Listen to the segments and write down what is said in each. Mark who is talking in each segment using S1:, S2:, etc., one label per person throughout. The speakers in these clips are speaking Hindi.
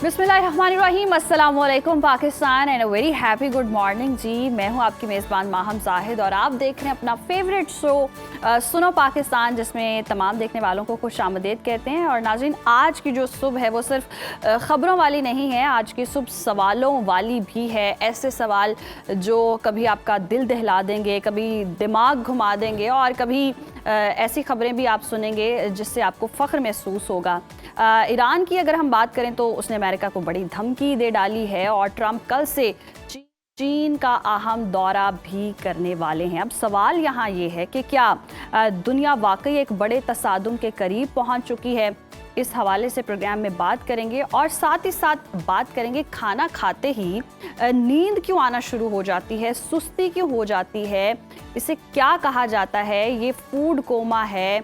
S1: बिस्मिल्लाहिर्रहमानिर्रहीम, अस्सलाम वालेकुम Pakistan and a very happy good morning ji. मैं हूं आपकी मेज़बान माहम जाहिद और आप देख रहे हैं अपना फेवरेट शो सुनो पाकिस्तान, जिसमें तमाम देखने वालों को खुश आमदीद कहते हैं। और नाज़रीन, आज की जो सुबह है वो सिर्फ ख़बरों वाली नहीं है, आज की सुबह सवालों वाली भी है। ऐसे सवाल जो कभी आपका दिल दहला देंगे, कभी दिमाग घुमा देंगे और कभी ऐसी खबरें भी आप सुनेंगे जिससे आपको फ़ख्र महसूस होगा। ईरान की अगर हम बात करें तो उसने अमेरिका को बड़ी धमकी दे डाली है और ट्रंप कल से चीन का अहम दौरा भी करने वाले हैं। अब सवाल यहाँ ये है कि क्या दुनिया वाकई एक बड़े तसादुम के करीब पहुँच चुकी है। इस हवाले से प्रोग्राम में बात करेंगे और साथ ही साथ बात करेंगे खाना खाते ही नींद क्यों आना शुरू हो जाती है, सुस्ती क्यों हो जाती है, इसे क्या कहा जाता है, ये फूड कोमा है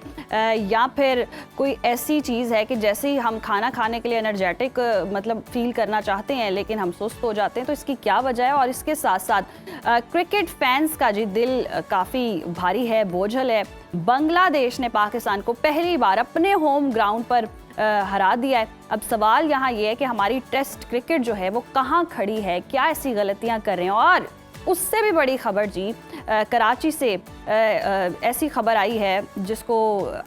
S1: या फिर कोई ऐसी चीज़ है कि जैसे ही हम खाना खाने के लिए एनर्जेटिक मतलब फील करना चाहते हैं लेकिन हम सुस्त हो जाते हैं, तो इसकी क्या वजह है। और इसके साथ साथ क्रिकेट फैंस का जी दिल काफ़ी भारी है, बोझल है। बांग्लादेश ने पाकिस्तान को पहली बार अपने होम ग्राउंड पर हरा दिया है। अब सवाल यहाँ ये है कि हमारी टेस्ट क्रिकेट जो है वो कहाँ खड़ी है, क्या ऐसी गलतियाँ कर रहे हैं। और उससे भी बड़ी खबर जी, कराची से ऐसी खबर आई है जिसको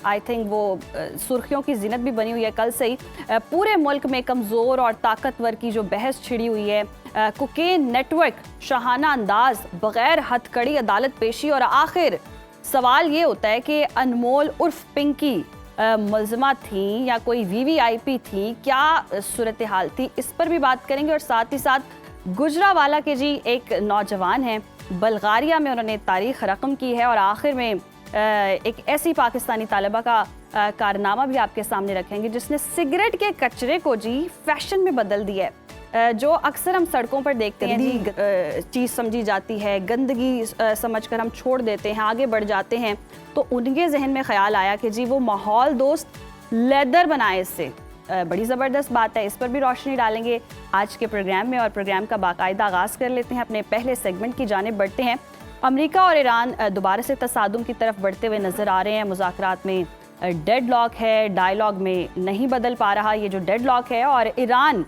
S1: आई थिंक वो सुर्खियों की जिनत भी बनी हुई है। कल से ही पूरे मुल्क में कमज़ोर और ताकतवर की जो बहस छिड़ी हुई है, कोकेन नेटवर्क, शाहाना अंदाज, बग़ैर हथकड़ी अदालत पेशी। और आखिर सवाल ये होता है कि अनमोल उर्फ पिंकी मुलज़िमा थी या कोई वीवीआईपी थी, क्या सूरत हाल थी, इस पर भी बात करेंगे। और साथ ही साथ गुजरावाला के जी एक नौजवान हैं, बल्गारिया में उन्होंने तारीख रकम की है। और आखिर में एक ऐसी पाकिस्तानी तालिबा का कारनामा भी आपके सामने रखेंगे जिसने सिगरेट के कचरे को जी फैशन में बदल दिया है। जो अक्सर हम सड़कों पर देखते हैं जी, चीज़ समझी जाती है, गंदगी समझकर हम छोड़ देते हैं, आगे बढ़ जाते हैं, तो उनके जहन में ख्याल आया कि जी वो माहौल दोस्त लेदर बनाए इससे। बड़ी ज़बरदस्त बात है, इस पर भी रोशनी डालेंगे आज के प्रोग्राम में। और प्रोग्राम का बाकायदा आगाज़ कर लेते हैं, अपने पहले सेगमेंट की जानिब बढ़ते हैं। अमेरिका और ईरान दोबारा से तसादुम की तरफ बढ़ते हुए नज़र आ रहे हैं। मुज़ाकरात में डेडलॉक है, डायलॉग में नहीं बदल पा रहा ये जो डेडलॉक है। और ईरान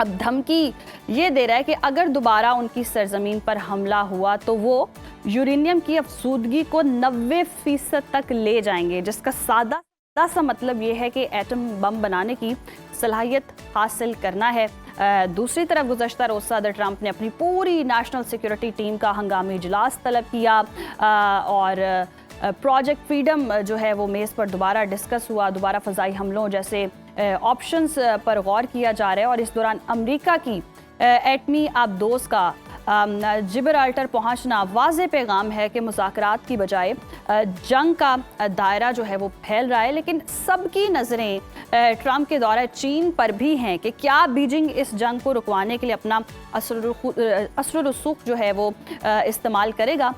S1: अब धमकी ये दे रहा है कि अगर दोबारा उनकी सरजमीन पर हमला हुआ तो वो यूरेनियम की अफसूदगी को 90% तक ले जाएंगे, जिसका सादा सा मतलब ये है कि एटम बम बनाने की सलाहियत हासिल करना है। दूसरी तरफ गुज़श्ता रोज़ सदर ट्रंप ने अपनी पूरी नेशनल सिक्योरिटी टीम का हंगामी इजलास तलब किया और प्रोजेक्ट फ्रीडम जो है वो मेज़ पर दोबारा डिस्कस हुआ। दोबारा फ़ज़ाई हमलों जैसे ऑप्शंस पर गौर किया जा रहा है। और इस दौरान अमेरिका की एटमी आबदोज़ का जिब्राल्टर पहुंचना वाज़े पैगाम है कि मुज़ाकरात की बजाय जंग का दायरा जो है वो फैल रहा है। लेकिन सबकी नज़रें ट्रंप के दौरे चीन पर भी हैं कि क्या बीजिंग इस जंग को रुकवाने के लिए अपना असर रसूख जो है वो इस्तेमाल करेगा।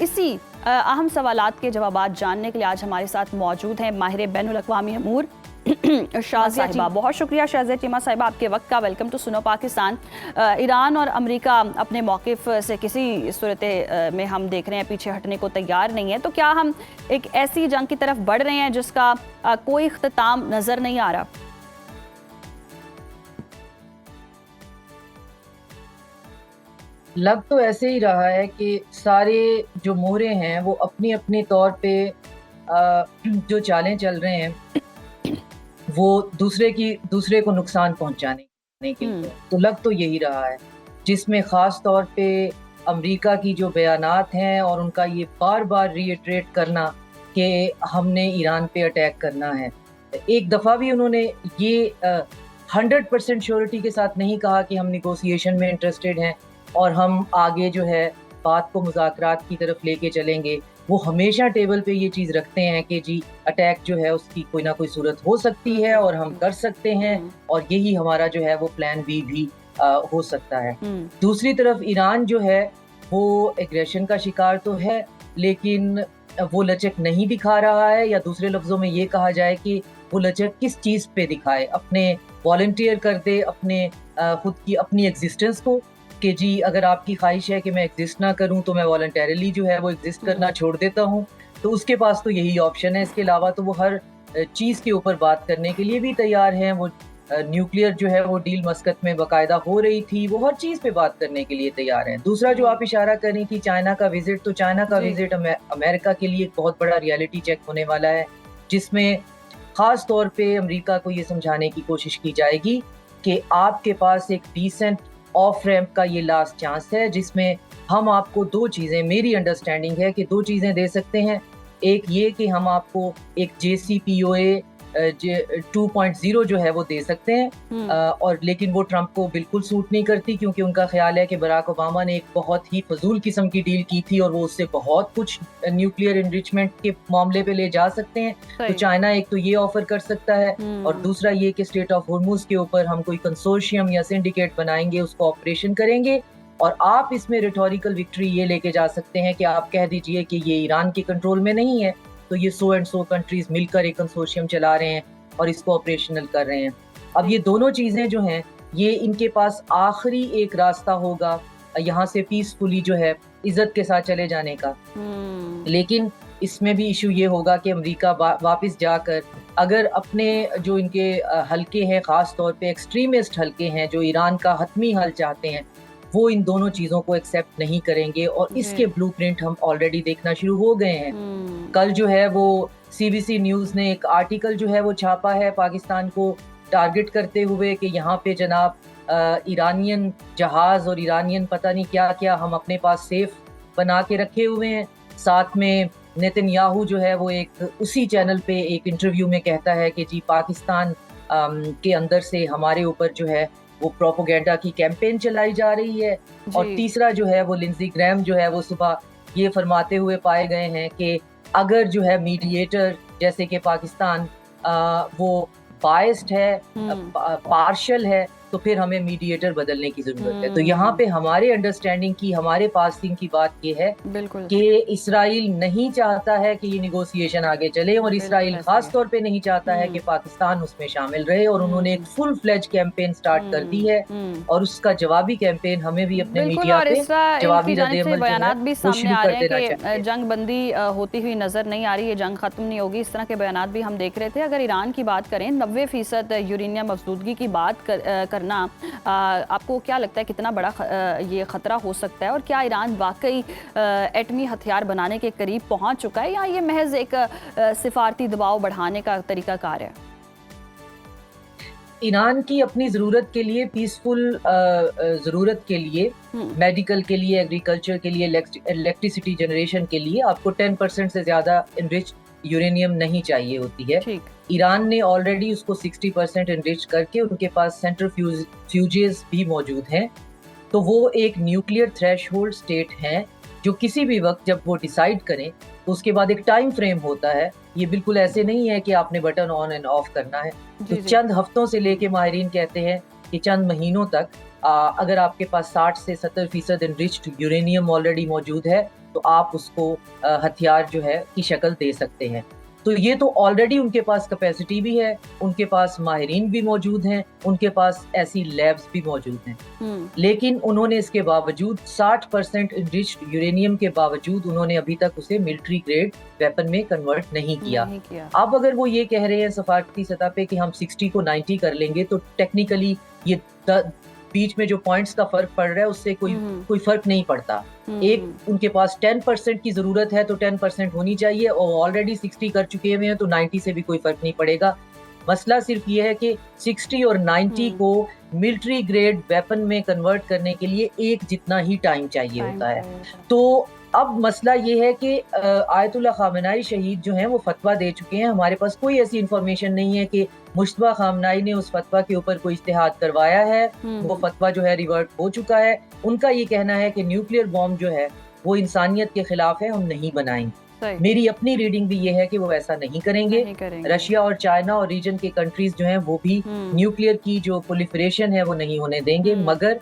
S1: इसी अहम सवालात के जवाबात जानने के लिए आज हमारे साथ मौजूद हैं माहिर बैनुल-अक़वामी अमूर शाज़िया साहिबा। बहुत शुक्रिया शाज़िया टीमा साहिबा आपके वक्त का। वेलकम टू सुनो पाकिस्तान। ईरान और अमेरिका अपने मौक़िफ़ से किसी सूरत में हम देख रहे हैं पीछे हटने को तैयार नहीं है, तो क्या हम एक ऐसी जंग की तरफ बढ़ रहे हैं जिसका कोई इख्तिताम नज़र नहीं आ रहा?
S2: लग तो ऐसे ही रहा है कि सारे जो मोहरे हैं वो अपनी अपनी तौर पे जो चालें चल रहे हैं वो दूसरे को नुकसान पहुंचाने के लिए, तो लग तो यही रहा है, जिसमें ख़ास तौर पे अमेरिका की जो बयानात हैं और उनका ये बार बार रीइटरेट करना कि हमने ईरान पे अटैक करना है। एक दफ़ा भी उन्होंने ये 100% श्योरिटी के साथ नहीं कहा कि हम निगोसिएशन में इंटरेस्टेड हैं और हम आगे जो है बात को मुज़ाकरात की तरफ लेके चलेंगे। वो हमेशा टेबल पे ये चीज़ रखते हैं कि जी अटैक जो है उसकी कोई ना कोई सूरत हो सकती है और हम कर सकते हैं और यही हमारा जो है वो प्लान बी भी हो सकता है। दूसरी तरफ ईरान जो है वो एग्रेशन का शिकार तो है, लेकिन वो लचक नहीं दिखा रहा है, या दूसरे लफ्ज़ों में ये कहा जाए कि वो लचक किस चीज़ पे दिखाए, अपने वॉलंटियर कर दे अपने खुद की अपनी एग्जिस्टेंस को, कि जी अगर आपकी ख्वाहिश है कि मैं एग्जिस्ट ना करूं तो मैं वॉलंटरली जो है वो एग्जिस्ट करना छोड़ देता हूं, तो उसके पास तो यही ऑप्शन है। इसके अलावा तो वो हर चीज़ के ऊपर बात करने के लिए भी तैयार हैं। वो न्यूक्लियर जो है वो डील मस्कत में बाकायदा हो रही थी, वो हर चीज़ पे बात करने के लिए तैयार हैं। दूसरा जो आप इशारा कर रही थी चाइना का विजिट, तो चाइना का विजिट अमेरिका के लिए एक बहुत बड़ा रियलिटी चेक होने वाला है, जिसमें ख़ास तौर पे अमेरिका को ये समझाने की कोशिश की जाएगी कि आपके पास एक डिसेंट ऑफ रैंप का ये लास्ट चांस है, जिसमें हम आपको दो चीज़ें, मेरी अंडरस्टैंडिंग है कि दो चीज़ें दे सकते हैं। एक ये कि हम आपको एक JCPOA 2.0 जो है वो दे सकते हैं, और लेकिन वो ट्रंप को बिल्कुल सूट नहीं करती, क्योंकि उनका ख्याल है कि बराक ओबामा ने एक बहुत ही फजूल किस्म की डील की थी और वो उससे बहुत कुछ न्यूक्लियर एनरिचमेंट के मामले पे ले जा सकते हैं। तो चाइना एक तो ये ऑफर कर सकता है, और दूसरा ये कि स्ट्रेट ऑफ हॉर्मुज के ऊपर हम कोई कंसोर्शियम या सिंडिकेट बनाएंगे, उसको ऑपरेशन करेंगे, और आप इसमें रिटोरिकल विक्ट्री ये लेके जा सकते हैं कि आप कह दीजिए कि ये ईरान के कंट्रोल में नहीं है, तो ये सो एंड सो कंट्रीज मिलकर एक कंसोर्शियम चला रहे हैं और इसको ऑपरेशनल कर रहे हैं। अब ये दोनों चीज़ें जो हैं, ये इनके पास आखिरी एक रास्ता होगा यहाँ से पीसफुली जो है इज्जत के साथ चले जाने का। लेकिन इसमें भी इशू ये होगा कि अमेरिका वापस जाकर अगर अपने जो इनके हल्के हैं, ख़ास तौर पे एक्सट्रीमिस्ट हल्के हैं जो ईरान का हतमी हल चाहते हैं, वो इन दोनों चीज़ों को एक्सेप्ट नहीं करेंगे, और इसके ब्लूप्रिंट हम ऑलरेडी देखना शुरू हो गए हैं। कल जो है वो CBC न्यूज़ ने एक आर्टिकल जो है वो छापा है पाकिस्तान को टारगेट करते हुए कि यहाँ पे जनाब ईरानियन जहाज़ और ईरानियन पता नहीं क्या क्या हम अपने पास सेफ बना के रखे हुए हैं। साथ में नेतन्याहू जो है वो एक उसी चैनल पे एक इंटरव्यू में कहता है कि जी पाकिस्तान के अंदर से हमारे ऊपर जो है वो प्रोपोगेंडा की कैंपेन चलाई जा रही है। और तीसरा जो है वो लिंडज़ी ग्रैहम जो है वो सुबह ये फरमाते हुए पाए गए हैं कि अगर जो है मीडिएटर जैसे कि पाकिस्तान वो बायस्ड है, पार्शल है, तो फिर हमें मीडिएटर बदलने की जरूरत है। तो यहाँ पे हमारे अंडरस्टैंडिंग की, हमारे पासिंग की बात ये है कि इसराइल नहीं चाहता है कि ये निगोशिएशन आगे चले, और इसराइल खास तौर पे नहीं चाहता है कि पाकिस्तान उसमें शामिल रहे, और उन्होंने एक फुल फ्लेज कैंपेन स्टार्ट कर दी है, और उसका जवाबी कैंपेन हमें भी अपने मीडिया पे जवाबी
S1: बयानात भी सामने आ रहे हैं कि जंग बंदी होती हुई नजर नहीं आ रही है, जंग खत्म नहीं होगी, इस तरह के बयानात भी हम देख रहे थे। अगर ईरान की बात करें, 90% यूरेनियम अफजूदगी की बात करना, आपको क्या लगता है कितना बड़ा ये खतरा हो सकता है, और क्या ईरान वाकई एटमी हथियार बनाने के करीब पहुंच चुका है, या ये महज एक सिफारती दबाव बढ़ाने का तरीकाकार है?
S2: ईरान की अपनी ज़रूरत के लिए, पीसफुल ज़रूरत के लिए, मेडिकल के लिए, एग्रीकल्चर के लिए, इलेक्ट्रिसिटी जनरेशन के लिए आपको 10% से ज़्यादा इनरिच यूरेनियम नहीं चाहिए होती है। ईरान ने ऑलरेडी उसको 60% इनरिच करके उनके पास सेंट्रीफ्यूजेस भी मौजूद हैं, तो वो एक न्यूक्लियर थ्रेशहोल्ड स्टेट हैं जो किसी भी वक्त जब वो डिसाइड करें तो उसके बाद एक टाइम फ्रेम होता है। ये बिल्कुल ऐसे नहीं है कि आपने बटन ऑन एंड ऑफ करना है। तो चंद हफ्तों से लेके माहिरीन कहते हैं कि चंद महीनों तक अगर आपके पास 60 से 70% इनरिच्ड यूरेनियम ऑलरेडी मौजूद है तो आप उसको हथियार जो है की शक्ल दे सकते हैं। तो ये तो ऑलरेडी उनके पास कैपेसिटी भी है, उनके पास माहिरीन भी मौजूद हैं, उनके पास ऐसी लैब्स भी मौजूद हैं। लेकिन उन्होंने इसके बावजूद 60% इनरिच्ड यूरेनियम के बावजूद उन्होंने अभी तक उसे मिलिट्री ग्रेड वेपन में कन्वर्ट नहीं किया। अब अगर वो ये कह रहे हैं सफारती सतह पे कि हम 60 को 90 कर लेंगे, तो टेक्निकली ये बीच में जो पॉइंट्स का फर्क पड़ रहा है उससे कोई फर्क नहीं पड़ता। एक उनके पास 10% की जरूरत है तो 10% होनी चाहिए, और ऑलरेडी 60 कर चुके हुए हैं तो 90 से भी कोई फर्क नहीं पड़ेगा। मसला सिर्फ ये है कि 60 और 90 को मिलिट्री ग्रेड वेपन में कन्वर्ट करने के लिए एक जितना ही टाइम चाहिए होता है। तो अब मसला ये है कि आयतुल्लाह खामेनाई शहीद जो हैं वो फतवा दे चुके हैं। हमारे पास कोई ऐसी इंफॉर्मेशन नहीं है कि मुश्तबा खामेनाई ने उस फतवा के ऊपर कोई इज्तिहाद करवाया है। वो फतवा जो है रिवर्ट हो चुका है। उनका ये कहना है कि न्यूक्लियर बॉम्ब जो है वो इंसानियत के खिलाफ है, हम नहीं बनाएंगे। मेरी अपनी रीडिंग भी ये है कि वो ऐसा नहीं करेंगे। रशिया और चाइना और रीजन के कंट्रीज जो हैं वो भी न्यूक्लियर की जो प्रोलिफरेशन है वो नहीं होने देंगे, मगर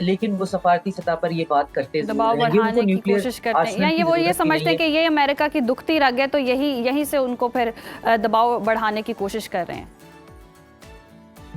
S2: लेकिन वो सफारती सतह पर ये बात करते
S1: दबाव बढ़ाने की कोशिश करते हैं, या वो ये समझते हैं कि ये अमेरिका की दुखती रग है, तो यहीं से उनको फिर दबाव बढ़ाने की कोशिश कर रहे हैं।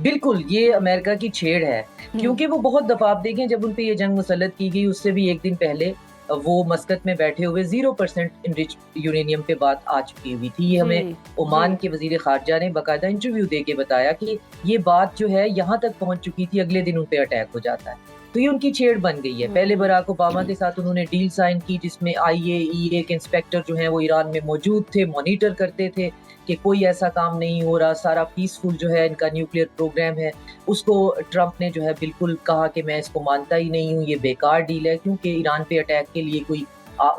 S2: बिल्कुल, ये अमेरिका की छेड़ है, क्योंकि वो बहुत दफा आप देखें जब उन पे ये जंग मुसल्लत की गई उससे भी एक दिन पहले वो मस्कत में बैठे हुए 0% इनरिच यूरेनियम पे बात आ चुकी हुई थी। ये हमें ओमान के वज़ीर ख़ारजा ने बाकायदा इंटरव्यू दे के बताया कि ये बात जो है यहाँ तक पहुँच चुकी थी, अगले दिन उन पे अटैक हो जाता है। तो ये उनकी छेड़ बन गई है। पहले बराक ओबामा के साथ उन्होंने डील साइन की जिसमें IAEA के इंस्पेक्टर जो हैं वो ईरान में मौजूद थे, मॉनिटर करते थे कि कोई ऐसा काम नहीं हो रहा, सारा पीसफुल जो है इनका न्यूक्लियर प्रोग्राम है। उसको ट्रंप ने जो है बिल्कुल कहा कि मैं इसको मानता ही नहीं हूँ, ये बेकार डील है, क्योंकि ईरान पे अटैक के लिए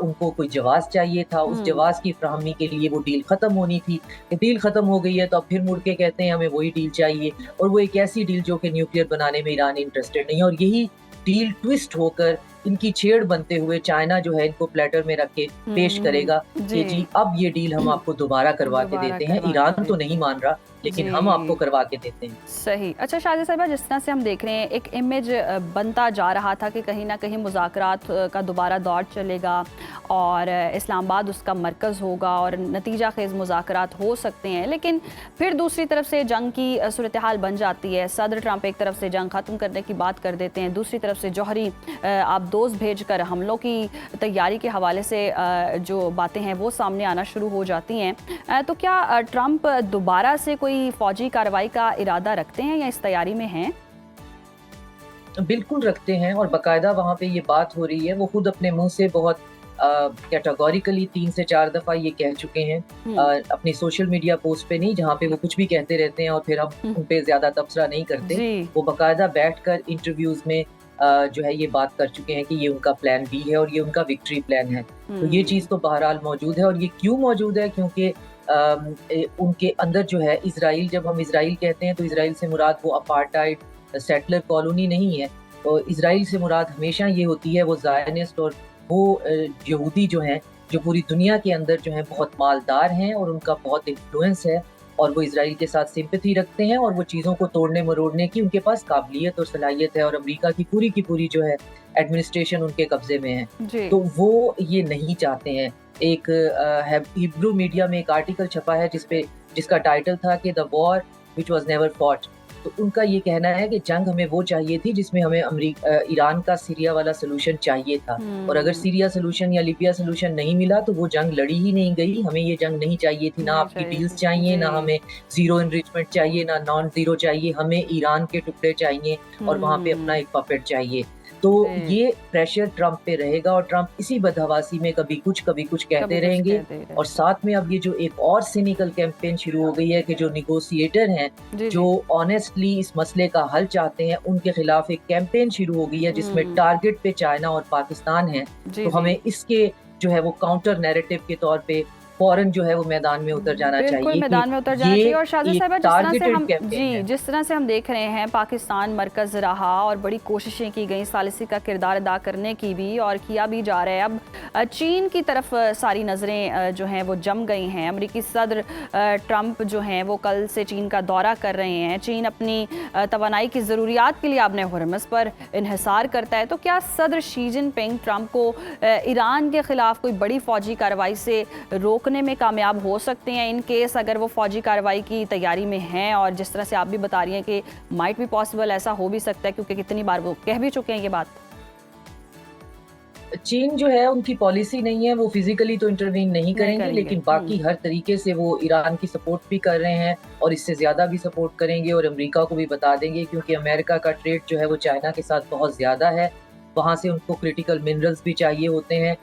S2: उनको कोई जवाज़ चाहिए था। उस जवाज़ की फ्राहमी के लिए वो डील ख़त्म होनी थी। कि डील ख़त्म हो गई है तो अब फिर मुड़ के कहते हैं हमें वही डील चाहिए, और वो एक ऐसी डील जो कि न्यूक्लियर बनाने में ईरान इंटरेस्टेड नहीं है। और यही डील ट्विस्ट होकर इनकी छेड़ बनते हुए चाइना जो है इनको प्लेटर में रख के पेश करेगा कि जी अब ये डील हम आपको दोबारा करवा के देते हैं। ईरान तो नहीं मान रहा, लेकिन हम आपको करवा के देते हैं।
S1: सही। अच्छा शाजिद साहिबा, जिस तरह से हम देख रहे हैं एक इमेज बनता जा रहा था कि कहीं ना कहीं मुज़ाकरात का दोबारा दौर चलेगा और इस्लामाबाद उसका मरकज़ होगा और नतीजा खेज़ मुज़ाकरात हो सकते हैं, लेकिन फिर दूसरी तरफ से जंग की सूरत हाल बन जाती है। सदर ट्रंप एक तरफ से जंग ख़त्म करने की बात कर देते हैं, दूसरी तरफ से जौहरी आबदोज़ भेजकर हमलों की तैयारी के हवाले से जो बातें हैं वो सामने आना शुरू हो जाती हैं। तो क्या ट्रंप दोबारा से कोई फौजी कार्रवाई का इरादा रखते हैं या इस तैयारी में हैं?
S2: बिल्कुल रखते हैं, और बाकायदा वहाँ पे ये बात हो रही है। वो खुद अपने मुंह से बहुत कैटेगोरिकली 3 से 4 दफ़ा ये कह चुके हैं, अपनी सोशल मीडिया पोस्ट पे नहीं, जहाँ पे वो कुछ भी कहते रहते हैं और फिर हम उन पे ज़्यादा तबसरा नहीं करते। वो बाकायदा बैठकर इंटरव्यूज़ में जो है ये बात कर चुके हैं कि ये उनका प्लान बी है और ये उनका विक्ट्री प्लान है। तो ये चीज़ तो बहरहाल मौजूद है, और ये क्यों मौजूद है? क्योंकि उनके अंदर जो है इज़राइल, जब हम इज़राइल कहते हैं तो इज़राइल से मुराद वो अपार्टाइड सेटलर कॉलोनी नहीं है। तो इज़राइल से मुराद हमेशा ये होती है वो ज़ायनिस्ट और वो यहूदी जो हैं, जो पूरी दुनिया के अंदर जो हैं बहुत मालदार हैं और उनका बहुत इन्फ्लुएंस है, और वो इज़राइल के साथ सिंपैथी रखते हैं और वो चीज़ों को तोड़ने मरोड़ने की उनके पास काबिलियत और सलाहियत है, और अमेरिका की पूरी जो है एडमिनिस्ट्रेशन उनके कब्जे में है। तो वो ये नहीं चाहते हैं। एक हिब्रू मीडिया में एक आर्टिकल छपा है जिसका टाइटल था कि the war which was never fought. तो उनका ये कहना है कि जंग हमें वो चाहिए थी जिसमें हमें ईरान का सीरिया वाला सोल्यूशन चाहिए था, और अगर सीरिया सोल्यूशन या लीबिया सोल्यूशन नहीं मिला तो वो जंग लड़ी ही नहीं गई। हमें ये जंग नहीं चाहिए थी, ना आपकी डील्स चाहिए, ना हमें जीरो एनरिचमेंट चाहिए, ना नॉन जीरो चाहिए, हमें ईरान के टुकड़े चाहिए और वहाँ पे अपना एक पपेट चाहिए। तो ये प्रेशर ट्रंप पे रहेगा, और ट्रंप इसी बदहवासी में कभी कुछ कहते रहेंगे। और साथ में अब ये जो एक और सिनिकल कैंपेन शुरू हो गई है कि जो निगोशिएटर हैं, जो ऑनेस्टली इस मसले का हल चाहते हैं, उनके खिलाफ एक कैंपेन शुरू हो गई है जिसमें टारगेट पे चाइना और पाकिस्तान है। तो हमें इसके जो है वो काउंटर नैरेटिव के तौर पे फौरन जो है वो मैदान में उतर जाना चाहिए,
S1: मैदान में उतर जाना चाहिए। और शाजिद साहिबा, जिस तरह से हम देख रहे हैं पाकिस्तान मरकज़ रहा और बड़ी कोशिशें की गई सालिसी का किरदार अदा करने की भी, और किया भी जा रहा है। अब चीन की तरफ सारी नज़रें जो हैं वो जम गई हैं। अमेरिकी सदर ट्रंप जो हैं वो कल से चीन का दौरा कर रहे हैं। चीन अपनी तवानाई की ज़रूरियात के लिए आपने हुर्मुज़ पर इन्हिसार करता है। तो क्या सदर शी जिनपिंग ट्रंप को ईरान के ख़िलाफ़ कोई बड़ी फ़ौजी कार्रवाई से रोकने में कामयाब हो सकते हैं, इन केस अगर वो फौजी कार्रवाई की तैयारी में हैं? और जिस तरह से आप भी बता रही हैं कि माइट भी पॉसिबल, ऐसा हो भी सकता है, क्योंकि कितनी बार वो कह भी चुके हैं ये बात।
S2: चीन जो है उनकी पॉलिसी नहीं है, वो फिजिकली तो इंटरवीन नहीं करेंगे, लेकिन बाकी हर तरीके से वो ईरान की सपोर्ट भी कर रहे हैं और इससे ज़्यादा भी सपोर्ट करेंगे, और अमेरिका को भी बता देंगे, क्योंकि अमेरिका का ट्रेड जो है वो चाइना के साथ बहुत ज़्यादा है। वहाँ से उनको क्रिटिकल मिनरल्स भी चाहिए होते हैं।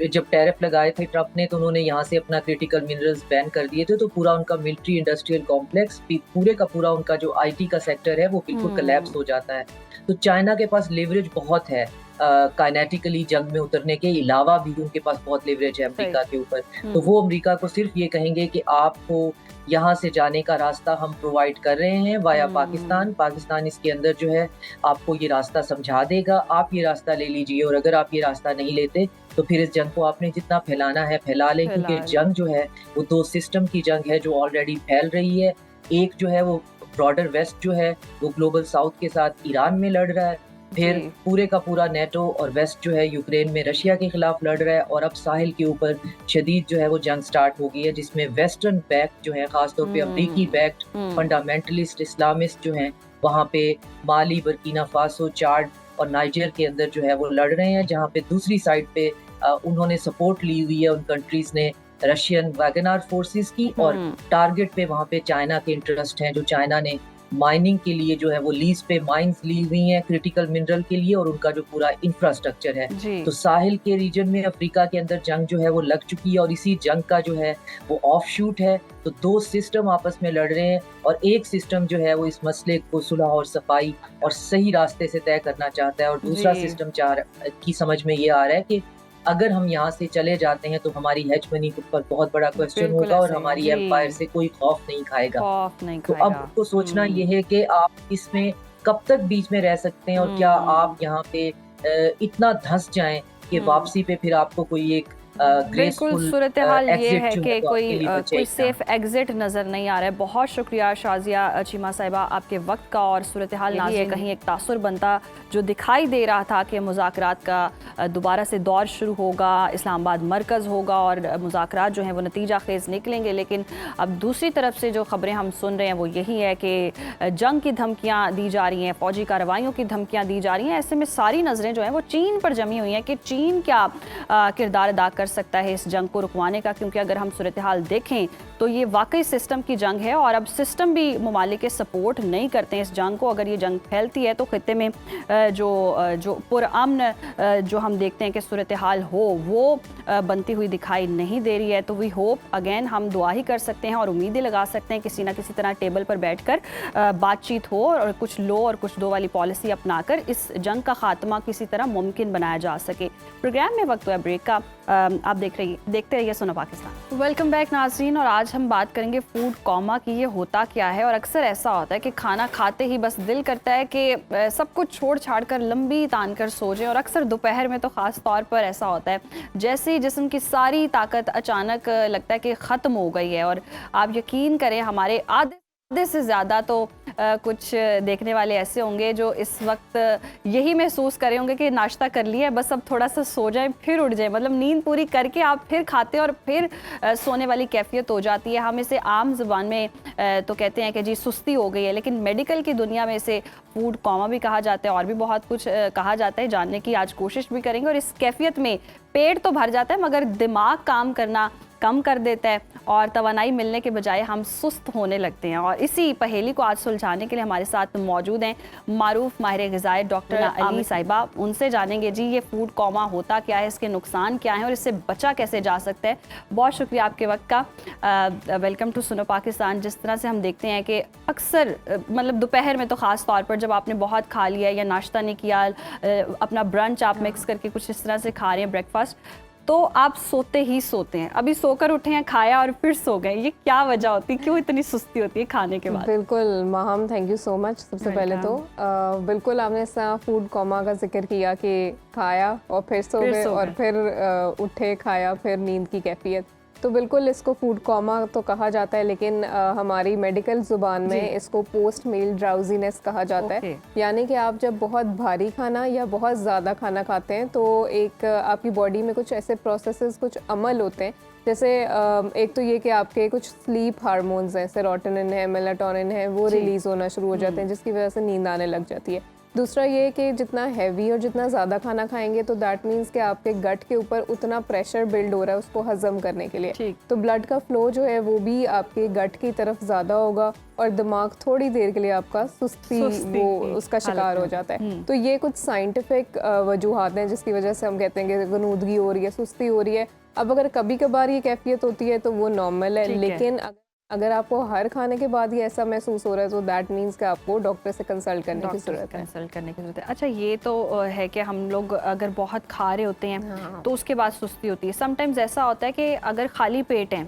S2: जब टैरिफ लगाए थे ट्रंप ने तो उन्होंने यहाँ से अपना क्रिटिकल मिनरल्स बैन कर दिए थे, तो पूरा उनका मिलिट्री इंडस्ट्रियल कॉम्प्लेक्स, पूरे का पूरा उनका जो आईटी का सेक्टर है वो बिल्कुल कोलैप्स हो जाता है। तो चाइना के पास लेवरेज बहुत है, काइनेटिकली जंग में उतरने के अलावा भी उनके पास बहुत लेवरेज है अमेरिका के ऊपर। तो वो अमेरिका को सिर्फ ये कहेंगे कि आपको यहाँ से जाने का रास्ता हम प्रोवाइड कर रहे हैं वाया पाकिस्तान। पाकिस्तान इसके अंदर जो है आपको ये रास्ता समझा देगा, आप ये रास्ता ले लीजिए, और अगर आप ये रास्ता नहीं लेते तो फिर इस जंग को आपने जितना फैलाना है फैला लें, क्योंकि जंग जो है वो 2 सिस्टम की जंग है जो ऑलरेडी फैल रही है। एक जो है वो ब्रॉडर वेस्ट जो है वो ग्लोबल साउथ के साथ ईरान में लड़ रहा है, फिर पूरे का पूरा नेटो और वेस्ट जो है यूक्रेन में रशिया के खिलाफ लड़ रहा है, और अब साहिल के ऊपर शदीद जो है वो जंग स्टार्ट हो गई है, जिसमें वेस्टर्न बैक्ड जो है, खासतौर पे अमरीकी बैक्ड फंडामेंटलिस्ट इस्लामिस्ट जो हैं वहाँ पे माली, बर्किना फासो, चाड और नाइजर के अंदर जो है वो लड़ रहे हैं, जहाँ पे दूसरी साइड पे उन्होंने सपोर्ट ली हुई है, उन कंट्रीज़ ने रशियन वैगनर फोर्सेस की, और टारगेट पे वहाँ पे चाइना के इंटरेस्ट हैं, जो चाइना ने माइनिंग के लिए जो है वो लीज पे माइंस ली हुई हैं क्रिटिकल मिनरल के लिए, और उनका जो पूरा इंफ्रास्ट्रक्चर है। तो साहिल के रीजन में अफ्रीका के अंदर जंग जो है वो लग चुकी है, और इसी जंग का जो है वो ऑफ शूट है। तो दो सिस्टम आपस में लड़ रहे हैं, और एक सिस्टम जो है वो इस मसले को सुलह और सफाई और सही रास्ते से तय करना चाहता है, और दूसरा सिस्टम की समझ में ये आ रहा है कि अगर हम यहाँ से चले जाते हैं तो हमारी हेजमनी पर बहुत बड़ा क्वेश्चन होगा, और हमारी एम्पायर से कोई खौफ नहीं खाएगा। तो अब आपको सोचना ये है कि आप इसमें कब तक बीच में रह सकते हैं, और क्या आप यहाँ पे इतना धंस जाएं कि वापसी पे फिर आपको कोई एक
S1: बिल्कुल सूरत हाल ये है कि कोई सेफ एग्जिट नज़र नहीं आ रहा है। बहुत शुक्रिया शाजिया चीमा साहिबा आपके वक्त का। और सूरत हाल ना ये कहीं एक तासुर बनता जो दिखाई दे रहा था कि मुज़ाकरात का दोबारा से दौर शुरू होगा, इस्लामाबाद मरकज़ होगा और मुज़ाकरात जो हैं वो नतीजा खेज़ निकलेंगे। लेकिन अब दूसरी तरफ से जो ख़बरें हम सुन रहे हैं वो यही है कि जंग की धमकियाँ दी जा रही हैं, फ़ौजी कार्रवाइयों की धमकियाँ दी जा रही हैं। ऐसे में सारी नज़रें जो हैं वो चीन पर जमी हुई हैं कि चीन क्या किरदार अदा कर सकता है इस जंग को रुकवाने का। क्योंकि अगर हम सूरत हाल देखें तो ये वाकई सिस्टम की जंग है, और अब सिस्टम भी ममालिक के सपोर्ट नहीं करते हैं इस जंग को। अगर ये जंग फैलती है तो खित्ते में जो पुरअमन जो हम देखते हैं कि सूरत हाल हो वो बनती हुई दिखाई नहीं दे रही है। तो वी होप अगेन, हम दुआ ही कर सकते हैं और उम्मीदें लगा सकते हैं किसी ना किसी तरह टेबल पर बैठकर बातचीत हो, और कुछ लो और कुछ दो वाली पॉलिसी अपनाकर इस जंग का खात्मा किसी तरह मुमकिन बनाया जा सके। प्रोग्राम में वक्त हुआ ब्रेक का, आप देखते रहिए सुनो पाकिस्तान। वेलकम बैक नाज़रीन, और आज हम बात करेंगे फूड कोमा की। ये होता क्या है, और अक्सर ऐसा होता है कि खाना खाते ही बस दिल करता है कि सब कुछ छोड़ छाड़ कर लंबी तान कर सो जाए, और अक्सर दोपहर में तो ख़ास तौर पर ऐसा होता है जैसे ही जिस्म की सारी ताकत अचानक लगता है कि ख़त्म हो गई है। और आप यकीन करें हमारे आधे से ज़्यादा तो कुछ देखने वाले ऐसे होंगे जो इस वक्त यही महसूस कर रहे होंगे कि नाश्ता कर लिया है, बस अब थोड़ा सा सो जाएं फिर उठ जाएं। मतलब नींद पूरी करके आप फिर खाते और फिर सोने वाली कैफियत हो जाती है। हम इसे आम ज़ुबान में तो कहते हैं कि जी सुस्ती हो गई है, लेकिन मेडिकल की दुनिया में इसे फूड कोमा भी कहा जाता है, और भी बहुत कुछ कहा जाता है। जानने की आज कोशिश भी करेंगे। और इस कैफियत में पेट तो भर जाता है मगर दिमाग काम करना कम कर देता है, और तवानाई मिलने के बजाय हम सुस्त होने लगते हैं। और इसी पहेली को आज सुलझाने के लिए हमारे साथ मौजूद हैं मारूफ माहिर ग़िज़ाई डॉक्टर अली साहिबा। उनसे जानेंगे जी ये फूड कोमा होता क्या है, इसके नुकसान क्या हैं, और इससे बचा कैसे जा सकता है। बहुत शुक्रिया आपके वक्त का। वेलकम टू सुनो पाकिस्तान। जिस तरह से हम देखते हैं कि अक्सर मतलब दोपहर में तो ख़ास तौर पर जब आपने बहुत खा लिया या नाश्ता नहीं किया, अपना ब्रंच आप मिक्स करके कुछ इस तरह से खा रहे हैं ब्रेकफास्ट, तो आप सोते ही सोते हैं। अभी सोकर उठे हैं, खाया और फिर सो गए। ये क्या वजह होती है, क्यों इतनी सुस्ती होती है खाने के बाद?
S3: बिल्कुल Maham, thank you so much. सबसे पहले तो बिल्कुल आपने ऐसा फूड कोमा का जिक्र किया कि खाया और फिर सो गए और फिर उठे, खाया, फिर नींद की कैफियत। तो बिल्कुल इसको फूड कोमा तो कहा जाता है, लेकिन हमारी मेडिकल ज़ुबान में इसको पोस्ट मील ड्राउजीनेस कहा जाता है। यानी कि आप जब बहुत भारी खाना या बहुत ज़्यादा खाना खाते हैं तो एक आपकी बॉडी में कुछ ऐसे प्रोसेसेस, कुछ अमल होते हैं। जैसे एक तो ये कि आपके कुछ स्लीप हार्मोन्स हैं, सेरोटोनिन है, मेलाटोनिन है, वो रिलीज़ होना शुरू हो जाते हैं, जिसकी वजह से नींद आने लग जाती है। दूसरा ये कि जितना हैवी और जितना ज़्यादा खाना खाएंगे तो दैट मीन्स कि आपके गट के ऊपर उतना प्रेशर बिल्ड हो रहा है उसको हज़म करने के लिए। तो ब्लड का फ्लो जो है वो भी आपके गट की तरफ ज़्यादा होगा, और दिमाग थोड़ी देर के लिए आपका सुस्ती वो उसका शिकार हो जाता है। तो ये कुछ साइंटिफिक वजूहात हैं जिसकी वजह से हम कहते हैं कि गनूदगी हो रही है, सुस्ती हो रही है। अब अगर कभी कभार ये कैफियत होती है तो वो नॉर्मल है, लेकिन अगर आपको हर खाने के बाद ही ऐसा महसूस हो रहा है तो दैट मीन्स कि आपको डॉक्टर से कंसल्ट करने की ज़रूरत है।
S1: अच्छा, ये तो है कि हम लोग अगर बहुत खा रहे होते हैं तो उसके बाद सुस्ती होती है। समटाइम्स ऐसा होता है कि अगर खाली पेट है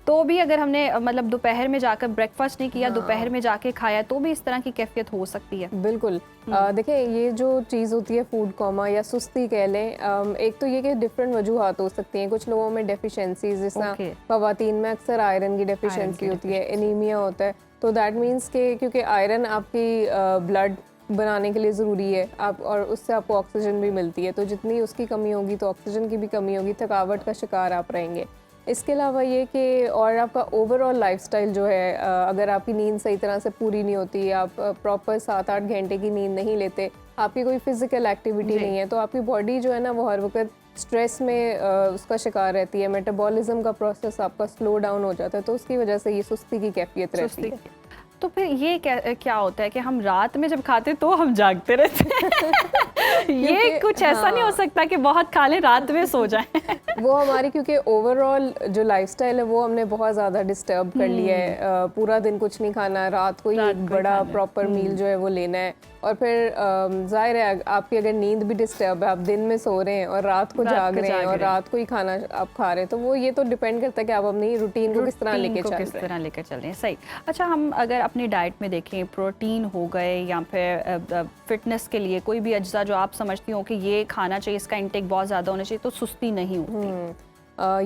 S1: तो भी अगर हमने मतलब दोपहर में जाकर ब्रेकफास्ट नहीं किया, दोपहर में जाके खाया, तो भी इस तरह की कैफियत हो सकती है।
S3: बिल्कुल। देखिए ये जो चीज़ होती है फूड कोमा या सुस्ती कह लें, एक तो ये कि डिफरेंट वजूहात हो सकती हैं। कुछ लोगों में डेफिशिएंसीज, जिस तरह ख़वातीन में अक्सर आयरन की डेफिशिएंसी होती है, एनीमिया होता है। तो दैट मीन्स के क्योंकि आयरन आपकी ब्लड बनाने के लिए ज़रूरी है, आप और उससे आपको ऑक्सीजन भी मिलती है। तो जितनी उसकी कमी होगी तो ऑक्सीजन की भी कमी होगी, थकावट का शिकार आप रहेंगे। इसके अलावा ये कि और आपका ओवरऑल लाइफस्टाइल जो है, अगर आपकी नींद सही तरह से पूरी नहीं होती, आप प्रॉपर 7-8 घंटे की नींद नहीं लेते, आपकी कोई फिजिकल एक्टिविटी नहीं है, तो आपकी बॉडी जो है ना वो हर वक्त स्ट्रेस में उसका शिकार रहती है, मेटाबॉलिज्म का प्रोसेस आपका स्लो डाउन हो जाता है, तो उसकी वजह से ये सुस्ती की कैफियत रहती है।
S1: तो फिर ये क्या होता है कि हम रात में जब खाते तो हम जागते रहते हैं ये कुछ ऐसा नहीं हो सकता कि बहुत खा लें रात में सो जाएं?
S3: वो हमारी क्योंकि ओवरऑल जो लाइफस्टाइल है वो हमने बहुत ज़्यादा डिस्टर्ब कर लिया है। पूरा दिन कुछ नहीं खाना, रात को ही एक बड़ा प्रॉपर मील जो है वो लेना है, और फिर जाहिर है आपकी अगर नींद भी डिस्टर्ब है, आप दिन में सो रहे हैं और रात को जाग रहे हैं और रात को ही खाना आप खा रहे हैं, तो वो ये तो डिपेंड करता है कि आप अपनी रूटीन को किस तरह लेके चल रहे हैं।
S1: सही। अच्छा, हम अगर अपनी डाइट में देखें, प्रोटीन हो गए या फिर फिटनेस के लिए कोई भी अज्जा जो आप समझती हो कि ये खाना चाहिए, इसका इंटेक बहुत ज़्यादा होना चाहिए तो सुस्ती नहीं होती?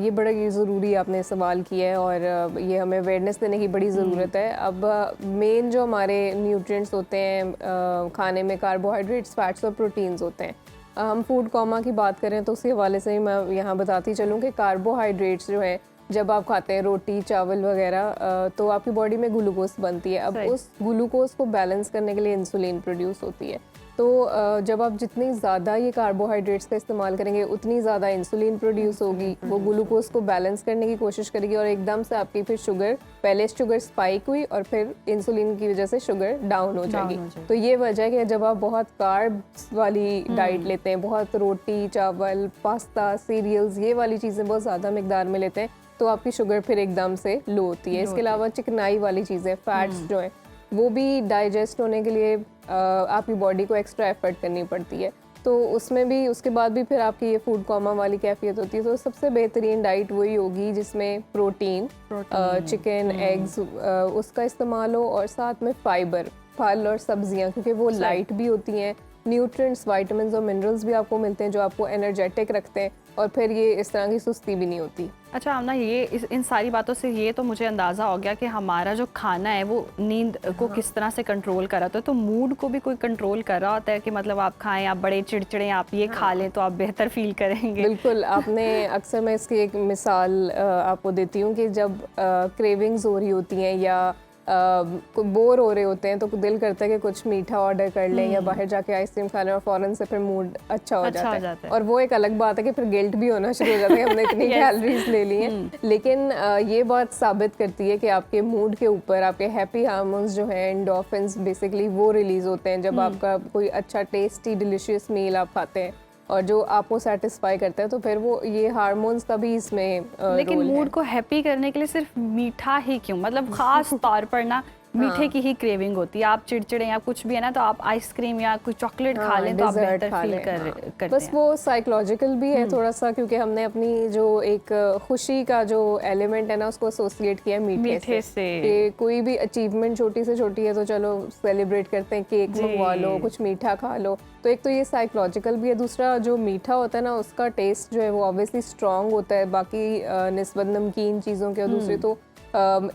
S3: ये बड़ा ज़रूरी आपने सवाल किया है, और ये हमें अवेयरनेस देने की बड़ी ज़रूरत है। अब मेन जो हमारे न्यूट्रिएंट्स होते हैं खाने में, कार्बोहाइड्रेट्स, फैट्स और प्रोटीन्स होते हैं। हम फूड कोमा की बात करें तो उसके हवाले से ही मैं यहाँ बताती चलूँ कि कार्बोहाइड्रेट्स जो है जब आप खाते हैं रोटी चावल वगैरह, तो आपकी बॉडी में ग्लूकोज बनती है। अब उस ग्लूकोज को बैलेंस करने के लिए इंसुलिन प्रोड्यूस होती है, तो जब आप जितनी ज़्यादा ये कार्बोहाइड्रेट्स का इस्तेमाल करेंगे उतनी ज़्यादा इंसुलिन प्रोड्यूस होगी, वो ग्लूकोज को बैलेंस करने की कोशिश करेगी, और एकदम से आपकी फिर शुगर, पहले शुगर स्पाइक हुई और फिर इंसुलिन की वजह से शुगर डाउन हो जाएगी। तो ये वजह है कि जब आप बहुत कार्ब्स वाली डाइट लेते हैं, बहुत रोटी चावल पास्ता सीरियल्स ये वाली चीज़ें बहुत ज़्यादा मिकदार में लेते हैं, तो आपकी शुगर फिर एकदम से लो होती है। इसके अलावा चिकनाई वाली चीज़ें, फैट्स जो है वो भी डाइजेस्ट होने के लिए आपकी बॉडी को एक्स्ट्रा एफर्ट करनी पड़ती है, तो उसमें भी उसके बाद भी फिर आपकी ये फूड कोमा वाली कैफियत होती है। तो सबसे बेहतरीन डाइट वही होगी जिसमें प्रोटीन चिकन एग्स उसका इस्तेमाल हो, और साथ में फाइबर, फल और सब्जियां, क्योंकि वो लाइट भी होती हैं, न्यूट्रिएंट्स विटामिन्स और मिनरल्स भी आपको मिलते हैं जो आपको एनर्जेटिक रखते हैं, और फिर ये इस तरह की सुस्ती भी नहीं होती।
S1: अच्छा आमना, ये इन सारी बातों से ये तो मुझे अंदाज़ा हो गया कि हमारा जो खाना है वो नींद को किस तरह से कंट्रोल कर रहा था, तो मूड को भी कोई कंट्रोल कर रहा होता है कि मतलब आप खाएं, आप बड़े चिड़चिड़े, आप ये खा लें तो आप बेहतर फील करेंगे?
S3: बिल्कुल, आपने अक्सर मैं इसकी एक मिसाल आपको देती हूँ कि जब क्रेविंग्स हो रही होती हैं या बोर हो रहे होते हैं तो दिल करता है कि कुछ मीठा ऑर्डर कर लें या बाहर जाके आइसक्रीम खा लें, और फ़ौरन से फिर मूड अच्छा हो जाता है। और वो एक अलग बात है कि फिर गिल्ट भी होना शुरू हो जाता है कि हमने इतनी कैलोरीज ले ली हैं। लेकिन ये बात साबित करती है कि आपके मूड के ऊपर आपके हैप्पी हार्मोन्स जो हैं, एंडोर्फिन्स बेसिकली, वो रिलीज होते हैं जब आपका कोई अच्छा टेस्टी डिलिशियस मील आप खाते हैं और जो आपको सेटिस्फाई करता है, तो फिर वो ये हार्मोन्स का भी इसमें
S1: लेकिन मूड को हैप्पी करने के लिए सिर्फ मीठा ही क्यों, मतलब खास तौर पर ना मीठे की ही क्रेविंग होती है। आप चिड़चिड़े या कुछ भी है ना तो आप आइसक्रीम या कुछ चॉकलेट खा लें तो आप बेहतर फील करते हैं।
S3: बस वो साइकोलॉजिकल भी है थोड़ा सा, क्योंकि हमने अपनी जो एक खुशी का जो एलिमेंट है ना उसको एसोसिएट किया मीठे से। कि कोई भी अचीवमेंट छोटी से छोटी है तो चलो सेलिब्रेट करते हैं, केक मंगवा लो, कुछ मीठा खा लो। तो एक तो ये साइकोलॉजिकल भी है, दूसरा जो मीठा होता है ना उसका टेस्ट जो है वो ऑब्वियसली स्ट्रॉन्ग होता है बाकी निस्बत नमकीन चीज़ों के, और दूसरे तो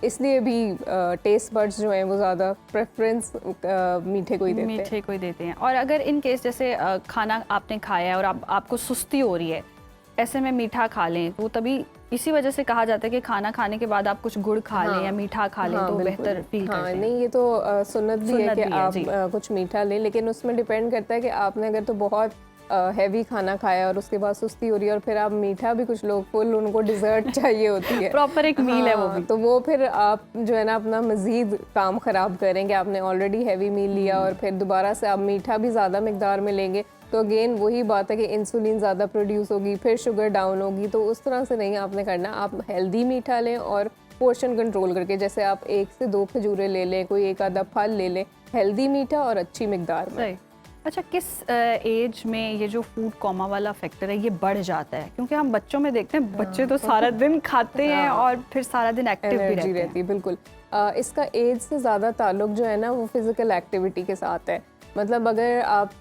S3: इसलिए भी टेस्ट बड्स जो हैं वो ज़्यादा प्रेफरेंस मीठे को ही देते हैं।
S1: और अगर इन केस जैसे खाना आपने खाया है और आपको सुस्ती हो रही है, ऐसे में मीठा खा लें तो तभी इसी वजह से कहा जाता है कि खाना खाने के बाद आप कुछ गुड़ खा लें या मीठा खा लें तो बेहतर फील करते हैं।
S3: नहीं, ये तो सुन्नत भी है कि आप कुछ मीठा लें, लेकिन उसमें डिपेंड करता है कि आपने अगर तो बहुत हैवी खाना खाया और उसके बाद सुस्ती हो रही है और फिर आप मीठा भी, कुछ लोग फुल उनको डिज़र्ट चाहिए होती है,
S1: प्रॉपर एक मील है वो भी,
S3: तो वो फिर आप जो है ना अपना मज़ीद काम ख़राब करेंगे। आपने ऑलरेडी हैवी मील लिया और फिर दोबारा से आप मीठा भी ज़्यादा मिकदार में लेंगे तो अगेन वही बात है कि इंसुलिन ज़्यादा प्रोड्यूस होगी, फिर शुगर डाउन होगी। तो उस तरह से नहीं आपने करना, आप हेल्दी मीठा लें और पोर्शन कंट्रोल करके, जैसे आप 1 से 2 खजूरें ले लें, कोई एक आधा फल ले लें, हेल्दी मीठा और अच्छी मिकदार में।
S1: अच्छा, किस एज में ये जो फूड कोमा वाला फैक्टर है ये बढ़ जाता है? क्योंकि हम बच्चों में देखते हैं बच्चे तो सारा दिन खाते हैं और फिर सारा दिन एक्टिव भी रहती है।
S3: बिल्कुल, इसका एज से ज़्यादा ताल्लुक जो है ना वो फिज़िकल एक्टिविटी के साथ है। मतलब अगर आप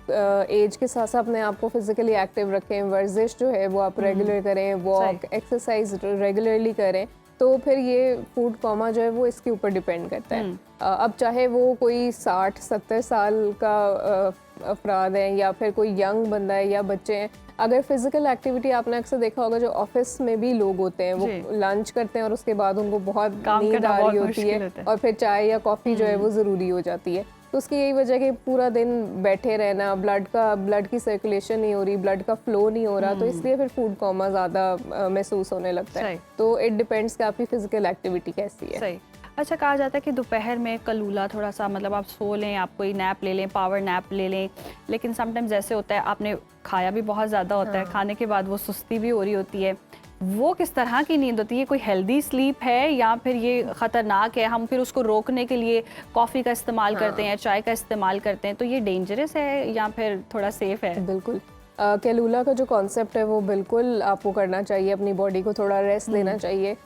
S3: एज के साथ साथ अपने आप को फिज़िकली एक्टिव रखें, वर्जिश जो है वो आप रेगुलर करें, वॉक एक्सरसाइज रेगुलरली करें, तो फिर ये फूड कोमा जो है वो इसके ऊपर डिपेंड करता है। अब चाहे वो कोई 60-70 साल का अफराद हैं या फिर कोई यंग बंदा है या बच्चे हैं, अगर फिजिकल एक्टिविटी आपने अक्सर देखा होगा जो ऑफिस में भी लोग होते हैं वो लंच करते हैं और उसके बाद उनको बहुत नींद आ रही होती है और फिर चाय या कॉफ़ी जो है वो ज़रूरी हो जाती है। तो उसकी यही वजह है कि पूरा दिन बैठे रहना, ब्लड की सर्कुलेशन नहीं हो रही, ब्लड का फ्लो नहीं हो रहा, तो इसलिए फिर फूड कोमा ज़्यादा महसूस होने लगता है। तो इट डिपेंड्स कि आपकी फिजिकल एक्टिविटी कैसी है।
S1: सही। अच्छा, कहा जाता है कि दोपहर में कलूला थोड़ा सा, मतलब आप सो लें, आप कोई नैप ले लें, पावर नैप ले लें, लेकिन समटाइम्स ऐसे होता है आपने खाया भी बहुत ज़्यादा होता है, खाने के बाद वो सुस्ती भी हो रही होती है, वो किस तरह की नींद होती है? कोई हेल्दी स्लीप है या फिर ये ख़तरनाक है? हम फिर उसको रोकने के लिए कॉफ़ी का इस्तेमाल करते हैं, चाय का इस्तेमाल करते हैं, तो ये डेंजरस है या फिर थोड़ा सेफ़ है?
S3: बिल्कुल, कैलूला का जो कॉन्सेप्ट है वो बिल्कुल आपको करना चाहिए, अपनी बॉडी को थोड़ा रेस्ट देना चाहिए।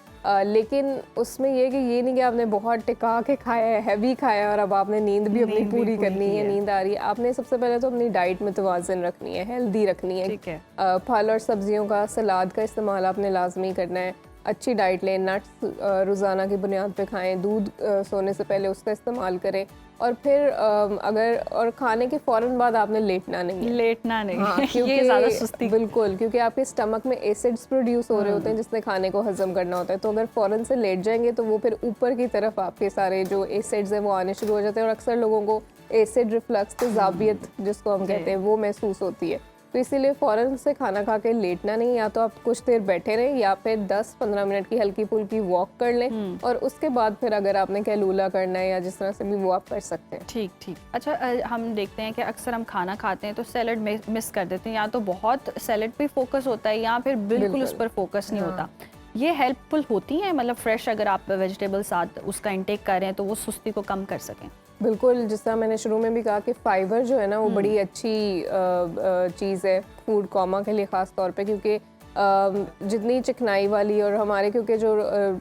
S3: लेकिन उसमें ये कि ये नहीं कि आपने बहुत टिका के खाया है, हैवी खाया और अब आपने नींद भी अपनी पूरी करनी है, नींद आ रही है। आपने सबसे पहले तो अपनी डाइट में तवाज़ुन रखनी है, हेल्दी रखनी है।
S1: ठीक है।
S3: फल और सब्जियों का, सलाद का इस्तेमाल आपने लाजमी करना है। अच्छी डाइट लें, नट्स रोज़ाना की बुनियाद पे खाएं, दूध सोने से पहले उसका इस्तेमाल करें, और फिर और खाने के फ़ौरन बाद आपने लेटना नहीं है। हाँ, क्योंकि
S1: ये ज़्यादा सुस्ती।
S3: बिल्कुल, क्योंकि आपके स्टमक में एसिड्स प्रोड्यूस हो रहे होते हैं जिसने खाने को हजम करना होता है, तो अगर फ़ौरन से लेट जाएंगे तो वो फिर ऊपर की तरफ आपके सारे जो एसिड्स हैं वो आने शुरू हो जाते हैं, और अक्सर लोगों को एसिड रिफ्लक्स, तेज़ाबियत जिसको हम कहते हैं, वो महसूस होती है। तो इसीलिए फ़ौरन से खाना खा के लेटना नहीं, या तो आप कुछ देर बैठे रहें या फिर 10-15 मिनट की हल्की फुल्की वॉक कर लें, और उसके बाद फिर अगर आपने कैलूला करना है या जिस तरह से भी वो आप कर सकते हैं।
S1: ठीक। अच्छा, हम देखते हैं कि अक्सर हम खाना खाते हैं तो सैलड मिस कर देते हैं, या तो बहुत सैलड पे फोकस होता है या फिर बिल्कुल उस पर फोकस नहीं होता। ये हेल्पफुल होती हैं, मतलब फ्रेश अगर आप वेजिटेबल साथ उसका इंटेक कर रहे हैं तो वो सुस्ती को कम कर सकें?
S3: बिल्कुल, जिस तरह मैंने शुरू में भी कहा कि फाइबर जो है ना वो बड़ी अच्छी चीज़ है फूड कोमा के लिए ख़ास तौर पे, क्योंकि जितनी चिकनाई वाली और हमारे क्योंकि जो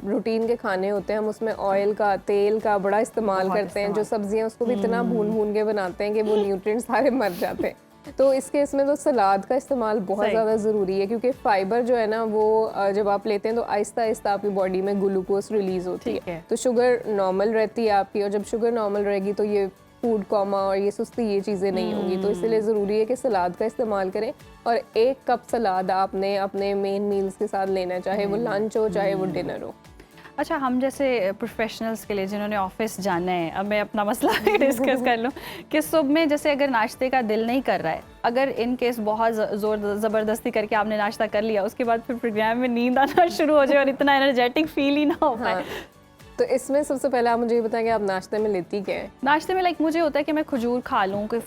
S3: रूटीन के खाने होते हैं हम उसमें ऑयल का, तेल का बड़ा इस्तेमाल करते हैं, जो सब्जियां उसको भी इतना भून के बनाते हैं कि वो न्यूट्रिएंट्स सारे मर जाते हैं। तो इस केस में तो सलाद का इस्तेमाल बहुत ज़्यादा ज़रूरी है, क्योंकि फाइबर जो है ना वो जब आप लेते हैं तो आहिस्ता आहिस्ता आपकी बॉडी में ग्लूकोज रिलीज़ होती है, तो शुगर नॉर्मल रहती है आपकी, और जब शुगर नॉर्मल रहेगी तो ये फूड कोमा और ये सुस्ती, ये चीज़ें नहीं होंगी। तो इसलिए ज़रूरी है कि सलाद का इस्तेमाल करें, और 1 कप सलाद आपने अपने मेन मील्स के साथ लेना, चाहे वो लंच हो चाहे वो डिनर हो।
S1: अच्छा, हम जैसे प्रोफेशनल्स के लिए जिन्होंने ऑफिस जाना है, अब मैं अपना मसला डिस्कस कर लूँ कि सुबह में जैसे अगर नाश्ते का दिल नहीं कर रहा है, अगर इन केस बहुत ज़ोर ज़बरदस्ती करके आपने नाश्ता कर लिया, उसके बाद फिर प्रोग्राम में नींद आना शुरू हो जाए और इतना एनर्जेटिक फील ही ना हो पाए,
S3: तो इसमें सबसे पहले आप मुझे ये बताएं कि आप नाश्ते में लेती क्या है?
S1: नाश्ते में मुझे होता है कि मैं खजूर खा लूँ, कि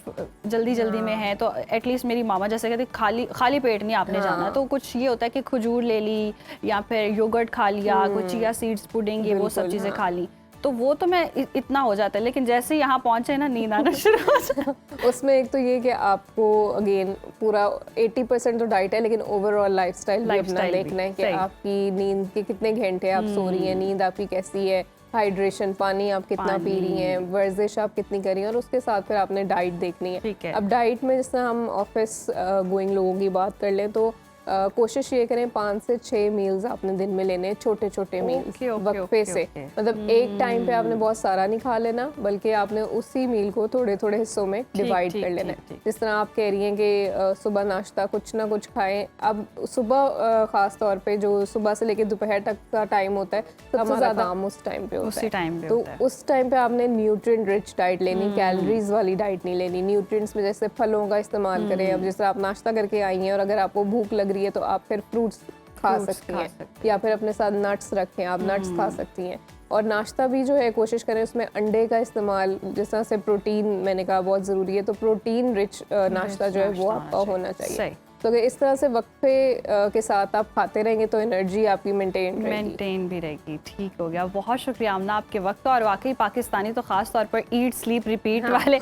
S1: जल्दी में है तो एटलीस्ट मेरी मामा जैसे कहती खाली पेट नहीं आपने जाना, तो कुछ ये होता है कि खजूर ले ली या फिर योगर्ट खा लिया, कुछ चिया सीड्स, पुडिंग, ये वो सब चीज़ें खा ली, तो वो तो मैं इतना हो जाता है, लेकिन जैसे यहाँ पहुँचे ना नींद आना शुरू हो जाए।
S3: उसमें एक तो ये कि आपको अगेन पूरा 80% तो डाइट है, लेकिन ओवरऑल लाइफस्टाइल भी अपना देखना है कि आपकी नींद के कितने घंटे आप सो रही हैं, नींद आपकी कैसी है, हाइड्रेशन, पानी आप कितना पी रही हैं, वर्जिश आप कितनी कर रही हैं, और उसके साथ फिर आपने डाइट देखनी है। अब डाइट में जिस तरह हम ऑफिस गोइंग लोगों की बात कर लें तो कोशिश ये करें 5 से 6 मील्स आपने दिन में लेने, छोटे छोटे मील्स वक्फे से, मतलब एक टाइम पे आपने बहुत सारा नहीं खा लेना, बल्कि आपने उसी मील को थोड़े थोड़े हिस्सों में डिवाइड कर लेना है। जिस तरह आप कह रही हैं कि सुबह नाश्ता कुछ ना कुछ खाएं, अब सुबह खास तौर पे जो सुबह से लेकर दोपहर तक का टाइम होता है सबसे ज़्यादा काम उस टाइम पे होता है, तो उस टाइम पे आपने न्यूट्रिएंट रिच डाइट लेनी, कैलोरीज वाली डाइट नहीं लेनी। न्यूट्रिएंट्स में जैसे फलों का इस्तेमाल करें, अब जैसे आप नाश्ता करके आई हैं और अगर आपको भूख लग रही है तो आप फिर फ्रूट्स खा सकती हैं, या फिर अपने साथ नट्स रखें, आप नट्स खा सकती हैं। और नाश्ता भी जो है कोशिश करें उसमें अंडे का इस्तेमाल, जिस तरह से प्रोटीन मैंने कहा बहुत ज़रूरी है, तो प्रोटीन रिच नाश्ता जो है वो आपका होना चाहिए। तो अगर इस तरह से वक्फे के साथ आप खाते रहेंगे तो एनर्जी आपकी मेंटेन
S1: भी रहेगी। ठीक हो गया, बहुत शुक्रिया आमना आपके वक्त। और वाकई पाकिस्तानी तो ख़ास तौर पर ईट स्लीप रिपीट वाले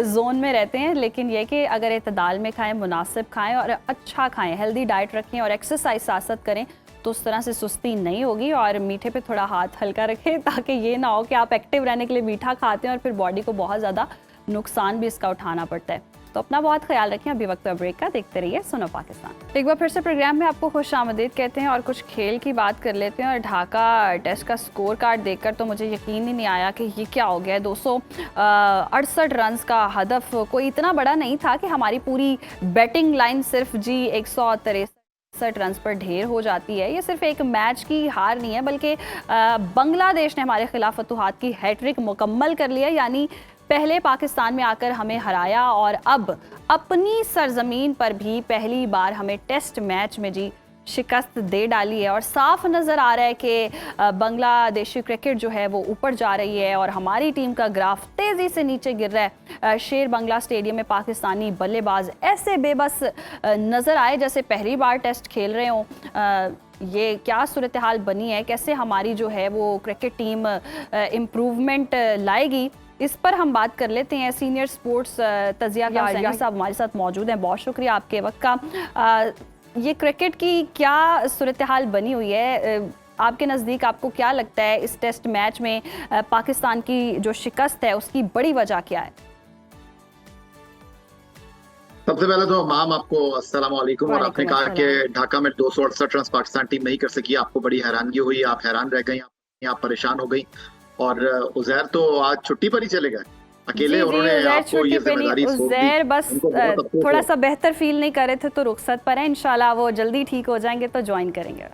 S1: जोन में रहते हैं, लेकिन ये कि अगर एतदाल में खाएं, मुनासिब खाएं और अच्छा खाएं, हेल्दी डाइट रखें और एक्सरसाइज साथ साथ करें, तो उस तरह से सुस्ती नहीं होगी। और मीठे पे थोड़ा हाथ हल्का रखें, ताकि ये ना हो कि आप एक्टिव रहने के लिए मीठा खाते हैं और फिर बॉडी को बहुत ज़्यादा नुकसान भी इसका उठाना पड़ता है। तो अपना बहुत ख्याल रखें। अभी वक्त ब्रेक का, देखते रहिए सुनो पाकिस्तान। एक बार फिर से प्रोग्राम में आपको खुशामदीद कहते हैं और कुछ खेल की बात कर लेते हैं। और ढाका टेस्ट का स्कोर कार्ड देखकर तो मुझे यकीन ही नहीं आया कि ये क्या हो गया है। 268 रन का हदफ कोई इतना बड़ा नहीं था कि हमारी पूरी बैटिंग लाइन सिर्फ 163 रन पर ढेर हो जाती है। ये सिर्फ एक मैच की हार नहीं है, बल्कि बांग्लादेश ने हमारे खिलाफ फतुहात की हैट्रिक मुकम्मल कर लिया, यानी पहले पाकिस्तान में आकर हमें हराया और अब अपनी सरजमीन पर भी पहली बार हमें टेस्ट मैच में जी शिकस्त दे डाली है। और साफ नज़र आ रहा है कि बांग्लादेशी क्रिकेट जो है वो ऊपर जा रही है और हमारी टीम का ग्राफ तेज़ी से नीचे गिर रहा है। शेर बंगला स्टेडियम में पाकिस्तानी बल्लेबाज ऐसे बेबस नज़र आए जैसे पहली बार टेस्ट खेल रहे हों। ये क्या सूरत हाल बनी है, कैसे हमारी जो है वो क्रिकेट टीम इम्प्रूवमेंट लाएगी, इस पर हम बात कर लेते हैं। सीनियर स्पोर्ट्स तजियाकार सैनी साहब हमारे साथ मौजूद हैं। बहुत शुक्रिया आपके वक्त का। ये क्रिकेट की क्या सूरत हाल बनी हुई है, आपके नज़दीक आपको क्या लगता है इस टेस्ट मैच में पाकिस्तान की जो शिकस्त है उसकी बड़ी वजह क्या है?
S4: सबसे पहले तो माम आपको अस्सलाम वालेकुम। और आपने कहा कि ढाका में 268 रन पाकिस्तान टीम नहीं कर सकी, आपको बड़ी हैरानगी हुई, आप हैरान रह गई, आप परेशान हो गई। और उज़ैर तो आज छुट्टी पर ही चले गए अकेले। उन्होंने आपको ये जिम्मेदारी सौंप दी।
S1: उज़ैर बस थोड़ा सा बेहतर फील नहीं कर रहे थे तो रुखसत पर है, इंशाल्लाह वो जल्दी ठीक हो जाएंगे तो ज्वाइन करेंगे।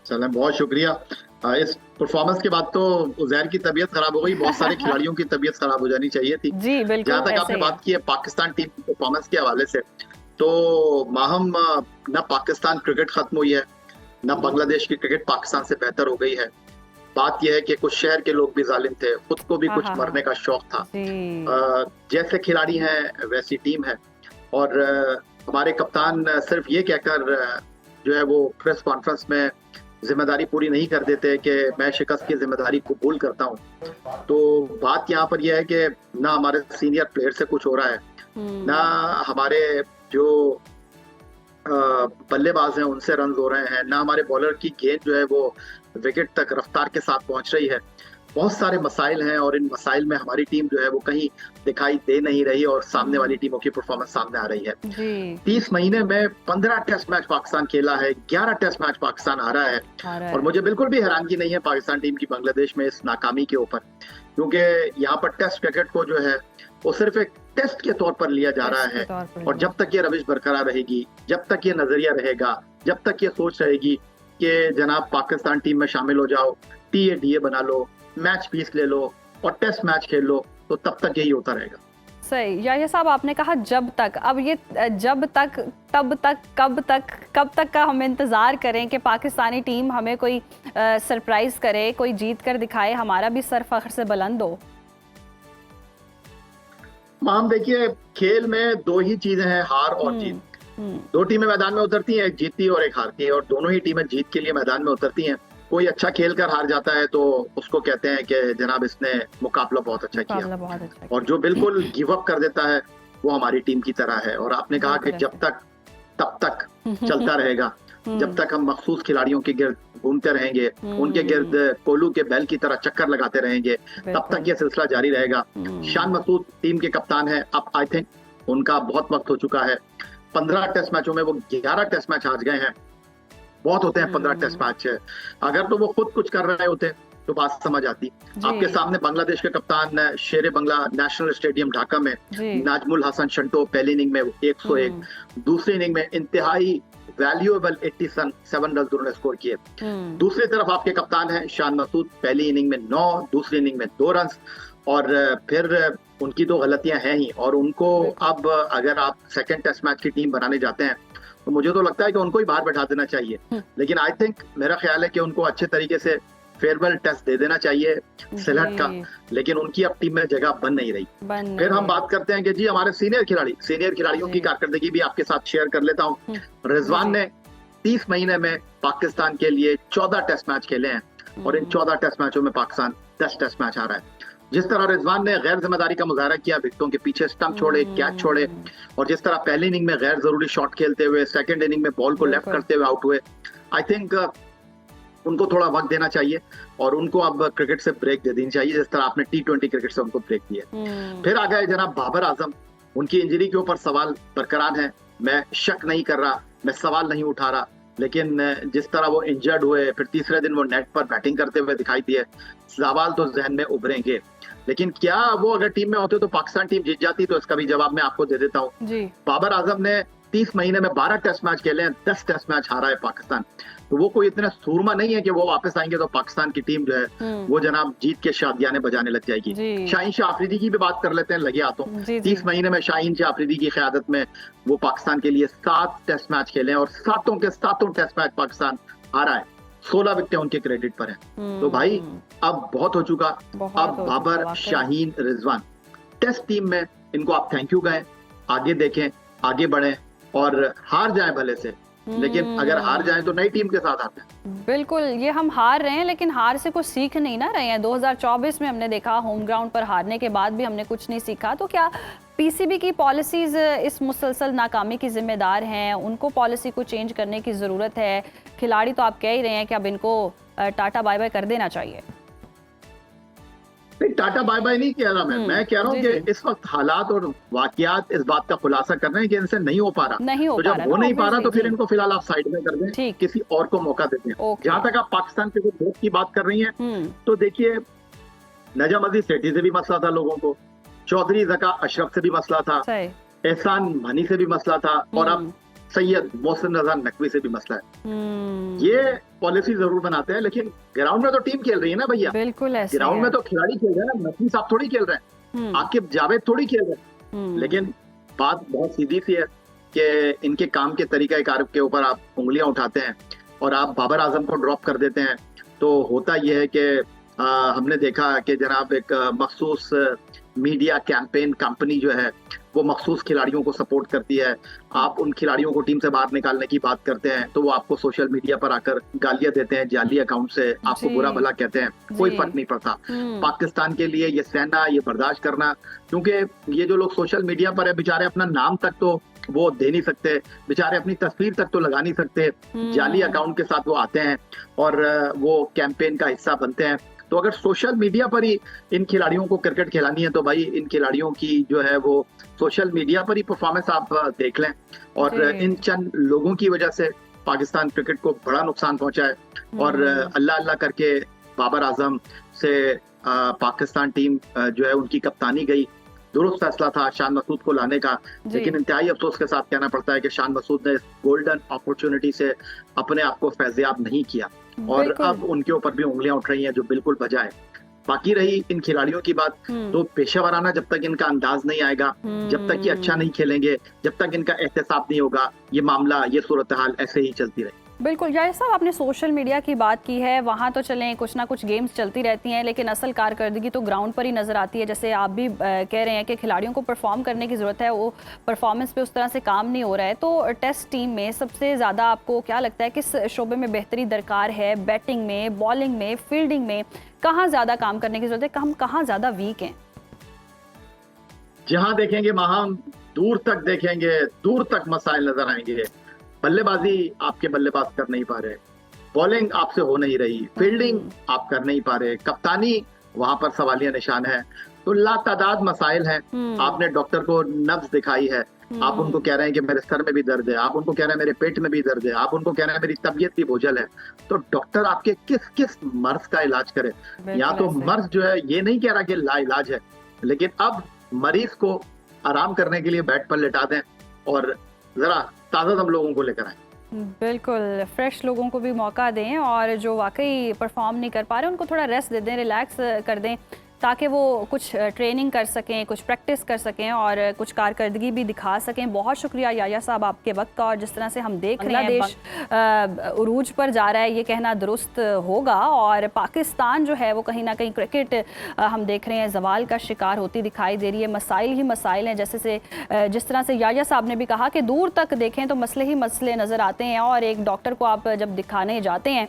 S4: चलें, बहुत शुक्रिया। इस परफॉर्मेंस के बाद तो उज़ैर की तबीयत खराब हो गई, बहुत सारे खिलाड़ियों की तबीयत खराब हो जानी चाहिए थी
S1: जी बिल्कुल।
S4: जहाँ तक आपने बात की है पाकिस्तान टीम की परफॉर्मेंस के हवाले से, तो माहम न पाकिस्तान क्रिकेट खत्म हुई है, न बांग्लादेश की क्रिकेट पाकिस्तान से बेहतर हो गई है। बात यह है कि कुछ शहर के लोग भी जालिम थे, खुद को भी कुछ मरने का शौक था। जैसे खिलाड़ी हैं वैसी टीम है। और हमारे कप्तान सिर्फ ये कहकर जो है वो प्रेस कॉन्फ्रेंस में जिम्मेदारी पूरी नहीं कर देते कि मैं शिकस्त की जिम्मेदारी कबूल करता हूँ। तो बात यहाँ पर यह है कि ना हमारे सीनियर प्लेयर से कुछ हो रहा है, ना हमारे जो बल्लेबाज हैं उनसे रन हो रहे हैं, ना हमारे बॉलर की गेंद जो है वो विकेट तक रफ्तार के साथ पहुंच रही है। बहुत सारे मसाइल हैं और इन मसाइल में हमारी टीम जो है वो कहीं दिखाई दे नहीं रही और सामने वाली टीमों की परफॉर्मेंस सामने आ रही है। 30 महीने में 15 टेस्ट मैच पाकिस्तान खेला है, 11 टेस्ट मैच पाकिस्तान हारा है। और मुझे बिल्कुल भी हैरानगी नहीं है पाकिस्तान टीम की बांग्लादेश में इस नाकामी के ऊपर, क्योंकि यहाँ पर टेस्ट क्रिकेट को जो है वो सिर्फ एक टेस्ट के तौर पर लिया जा रहा है। और जब तक ये रविश बरकरार रहेगी, जब तक ये नजरिया रहेगा, जब तक ये सोच रहेगी कि जनाब पाकिस्तान टीम में शामिल हो जाओ, TADA बना लो, मैच फीस ले लो और टेस्ट मैच खेल लो, तो तब तक यही होता रहेगा।
S1: सही याहिया साहब, आपने कहा जब तक, अब ये जब तक, तब तक, कब तक का हम इंतज़ार करें कि पाकिस्तानी टीम हमें कोई सरप्राइज करे, कोई जीत कर दिखाए, हमारा भी सर फख्र से बुलंद हो?
S4: माम देखिए, खेल में दो ही चीजें हैं, हार और जीत। दो टीमें मैदान में उतरती हैं, एक जीतती है और एक हारती है, और दोनों ही टीमें जीत के लिए मैदान में उतरती हैं। कोई अच्छा खेल कर हार जाता है तो उसको कहते हैं कि जनाब इसने मुकाबला बहुत अच्छा किया, और जो बिल्कुल गिव अप कर देता है वो हमारी टीम की तरह है। और आपने कहा कि जब तक तब तक चलता रहेगा, जब तक हम मखसूस खिलाड़ियों के गिर्द घूमते रहेंगे, उनके गिर्द कोलू के बैल की तरह चक्कर लगाते रहेंगे, तब तक ये सिलसिला जारी रहेगा। शान मसूद टीम के कप्तान है, अब आई थिंक उनका बहुत वक्त हो चुका है। 15 टेस्ट मैचों में वो 11 टेस्ट मैच हार गए हैं। बहुत होते हैं 15 टेस्ट मैच। अगर तो वो खुद कुछ कर रहे होते तो बात समझ आती। आपके सामने बांग्लादेश के कप्तान शेर बंगला नेशनल स्टेडियम ढाका में नाजमुल हसन शंटो पहली इनिंग में 101, दूसरी इनिंग में इंतहाई वैल्यूएबल 87 रन उन्होंने स्कोर किए। दूसरी तरफ आपके कप्तान हैं शान मसूद, पहली इनिंग में 9, दूसरी इनिंग में 2 रन। और फिर उनकी तो गलतियां हैं ही, और उनको अब अगर आप सेकंड टेस्ट मैच की टीम बनाने जाते हैं तो मुझे तो लगता है कि उनको ही बाहर बैठा देना चाहिए। लेकिन आई थिंक मेरा ख्याल है कि उनको अच्छे तरीके से फेयरवेल टेस्ट दे देना चाहिए सिलहट का, लेकिन उनकी अब टीम में जगह बन नहीं रही। फिर हम बात करते हैं कि जी हमारे सीनियर खिलाड़ियों की कारकर्दगी भी आपके साथ शेयर कर लेता हूँ। रिजवान ने 30 महीने में पाकिस्तान के लिए 14 टेस्ट मैच खेले हैं, और इन 14 टेस्ट मैचों में पाकिस्तान 10 टेस्ट मैच हारा है। जिस तरह रिजवान ने गैर जिम्मेदारी का मुजाहरा किया, विकेटों के पीछे स्टंप छोड़े, कैच छोड़े, और जिस तरह पहली इनिंग में गैर जरूरी शॉट खेलते हुए सेकंड इनिंग में बॉल को लेफ्ट करते हुए आउट हुए, आई थिंक उनको थोड़ा वक्त देना चाहिए और उनको अब क्रिकेट से ब्रेक दे देनी चाहिए, जिस तरह आपने T20 क्रिकेट से उनको ब्रेक दिया। फिर आ गए जनाब बाबर आजम, उनकी इंजरी के ऊपर सवाल बरकरार है। मैं शक नहीं कर रहा, मैं सवाल नहीं उठा रहा, लेकिन जिस तरह वो इंजर्ड हुए, फिर तीसरे दिन वो नेट पर बैटिंग करते हुए दिखाई दिए, सवाल तो जहन में उभरेंगे। लेकिन क्या वो अगर टीम में होते तो पाकिस्तान टीम जीत जाती? तो इसका भी जवाब मैं आपको दे देता हूँ। बाबर आजम ने 30 महीने में 12 टेस्ट मैच खेले हैं, 10 टेस्ट मैच हारा है पाकिस्तान। तो वो कोई इतना सूरमा नहीं है कि वो वापस आएंगे तो पाकिस्तान की टीम जो है वो जनाब जीत के शादियाने बजाने लग जाएगी। शाहीन शाह अफरीदी की भी बात कर लेते हैं, लगे हाथों। 30 महीने में शाहीन शाह अफरीदी की क़यादत में वो पाकिस्तान के लिए 7 टेस्ट मैच खेले हैं और 7 के 7 टेस्ट मैच पाकिस्तान हारा है। 16 विकेटें उनके क्रेडिट पर हैं। तो भाई अब बहुत हो चुका। अब बाबर, शाहीन, रिजवान टेस्ट टीम में इनको आप थैंक यू कहें, आगे देखें, आगे बढ़ें और हार जाए भले से, लेकिन अगर हार जाए तो नई टीम के साथ आते हैं।
S1: बिल्कुल, ये हम हार रहे हैं लेकिन हार से कुछ सीख नहीं ना रहे हैं। 2024 में हमने देखा होम ग्राउंड पर हारने के बाद भी हमने कुछ नहीं सीखा। तो क्या पीसीबी की पॉलिसीज इस मुसलसल नाकामी की जिम्मेदार हैं? उनको पॉलिसी को चेंज करने की ज़रूरत है। खिलाड़ी तो आप कह ही रहे हैं कि अब इनको टाटा बाय बाय कर देना चाहिए।
S4: नहीं, टाटा बाय बाय नहीं कह रहा मैं कह रहा हूँ कि इस वक्त हालात और वाकयात इस बात का खुलासा कर रहे हैं कि इनसे नहीं हो पा रहा। तो जब हो नहीं पा रहा तो फिर इनको फिलहाल आप साइड में कर दें, किसी और को मौका देते हैं। जहां तक आप पाकिस्तान के दोस्त की बात कर रही हैं, तो देखिए नजम अजीज सेठी से भी मसला था लोगों को, चौधरी ज़का अशरफ से भी मसला था, एहसान मानी से भी मसला था, और अब सैयद मोहसिन रजा नकवी से भी मसला है। ये पॉलिसी जरूर बनाते हैं लेकिन ग्राउंड में तो टीम खेल रही है ना भैया।
S1: बिल्कुल ऐसे
S4: ग्राउंड में तो खिलाड़ी खेल रहे हैं ना, नकवी साहब थोड़ी खेल रहे हैं, आकिब जावेद थोड़ी खेल रहे हैं। लेकिन बात बहुत सीधी सी है कि इनके काम के तरीका कार के ऊपर आप उंगलियां उठाते हैं और आप बाबर आजम को ड्रॉप कर देते हैं। तो होता यह है कि हमने देखा कि जनाब एक मखसूस मीडिया कैंपेन कंपनी जो है वो मखसूस खिलाड़ियों को सपोर्ट करती है। आप उन खिलाड़ियों को टीम से बाहर निकालने की बात करते हैं तो वो आपको सोशल मीडिया पर आकर गालियां देते हैं, जाली अकाउंट से आपको बुरा भला कहते हैं, कोई फर्क नहीं पड़ता। पाकिस्तान के लिए ये सहना, ये बर्दाश्त करना, क्योंकि ये जो लोग सोशल मीडिया पर है बेचारे अपना नाम तक तो वो दे नहीं सकते, बेचारे अपनी तस्वीर तक तो लगा नहीं सकते, जाली अकाउंट के साथ वो आते हैं और वो कैंपेन का हिस्सा बनते हैं। तो अगर सोशल मीडिया पर ही इन खिलाड़ियों को क्रिकेट खिलानी है तो भाई इन खिलाड़ियों की जो है वो सोशल मीडिया पर ही परफॉर्मेंस आप देख लें। और इन चंद लोगों की वजह से पाकिस्तान क्रिकेट को बड़ा नुकसान पहुंचा है और अल्लाह अल्लाह करके बाबर आजम से पाकिस्तान टीम जो है उनकी कप्तानी गई। दुरुस्त फैसला था शान मसूद को लाने का, लेकिन इंतहाई अफसोस के साथ कहना पड़ता है कि शान मसूद ने इस गोल्डन अपॉर्चुनिटी से अपने आप को फैज़याब नहीं किया और अब उनके ऊपर भी उंगलियां उठ रही हैं जो बिल्कुल बजाय। बाकी रही इन खिलाड़ियों की बात, तो पेशेवराना जब तक इनका अंदाज नहीं आएगा, जब तक ये अच्छा नहीं खेलेंगे, जब तक इनका एहतसाब नहीं होगा, ये मामला, ये सूरत हाल ऐसे ही चलती रहेगी।
S1: बिल्कुल जाहिर साहब, आपने सोशल मीडिया की बात की है, वहाँ तो चलें कुछ ना कुछ गेम्स चलती रहती हैं लेकिन असल कारकर्दगी तो ग्राउंड पर ही नज़र आती है। जैसे आप भी कह रहे हैं कि खिलाड़ियों को परफॉर्म करने की ज़रूरत है, वो परफॉर्मेंस पे उस तरह से काम नहीं हो रहा है। तो टेस्ट टीम में सबसे ज़्यादा आपको क्या लगता है किस शोबे में बेहतरी दरकार है? बैटिंग में, बॉलिंग में, फील्डिंग में कहाँ ज़्यादा काम करने की ज़रूरत है? हम कहाँ ज़्यादा वीक हैं?
S4: जहाँ देखेंगे वहाँ दूर तक देखेंगे, दूर तक मसाइल नजर आएंगे। बल्लेबाजी आपके बल्लेबाज कर नहीं पा रहे, बॉलिंग आपसे हो नहीं रही, फील्डिंग आप कर नहीं पा रहे, कप्तानी वहां पर सवालिया निशान है। तो लातादाद मसाइल हैं। आपने डॉक्टर को नब्ज दिखाई है, आप उनको कह रहे हैं कि मेरे सर में भी दर्द है, आप उनको कह रहे हैं मेरे पेट में भी दर्द है, आप उनको कह रहे हैं मेरी तबीयत भी बोझल है। तो डॉक्टर आपके किस किस मर्ज का इलाज करे? या तो मर्ज जो है ये नहीं कह रहा कि लाइलाज है, लेकिन अब मरीज को आराम करने के लिए बेड पर लिटा दें और जरा ताज़ा दम लोगों को लेकर आए।
S1: बिल्कुल, फ्रेश लोगों को भी मौका दें और जो वाकई परफॉर्म नहीं कर पा रहे उनको थोड़ा रेस्ट दे दें, रिलैक्स कर दें ताकि वो कुछ ट्रेनिंग कर सकें, कुछ प्रैक्टिस कर सकें और कुछ कारकर्दगी भी दिखा सकें। बहुत शुक्रिया याया साहब आपके वक्त का। और जिस तरह से हम देख रहे हैं देश उरूज पर जा रहा है ये कहना दुरुस्त होगा और पाकिस्तान जो है वो कहीं ना कहीं क्रिकेट हम देख रहे हैं ज़वाल का शिकार होती दिखाई दे रही है। मसाइल ही मसाइल हैं, जैसे से जिस तरह से याया साहब ने भी कहा कि दूर तक देखें तो मसले ही मसले नज़र आते हैं और एक डॉक्टर को आप जब दिखाने जाते हैं,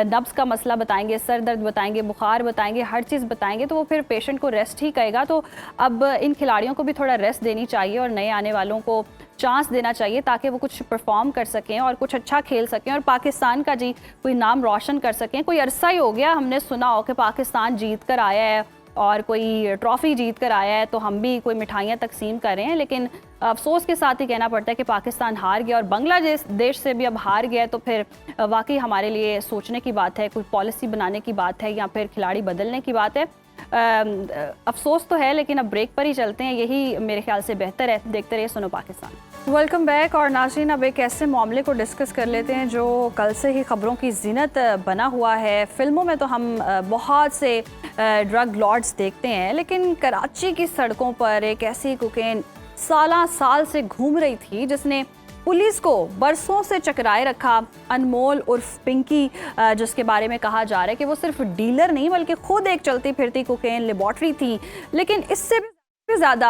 S1: नब्ज़ का मसला बताएंगे, सर दर्द बताएंगे, बुखार बताएंगे, हर चीज़ बताएंगे तो वो फिर पेशेंट को रेस्ट ही कहेगा। तो अब इन खिलाड़ियों को भी थोड़ा रेस्ट देनी चाहिए और नए आने वालों को चांस देना चाहिए ताकि वो कुछ परफॉर्म कर सकें और कुछ अच्छा खेल सकें और पाकिस्तान का जी कोई नाम रोशन कर सकें। कोई अरसा ही हो गया हमने सुना हो कि पाकिस्तान जीत कर आया है और कोई ट्रॉफ़ी जीत कर आया है तो हम भी कोई मिठाइयाँ तकसीम कर रहे हैं, लेकिन अफसोस के साथ ही कहना पड़ता है कि पाकिस्तान हार गया और बांग्लादेश से भी अब हार गया। तो फिर वाकई हमारे लिए सोचने की बात है, कोई पॉलिसी बनाने की बात है या फिर खिलाड़ी बदलने की बात है। अफसोस तो है लेकिन अब ब्रेक पर ही चलते हैं, यही मेरे ख्याल से बेहतर है। देखते रहिए सुनो पाकिस्तान। Welcome back. और नाज़रीन, अब एक ऐसे मामले को डिस्कस कर लेते हैं जो कल से ही खबरों की ज़ीनत बना हुआ है। फिल्मों में तो हम बहुत से ड्रग लॉर्ड्स देखते हैं, लेकिन कराची की सड़कों पर एक ऐसी कोकेन साल से घूम रही थी जिसने पुलिस को बरसों से चकराए रखा। अनमोल उर्फ पिंकी, जिसके बारे में कहा जा रहा है कि वो सिर्फ डीलर नहीं बल्कि खुद एक चलती फिरती कोकेन लेबॉर्ट्री थी। लेकिन इससे भी ज़्यादा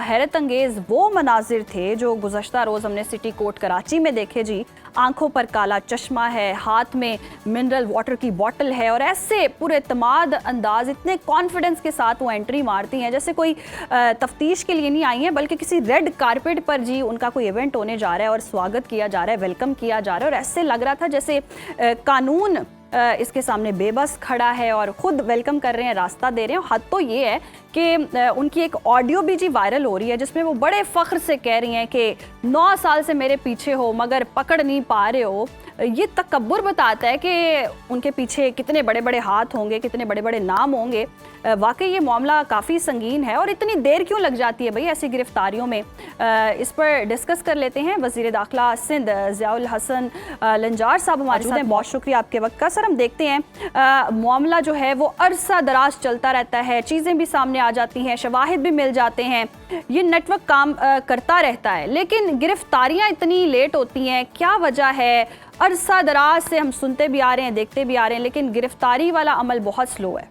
S1: हैरत अंगेज़ वो मनाजिर थे जो गुज़श्ता रोज़ हमने सिटी कोर्ट कराची में देखे जी। आंखों पर काला चश्मा है, हाथ में मिनरल वाटर की बोतल है और ऐसे पूरे एतमाद अंदाज, इतने कॉन्फिडेंस के साथ वो एंट्री मारती हैं जैसे कोई तफ्तीश के लिए नहीं आई हैं, बल्कि किसी रेड कारपेट पर जी उनका कोई इवेंट होने जा रहा है और स्वागत किया जा रहा है, वेलकम किया जा रहा है। और ऐसे लग रहा था जैसे कानून इसके सामने बेबस खड़ा है और ख़ुद वेलकम कर रहे हैं, रास्ता दे रहे हैं। हद तो ये है कि उनकी एक ऑडियो भी जी वायरल हो रही है जिसमें वो बड़े फ़ख्र से कह रही हैं कि 9 साल से मेरे पीछे हो मगर पकड़ नहीं पा रहे हो। ये तकब्बुर बताता है कि उनके पीछे कितने बड़े बड़े हाथ होंगे, कितने बड़े बड़े नाम होंगे। वाकई ये मामला काफ़ी संगीन है और इतनी देर क्यों लग जाती है भाई ऐसी गिरफ्तारियों में। इस पर डिस्कस कर लेते हैं। वज़ीर दाखिला सिंध ज़ियाउल हसन लंजार साहब हमारे साथ हैं। बहुत शुक्रिया आपके वक्त का। सर, हम देखते हैं मामला जो है वो अरसा दराज चलता रहता है, चीज़ें भी सामने आ जाती हैं, शवाहिद भी मिल जाते हैं, ये नेटवर्क काम करता रहता है, लेकिन गिरफ्तारियाँ इतनी लेट होती हैं। क्या वजह है? अरसा दराज से हम सुनते भी आ रहे हैं, देखते भी आ रहे हैं, लेकिन गिरफ्तारी वाला अमल बहुत स्लो है।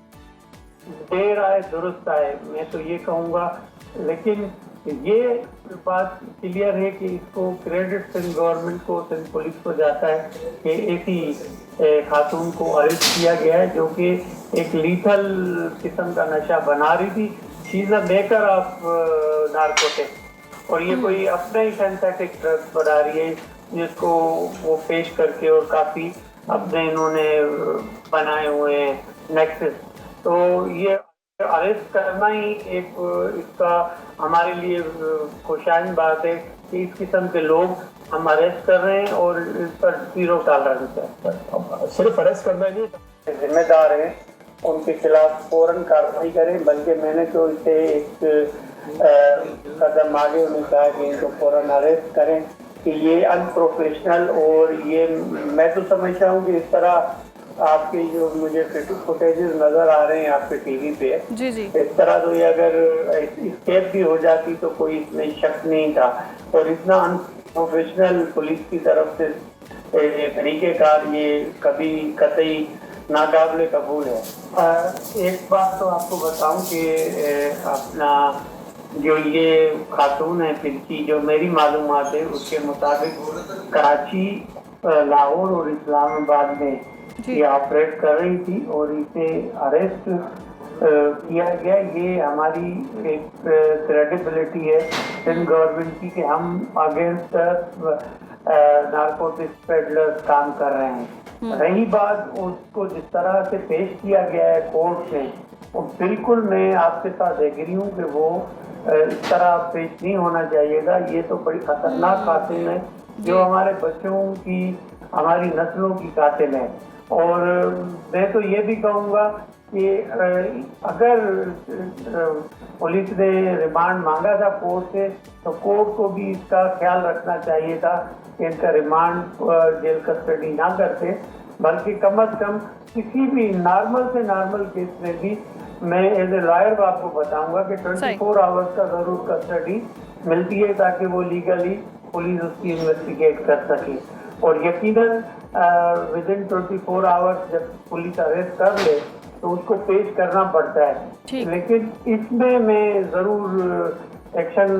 S5: देर आए दुरुस्त आए, मैं तो ये कहूँगा। लेकिन ये बात क्लियर है कि इसको क्रेडिट सिंध गवर्नमेंट को, सिंध पुलिस को जाता है कि एक ही खातून को अरेस्ट किया गया है जो कि एक लीथल किस्म का नशा बना रही थी। She is a maker of narcotic और ये कोई अपना ही सिंथेटिक ड्रग बना रही है जिसको वो पेश करके और काफ़ी अपने इन्होंने बनाए हुए हैं नेक्सस। तो ये अरेस्ट करना ही एक इसका हमारे लिए खुशाइन बात है कि इस किस्म के लोग हम अरेस्ट कर रहे हैं और इस पर 0 टॉलरेंस है।
S6: सिर्फ अरेस्ट करना नहीं,
S5: जिम्मेदार हैं उनके खिलाफ फौरन कार्रवाई करें। बल्कि मैंने तो इसे एक कदम आगे उन्हें कहा कि इनको फौरन अरेस्ट करें कि ये अनप्रोफेशनल और ये मैं तो समझता हूँ कि इस तरह आपके जो मुझे फुटेजेस नजर आ रहे हैं आपके टीवी पे
S1: जी जी,
S5: इस तरह तो ये अगर स्केप भी हो जाती तो कोई इसमें शक नहीं था। और इतना अनप्रोफेशनल पुलिस की तरफ से तरीक़ेकार ये कभी कतई नाकाबिले कबूल है। एक बात तो आपको बताऊं कि अपना जो ये खातून है पिंकी, जो मेरी मालूमात है उसके मुताबिक कराची, लाहौर और इस्लामाबाद में ये ऑपरेट कर रही थी और इसे अरेस्ट किया गया। ये हमारी एक क्रेडिबिलिटी है सिंध गवर्नमेंट की कि हम अगेंस्ट नारकोटिक्स पेडलर्स काम कर रहे हैं। रही बात उसको जिस तरह से पेश किया गया है कोर्ट में, वो बिल्कुल मैं आपके साथ एग्री हूँ कि वो इस तरह पेश नहीं होना चाहिएगा। ये तो बड़ी खतरनाक कातिल है जो हमारे बच्चों की, हमारी नस्लों की कातिल है। और मैं तो ये भी कहूँगा कि अगर पुलिस ने रिमांड मांगा था कोर्ट से तो कोर्ट को भी इसका ख्याल रखना चाहिए था कि इनका रिमांड जेल कस्टडी ना करते, बल्कि कम से कम किसी भी नॉर्मल से नॉर्मल केस में भी मैं एज ए लॉयर आपको बताऊंगा कि 24 आवर्स का जरूर कस्टडी मिलती है ताकि वो लीगली पुलिस उसकी इन्वेस्टिगेट कर सके। और यकीनन विदिन 24 आवर्स जब पुलिस अरेस्ट कर ले तो उसको पेश करना पड़ता है। लेकिन इसमें मैं ज़रूर एक्शन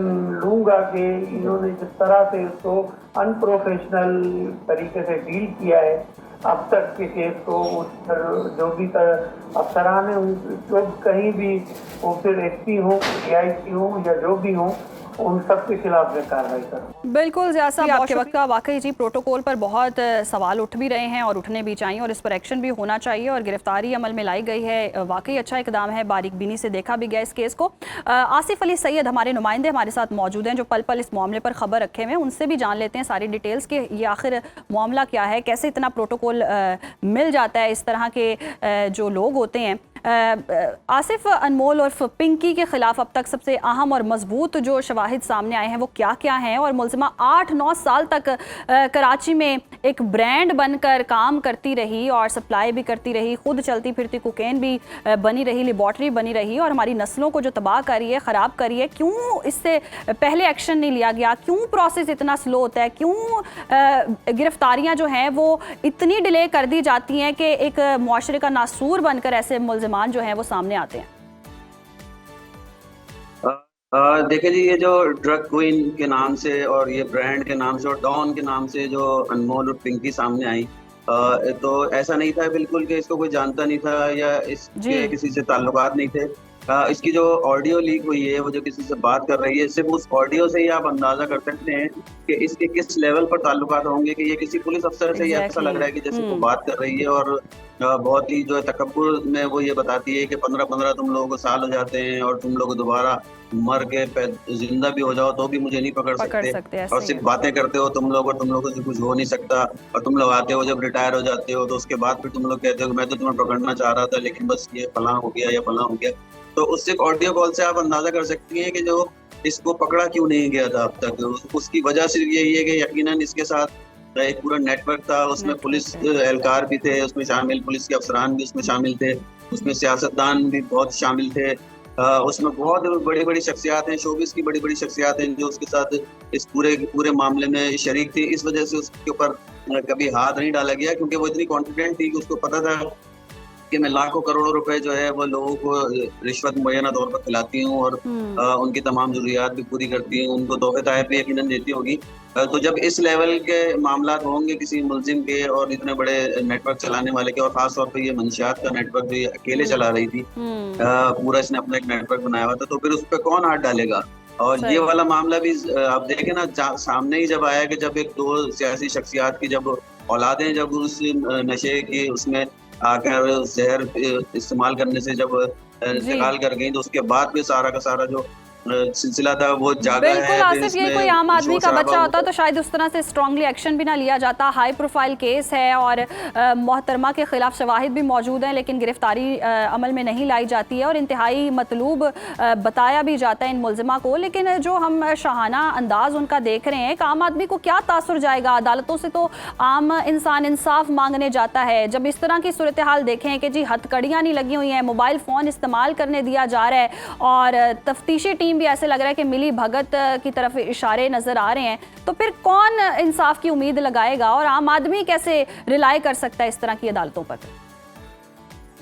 S5: लूँगा कि इन्होंने जिस तरह से उसको अनप्रोफेशनल तरीके से डील किया है अब तक के केस को, उस पर जो भी अफसरान हैं जो कहीं भी वो फिर एसपी हो, DIC हो या जो भी हो, उन सब के खिलाफ में कार्रवाई करूँ।
S1: बिल्कुल ज़िया साहब, आपके वक्त का वाकई जी प्रोटोकॉल पर बहुत सवाल उठ भी रहे हैं और उठने भी चाहिए और इस पर एक्शन भी होना चाहिए और गिरफ्तारी अमल में लाई गई है। वाकई अच्छा इकदाम है, बारीक बीनी से देखा भी गया इस केस को। आसिफ अली सैयद हमारे नुमाइंदे हमारे साथ मौजूद हैं जो पल पल इस मामले पर खबर रखे हुए हैं, उनसे भी जान लेते हैं सारी डिटेल्स के ये आखिर मामला क्या है, कैसे इतना प्रोटोकॉल मिल जाता है इस तरह के जो लोग होते हैं आसिफ, अनमोल और पिंकी के खिलाफ अब तक सबसे अहम और मजबूत जो शवाहिद सामने आए हैं वो क्या क्या हैं? और मुलजिमा 8-9 साल तक कराची में एक ब्रांड बनकर काम करती रही और सप्लाई भी करती रही, खुद चलती फिरती कोकेन भी बनी रही, लेबॉर्ट्री बनी रही और हमारी नस्लों को जो तबाह कर रही है, ख़राब कर रही है। क्यों इससे पहले एक्शन नहीं लिया गया? क्यों प्रोसेस इतना स्लो होता है? क्यों गिरफ्तारियां जो हैं वो इतनी डिले कर दी जाती हैं कि एक मुआशरे का नासूर बनकर ऐसे मुल्जिमान जो हैं वो सामने आते हैं?
S6: देखिए जी, ये जो ड्रग क्वीन के नाम से और ये ब्रांड के नाम से और डॉन के नाम से जो अनमोल और पिंकी सामने आई, तो ऐसा नहीं था बिल्कुल कि इसको कोई जानता नहीं था या इसके किसी से ताल्लुकात नहीं थे। इसकी जो ऑडियो लीक हुई है, वो जो किसी से बात कर रही है, सिर्फ उस ऑडियो से ही आप अंदाजा कर सकते हैं कि इसके किस लेवल पर ताल्लुकात होंगे कि ये किसी पुलिस अफसर से ही ऐसा लग रहा है कि जैसे वो बात कर रही है और बहुत ही जो है तकब्बुर में वो ये बताती है कि 15-15 तुम लोगों को साल हो जाते हैं और तुम लोग दोबारा मर के जिंदा भी हो जाओ तो भी मुझे नहीं पकड़ सकते और सिर्फ बातें करते हो तुम लोग और तुम लोगों से कुछ हो नहीं सकता। और तुम लोग आते हो जब रिटायर हो जाते हो तो उसके बाद फिर तुम लोग कहते हो मैं तो तुम्हें पकड़ना चाह रहा था लेकिन बस ये फलां हो गया या फलां हो गया। तो उससे ऑडियो कॉल से आप अंदाजा कर सकती हैं कि जो इसको पकड़ा क्यों नहीं गया था अब तक। उसकी वजह सिर्फ यही है कि यकीनन इसके साथ एक पूरा नेटवर्क था, उसमें पुलिस एहलकार भी थे उसमें शामिल, पुलिस के अफसरान भी उसमें शामिल थे, उसमें सियासतदान भी बहुत शामिल थे, उसमें बहुत बड़ी बड़ी शख्सियात हैं, शोबिस की बड़ी बड़ी शख्सियात हैं जो उसके साथ इस पूरे मामले में शरीक थी। इस वजह से उसके ऊपर कभी हाथ नहीं डाला गया क्योंकि वो इतनी कॉन्फिडेंट थी कि उसको पता था कि मैं लाखों करोड़ों रुपए जो है वो लोगों को रिश्वत मुय्यना तौर पर खिलाती हूँ और उनकी तमाम जरूरियात भी पूरी करती हूँ, उनको तोहफे तहफ भी यकीनन देती होगी। तो जब इस लेवल के मामलात होंगे किसी मुलजिम के और इतने बड़े नेटवर्क चलाने वाले के, और खास तौर पे ये मंशियात का नेटवर्क जो ये अकेले चला रही थी, पूरा इसने अपना एक नेटवर्क बनाया हुआ था, तो फिर उस पर कौन हाथ डालेगा। और ये वाला मामला भी आप देखें ना, सामने ही जब आया कि जब एक दो सियासी शख्सियात की जब औलादें जब उस नशे की उसमें आकर जहर इस्तेमाल करने से जब इंतकाल कर गई, तो उसके बाद भी सारा का सारा जो सिलसिला था वो जागा है।
S1: बिल्कुल आसिफ, ये कोई आम आदमी का बच्चा होता तो शायद उस तरह से स्ट्रांगली एक्शन भी ना लिया जाता। हाई प्रोफाइल केस है और मोहतरमा के खिलाफ शवाहिद भी मौजूद हैं लेकिन गिरफ्तारी अमल में नहीं लाई जाती है और इंतहाई मतलूब बताया भी जाता है इन मुलजिमा को। लेकिन जो हम शाहाना अंदाज उनका देख रहे हैं, एक आम आदमी को क्या तासुर जाएगा? अदालतों से तो आम इंसान इंसाफ मांगने जाता है। जब इस तरह की सूरत हाल देखें कि जी हथकड़ियाँ नहीं लगी हुई हैं, मोबाइल फ़ोन इस्तेमाल करने दिया जा रहा है और तफ्तीशी टीम भी ऐसे लग रहा है कि मिली भगत की तरफ इशारे नजर आ रहे हैं, तो फिर कौन इंसाफ की उम्मीद लगाएगा और आम आदमी कैसे रिलाई कर सकता है इस तरह की अदालतों पर?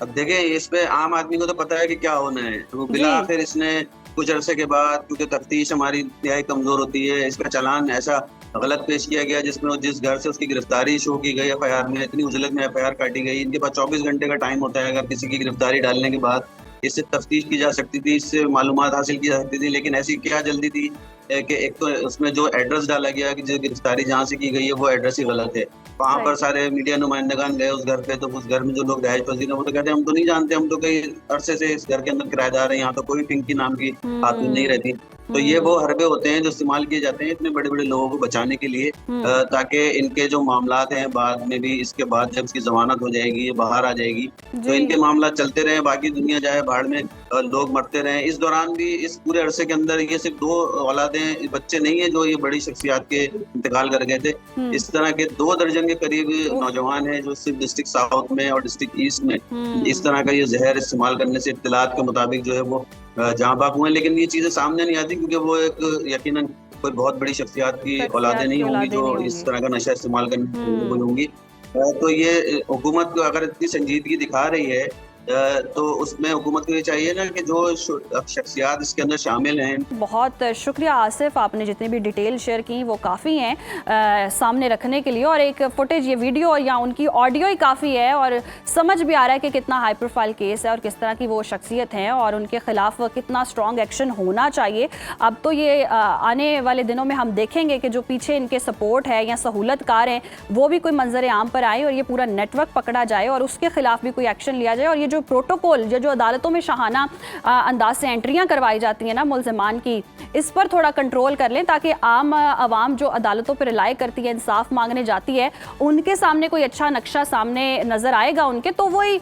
S6: अब देखिए, इस पे आम आदमी को तो पता है कि क्या होना है, तो बिला आखिर इसने कुछ अरसे के बाद, क्योंकि तफ्तीश हमारी इंतहाई कमजोर होती है, इसका चालान ऐसा गलत पेश किया गया जिसमें जिस घर से उसकी गिरफ्तारी शो की गई FIR में, इतनी उजलत में FIR काटी गई। इनके पास 24 घंटे का टाइम होता है, अगर किसी की गिरफ्तारी डालने के बाद इससे तफ्तीश की जा सकती थी, इससे मालूमात हासिल की जा सकती थी, लेकिन ऐसी क्या जल्दी थी कि एक तो उसमें जो एड्रेस डाला गया कि जो गिरफ्तारी जहाँ से की गई है वो एड्रेस ही गलत है। वहाँ पर सारे मीडिया नुमाइंदगान गए उस घर पे, तो उस घर में जो लोग रहायश पजीर हैं वो तो कहते हैं हम तो नहीं जानते, हम तो कई अरसे से इस घर के अंदर किराएदार हैं, यहाँ तो कोई पिंकी नाम की खातून नहीं रहती। तो ये वो हरबे होते हैं जो इस्तेमाल किए जाते हैं इतने बड़े बड़े लोगों को बचाने के लिए, ताकि इनके जो मामलात हैं बाद में भी, इसके बाद जब इसकी जमानत हो जाएगी, ये बाहर आ जाएगी, तो इनके मामला चलते रहे, बाकी दुनिया जाए भाड़ में, लोग मरते रहे। इस दौरान भी इस पूरे अरसे के अंदर ये सिर्फ 2 औलादें, बच्चे नहीं है जो ये बड़ी शख्सियात के इंतकाल कर गए थे, इस तरह के 2 दर्जन के करीब नौजवान हैं जो सिर्फ डिस्ट्रिक्ट साउथ में और डिस्ट्रिक्ट ईस्ट में इस तरह का ये जहर इस्तेमाल करने से इत्तलात के मुताबिक जो है वो जहाँ बाक हुए। लेकिन ये चीजें सामने नहीं आती क्योंकि वो एक यकीनन कोई बहुत बड़ी शख्सियात की औलादें नहीं होंगी जो इस तरह का नशा इस्तेमाल करने होंगी। तो ये हुकूमत को अगर इतनी संजीदगी दिखा रही है तो उसमें हुकूमत को ये चाहिए ना कि जो शख्सियात इसके अंदर शामिल हैं।
S1: बहुत शुक्रिया आसिफ, आपने जितनी भी डिटेल शेयर की वो काफ़ी हैं सामने रखने के लिए, और एक फुटेज, ये वीडियो या उनकी ऑडियो ही काफ़ी है और समझ भी आ रहा है कि कितना हाई प्रोफाइल केस है और किस तरह की वो शख्सियत हैं और उनके खिलाफ कितना स्ट्रॉन्ग एक्शन होना चाहिए। अब तो ये आने वाले दिनों में हम देखेंगे कि जो पीछे इनके सपोर्ट है या सहूलतकार हैं वो भी कोई मंजर आम पर आए और ये पूरा नेटवर्क पकड़ा जाए और उसके खिलाफ भी कोई एक्शन लिया जाए। और ये जो जो प्रोटोकॉल जो अदालतों में शाहाना अंदाज से एंट्रियां करवाई जाती हैं ना मुल्ज़िमान की, इस पर थोड़ा कंट्रोल कर लें ताकि आम आवाम जो अदालतों पर रिलाई करती है, इंसाफ मांगने जाती है, उनके सामने कोई अच्छा नक्शा सामने नज़र आएगा उनके, तो वही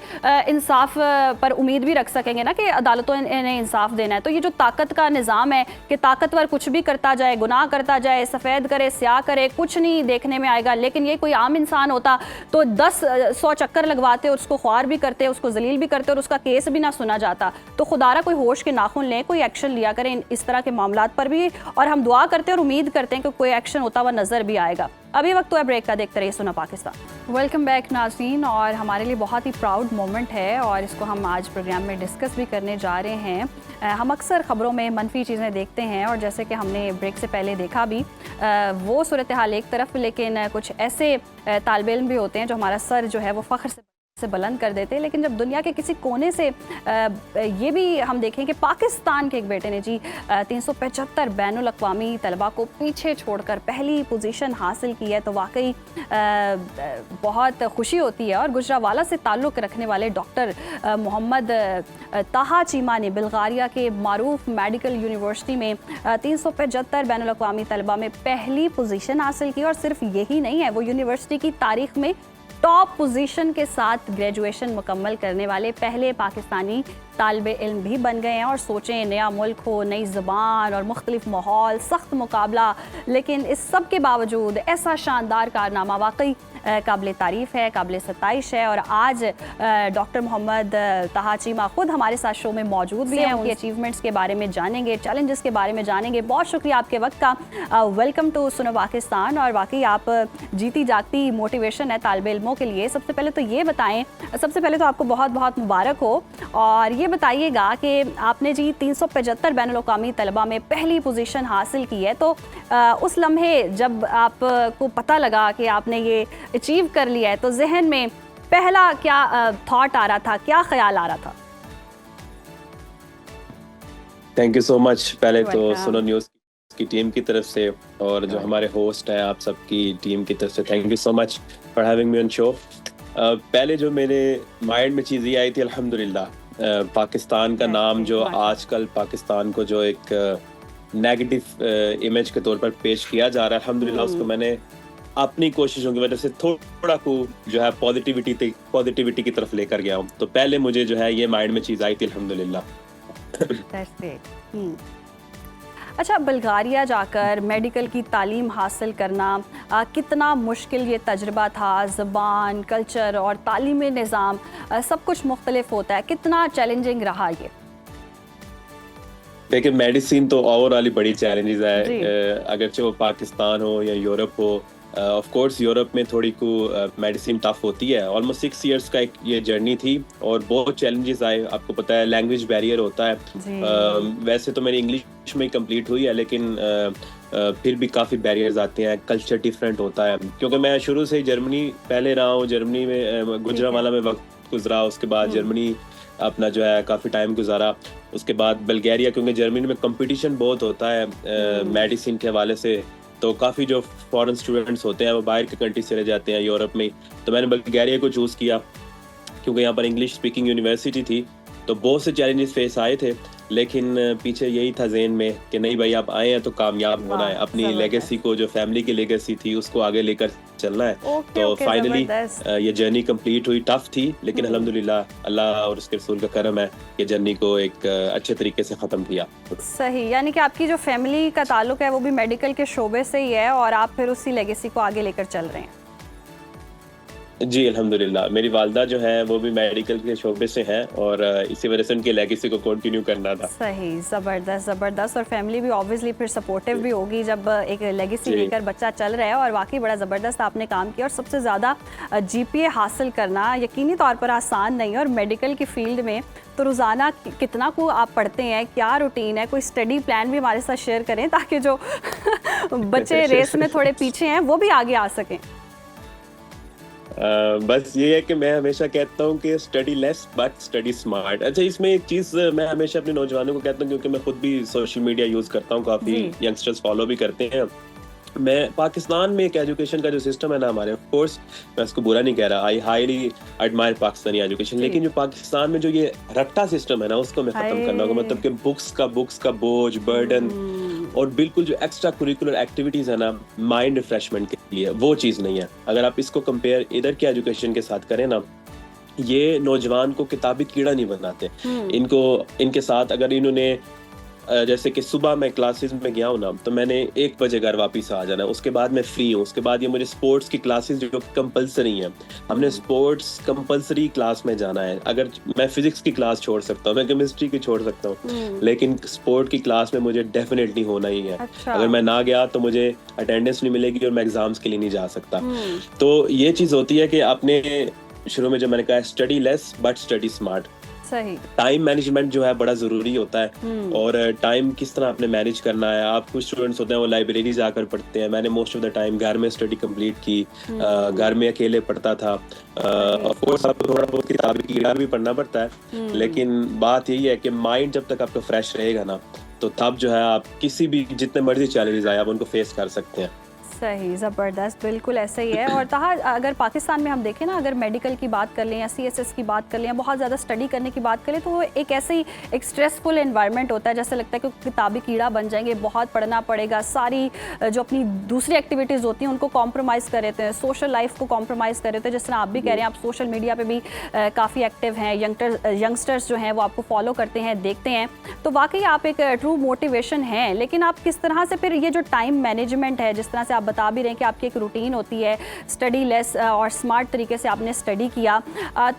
S1: इंसाफ पर उम्मीद भी रख सकेंगे ना कि अदालतों ने इंसाफ देना है। तो ये जो ताकत का निज़ाम है कि ताकतवर कुछ भी करता जाए, गुनाह करता जाए, सफ़ेद करे स्याह करे, कुछ नहीं देखने में आएगा। लेकिन ये कोई आम इंसान होता तो 10-100 चक्कर लगवाते, उसको ख्वार भी करते, उसको जलील भी करते और उसका केस भी ना सुना जाता। तो खुदारा कोई होश के नाखून लें, कोई एक्शन लिया करें इस तरह के मामलात पर भी, और हम दुआ करते हैं और उम्मीद करते हैं कि कोई एक्शन होता हुआ नज़र भी आएगा। अभी वक्त हुआ ब्रेक का, देखते रहिए सुनो पाकिस्तान। वेलकम बैक नाज़रीन, और हमारे लिए बहुत ही प्राउड मोमेंट है और इसको हम आज प्रोग्राम में डिस्कस भी करने जा रहे हैं। हम अक्सर ख़बरों में मनफी चीज़ें देखते हैं और जैसे कि हमने ब्रेक से पहले देखा भी, वो सूरत हाल एक तरफ, लेकिन कुछ ऐसे तालिब इल्म भी होते हैं जो हमारा सर जो है वो फ़ख्र से बुलंद कर देते हैं। लेकिन जब दुनिया के किसी कोने से ये भी हम देखें कि पाकिस्तान के एक बेटे ने जी 375 बैनुल अक़वामी तलबा को पीछे छोड़कर पहली पोजीशन हासिल की है, तो वाकई बहुत खुशी होती है। और गुजरावाला से ताल्लुक़ रखने वाले डॉक्टर मोहम्मद ताहा चीमा ने बुल्गारिया के मारूफ मेडिकल यूनिवर्सिटी में 375 बैनुल अक़वामी तलबा में पहली पोजीशन हासिल की। और सिर्फ यही नहीं है, वो यूनिवर्सिटी की तारीख़ में टॉप पोजीशन के साथ ग्रेजुएशन मुकम्मल करने वाले पहले पाकिस्तानी तालिब इल्म भी बन गए हैं। और सोचें, नया मुल्क हो, नई ज़बान और मुख्तलिफ माहौल, सख्त मुकाबला, लेकिन इस सब के बावजूद ऐसा शानदार कारनामा वाकई काबिल तारीफ़ है, काबिल सताइश है। और आज डॉक्टर मोहम्मद ताहा चीमा खुद हमारे साथ शो में मौजूद भी हैं, उनकी अचीवमेंट्स के बारे में जानेंगे, चैलेंजेस के बारे में जानेंगे। बहुत शुक्रिया आपके वक्त का। वेलकम टू सुनो पाकिस्तान। और वाकई आप जीती जागती मोटिवेशन है तालिब इल्मों के लिए। सबसे पहले तो ये बताएं, सबसे पहले तो आपको बहुत बहुत मुबारक हो, और ये बताइएगा कि आपने जी 375 बैनुल अक़वामी तलबा में पहली पोजीशन हासिल की है, तो उस लम्हे जब आपको पता लगा कि आपने ये अचीव कर लिया है, तो जहन में पहला क्या थॉट आ रहा था, क्या ख्याल आ रहा था?
S7: Thank you so much. पहले तो सुनो न्यूज़ की टीम की तरफ से और जो हमारे होस्ट हैं आप सबकी टीम की तरफ से thank you so much for having me on show. पहले जो मेरे माइंड में चीज़ ये आई थी, अल्हम्दुलिल्लाह पाकिस्तान का नाम जो आजकल पाकिस्तान को जो एक नेगेटिव इमेज के तौर पर पेश किया जा रहा है, अल्हम्दुलिल्लाह उसको मैंने अपनी कोशिशों की वजह से थोड़ा को जो है पॉजिटिविटी की तरफ लेकर गया हूँ। तो पहले मुझे जो है ये माइंड में चीज़ आई थी, अल्हम्दुलिल्लाह।
S1: अच्छा, बुल्गारिया जाकर मेडिकल की तालीम हासिल करना कितना मुश्किल ये तजुर्बा था? ज़बान, कल्चर और तालीमी निज़ाम सब कुछ मुख्तलिफ होता है, कितना चैलेंजिंग रहा ये?
S7: देखिए, मेडिसिन तो ओवरऑल बड़ी चैलेंजेस है, अगरचे वो पाकिस्तान हो या यूरोप हो। ऑफ कोर्स यूरोप में थोड़ी को मेडिसिन टफ होती है। ऑलमोस्ट 6 इयर्स का एक ये जर्नी थी और बहुत चैलेंजेस आए। आपको पता है लैंग्वेज बैरियर होता है। वैसे तो मेरी इंग्लिश में कंप्लीट हुई है, लेकिन फिर भी काफ़ी बैरियर्स आते हैं, कल्चर डिफरेंट होता है। क्योंकि मैं शुरू से ही जर्मनी पहले रहा हूँ, जर्मनी में गुजरावाला में वक्त गुजरा, उसके बाद जर्मनी अपना जो है काफ़ी टाइम गुजारा, उसके बाद बल्गारिया, क्योंकि जर्मनी में कंपटीशन बहुत होता है मेडिसिन के हवाले से। तो काफ़ी जो फॉरेन स्टूडेंट्स होते हैं वो बाहर के कंट्री से रह जाते हैं यूरोप में। तो मैंने बल्गारिया को चूज़ किया क्योंकि यहाँ पर इंग्लिश स्पीकिंग यूनिवर्सिटी थी। तो बहुत से चैलेंजेस फेस आए थे, लेकिन पीछे यही था ज़हन में कि नहीं भाई, आप आए हैं तो कामयाब होना है, अपनी लेगेसी को, जो फैमिली की लेगेसी थी उसको आगे लेकर चलना है। तो फाइनली ये जर्नी कंप्लीट हुई। टफ थी, लेकिन अल्हम्दुलिल्लाह अल्लाह और उसके रसूल का करम है कि जर्नी को एक अच्छे तरीके से ख़त्म किया।
S1: सही, यानी कि आपकी जो फैमिली का ताल्लुक है वो भी मेडिकल के शोबे से ही है और आप फिर उसी लेगेसी को आगे लेकर चल रहे हैं।
S7: जी अल्हम्दुलिल्लाह, मेरी वालदा जो है वो भी मेडिकल के शोबे से हैं और इसी वजह से उनकी लेगेसी को कंटिन्यू करना था।
S1: सही, ज़बरदस्त। और फैमिली भी ऑब्वियसली फिर सपोर्टिव भी होगी जब एक लेगेसी लेकर बच्चा चल रहा है। और वाकई बड़ा ज़बरदस्त आपने काम किया। और सबसे ज़्यादा GPA हासिल करना यकीनी तौर पर आसान नहीं है। और मेडिकल की फील्ड में तो रोज़ाना कितना को आप पढ़ते हैं, क्या रूटीन है, कोई स्टडी प्लान भी हमारे साथ शेयर करें ताकि जो बच्चे रेस में थोड़े पीछे हैं वो भी आगे आ सकें।
S7: बस ये है कि मैं हमेशा कहता हूँ कि study less but study smart. अच्छा, इसमें एक चीज़ मैं हमेशा अपने नौजवानों को कहता हूँ, क्योंकि मैं खुद भी सोशल मीडिया यूज़ करता हूँ, काफ़ी यंगस्टर्स फॉलो भी करते हैं। मैं पाकिस्तान में एक एजुकेशन का जो सिस्टम है ना हमारे, ऑफ कोर्स मैं उसको बुरा नहीं कह रहा, I highly admire Pakistani education, लेकिन जो पाकिस्तान में जो ये रट्टा सिस्टम है ना उसको मैं खत्म करना होगा। मतलब कि बुक्स का बोझ, बर्डन, और बिल्कुल जो एक्स्ट्रा कुरिकुलर एक्टिविटीज है ना माइंड रिफ्रेशमेंट के लिए, वो चीज़ नहीं है। अगर आप इसको कंपेयर इधर के एजुकेशन के साथ करें ना, ये नौजवान को किताबी कीड़ा नहीं बनाते। इनके साथ अगर इन्होंने जैसे कि सुबह मैं क्लासेस में गया हूँ ना, तो मैंने 1 बजे घर वापस आ जाना है, उसके बाद मैं फ्री हूँ, उसके बाद ये मुझे स्पोर्ट्स की क्लासेस जो कंपलसरी हैं, हमने स्पोर्ट्स कंपलसरी क्लास में जाना है। अगर मैं फिजिक्स की क्लास छोड़ सकता हूँ, मैं केमिस्ट्री की छोड़ सकता हूँ, लेकिन स्पोर्ट की क्लास में मुझे डेफिनेटली होना ही है। अगर मैं ना गया तो मुझे अटेंडेंस नहीं मिलेगी और मैं एग्जाम्स के लिए नहीं जा सकता। तो ये चीज़ होती है कि आपने शुरू में जो मैंने कहा, study less but study smart.
S1: सही।
S7: टाइम मैनेजमेंट जो है बड़ा जरूरी होता है, और टाइम किस तरह आपने मैनेज करना है। आप कुछ स्टूडेंट्स होते हैं वो लाइब्रेरी जाकर पढ़ते हैं, मैंने मोस्ट ऑफ द टाइम घर में स्टडी कंप्लीट की, घर में अकेले पढ़ता था। ऑफ कोर्स आपको थोड़ा बहुत किताबी कीड़ा भी पढ़ना पड़ता है, लेकिन बात यही है कि माइंड जब तक आपका फ्रेश रहेगा ना, तो तब जो है आप किसी भी जितने मर्जी चैलेंजेस आए आप उनको फेस कर सकते हैं।
S1: सही, ज़बरदस्त, बिल्कुल ऐसा ही है। और तहा अगर पाकिस्तान में हम देखें ना, अगर मेडिकल की बात कर लें या CSS की बात कर लें या बहुत ज़्यादा स्टडी करने की बात करें, तो वो एक ऐसे ही एक स्ट्रेसफुल एनवायरनमेंट होता है, जैसे लगता है कि किताबी कीड़ा बन जाएंगे, बहुत पढ़ना पड़ेगा, सारी जो अपनी दूसरी एक्टिविटीज़ होती हैं उनको कॉम्प्रोमाइज़ कर देते हैं, सोशल लाइफ को कॉम्प्रोमाइज़ कर देते हैं। जिस तरह आप भी कह रहे हैं, आप सोशल मीडिया पर भी काफ़ी एक्टिव हैं, यंगस्टर्स जो हैं वो आपको फॉलो करते हैं, देखते हैं, तो वाकई आप एक ट्रू मोटिवेशन हैं। लेकिन आप किस तरह से फिर ये जो टाइम मैनेजमेंट है, जिस तरह से आप बता भी रहे हैं कि आपकी एक रूटीन होती है, स्टडी लेस और स्मार्ट तरीके से आपने स्टडी किया,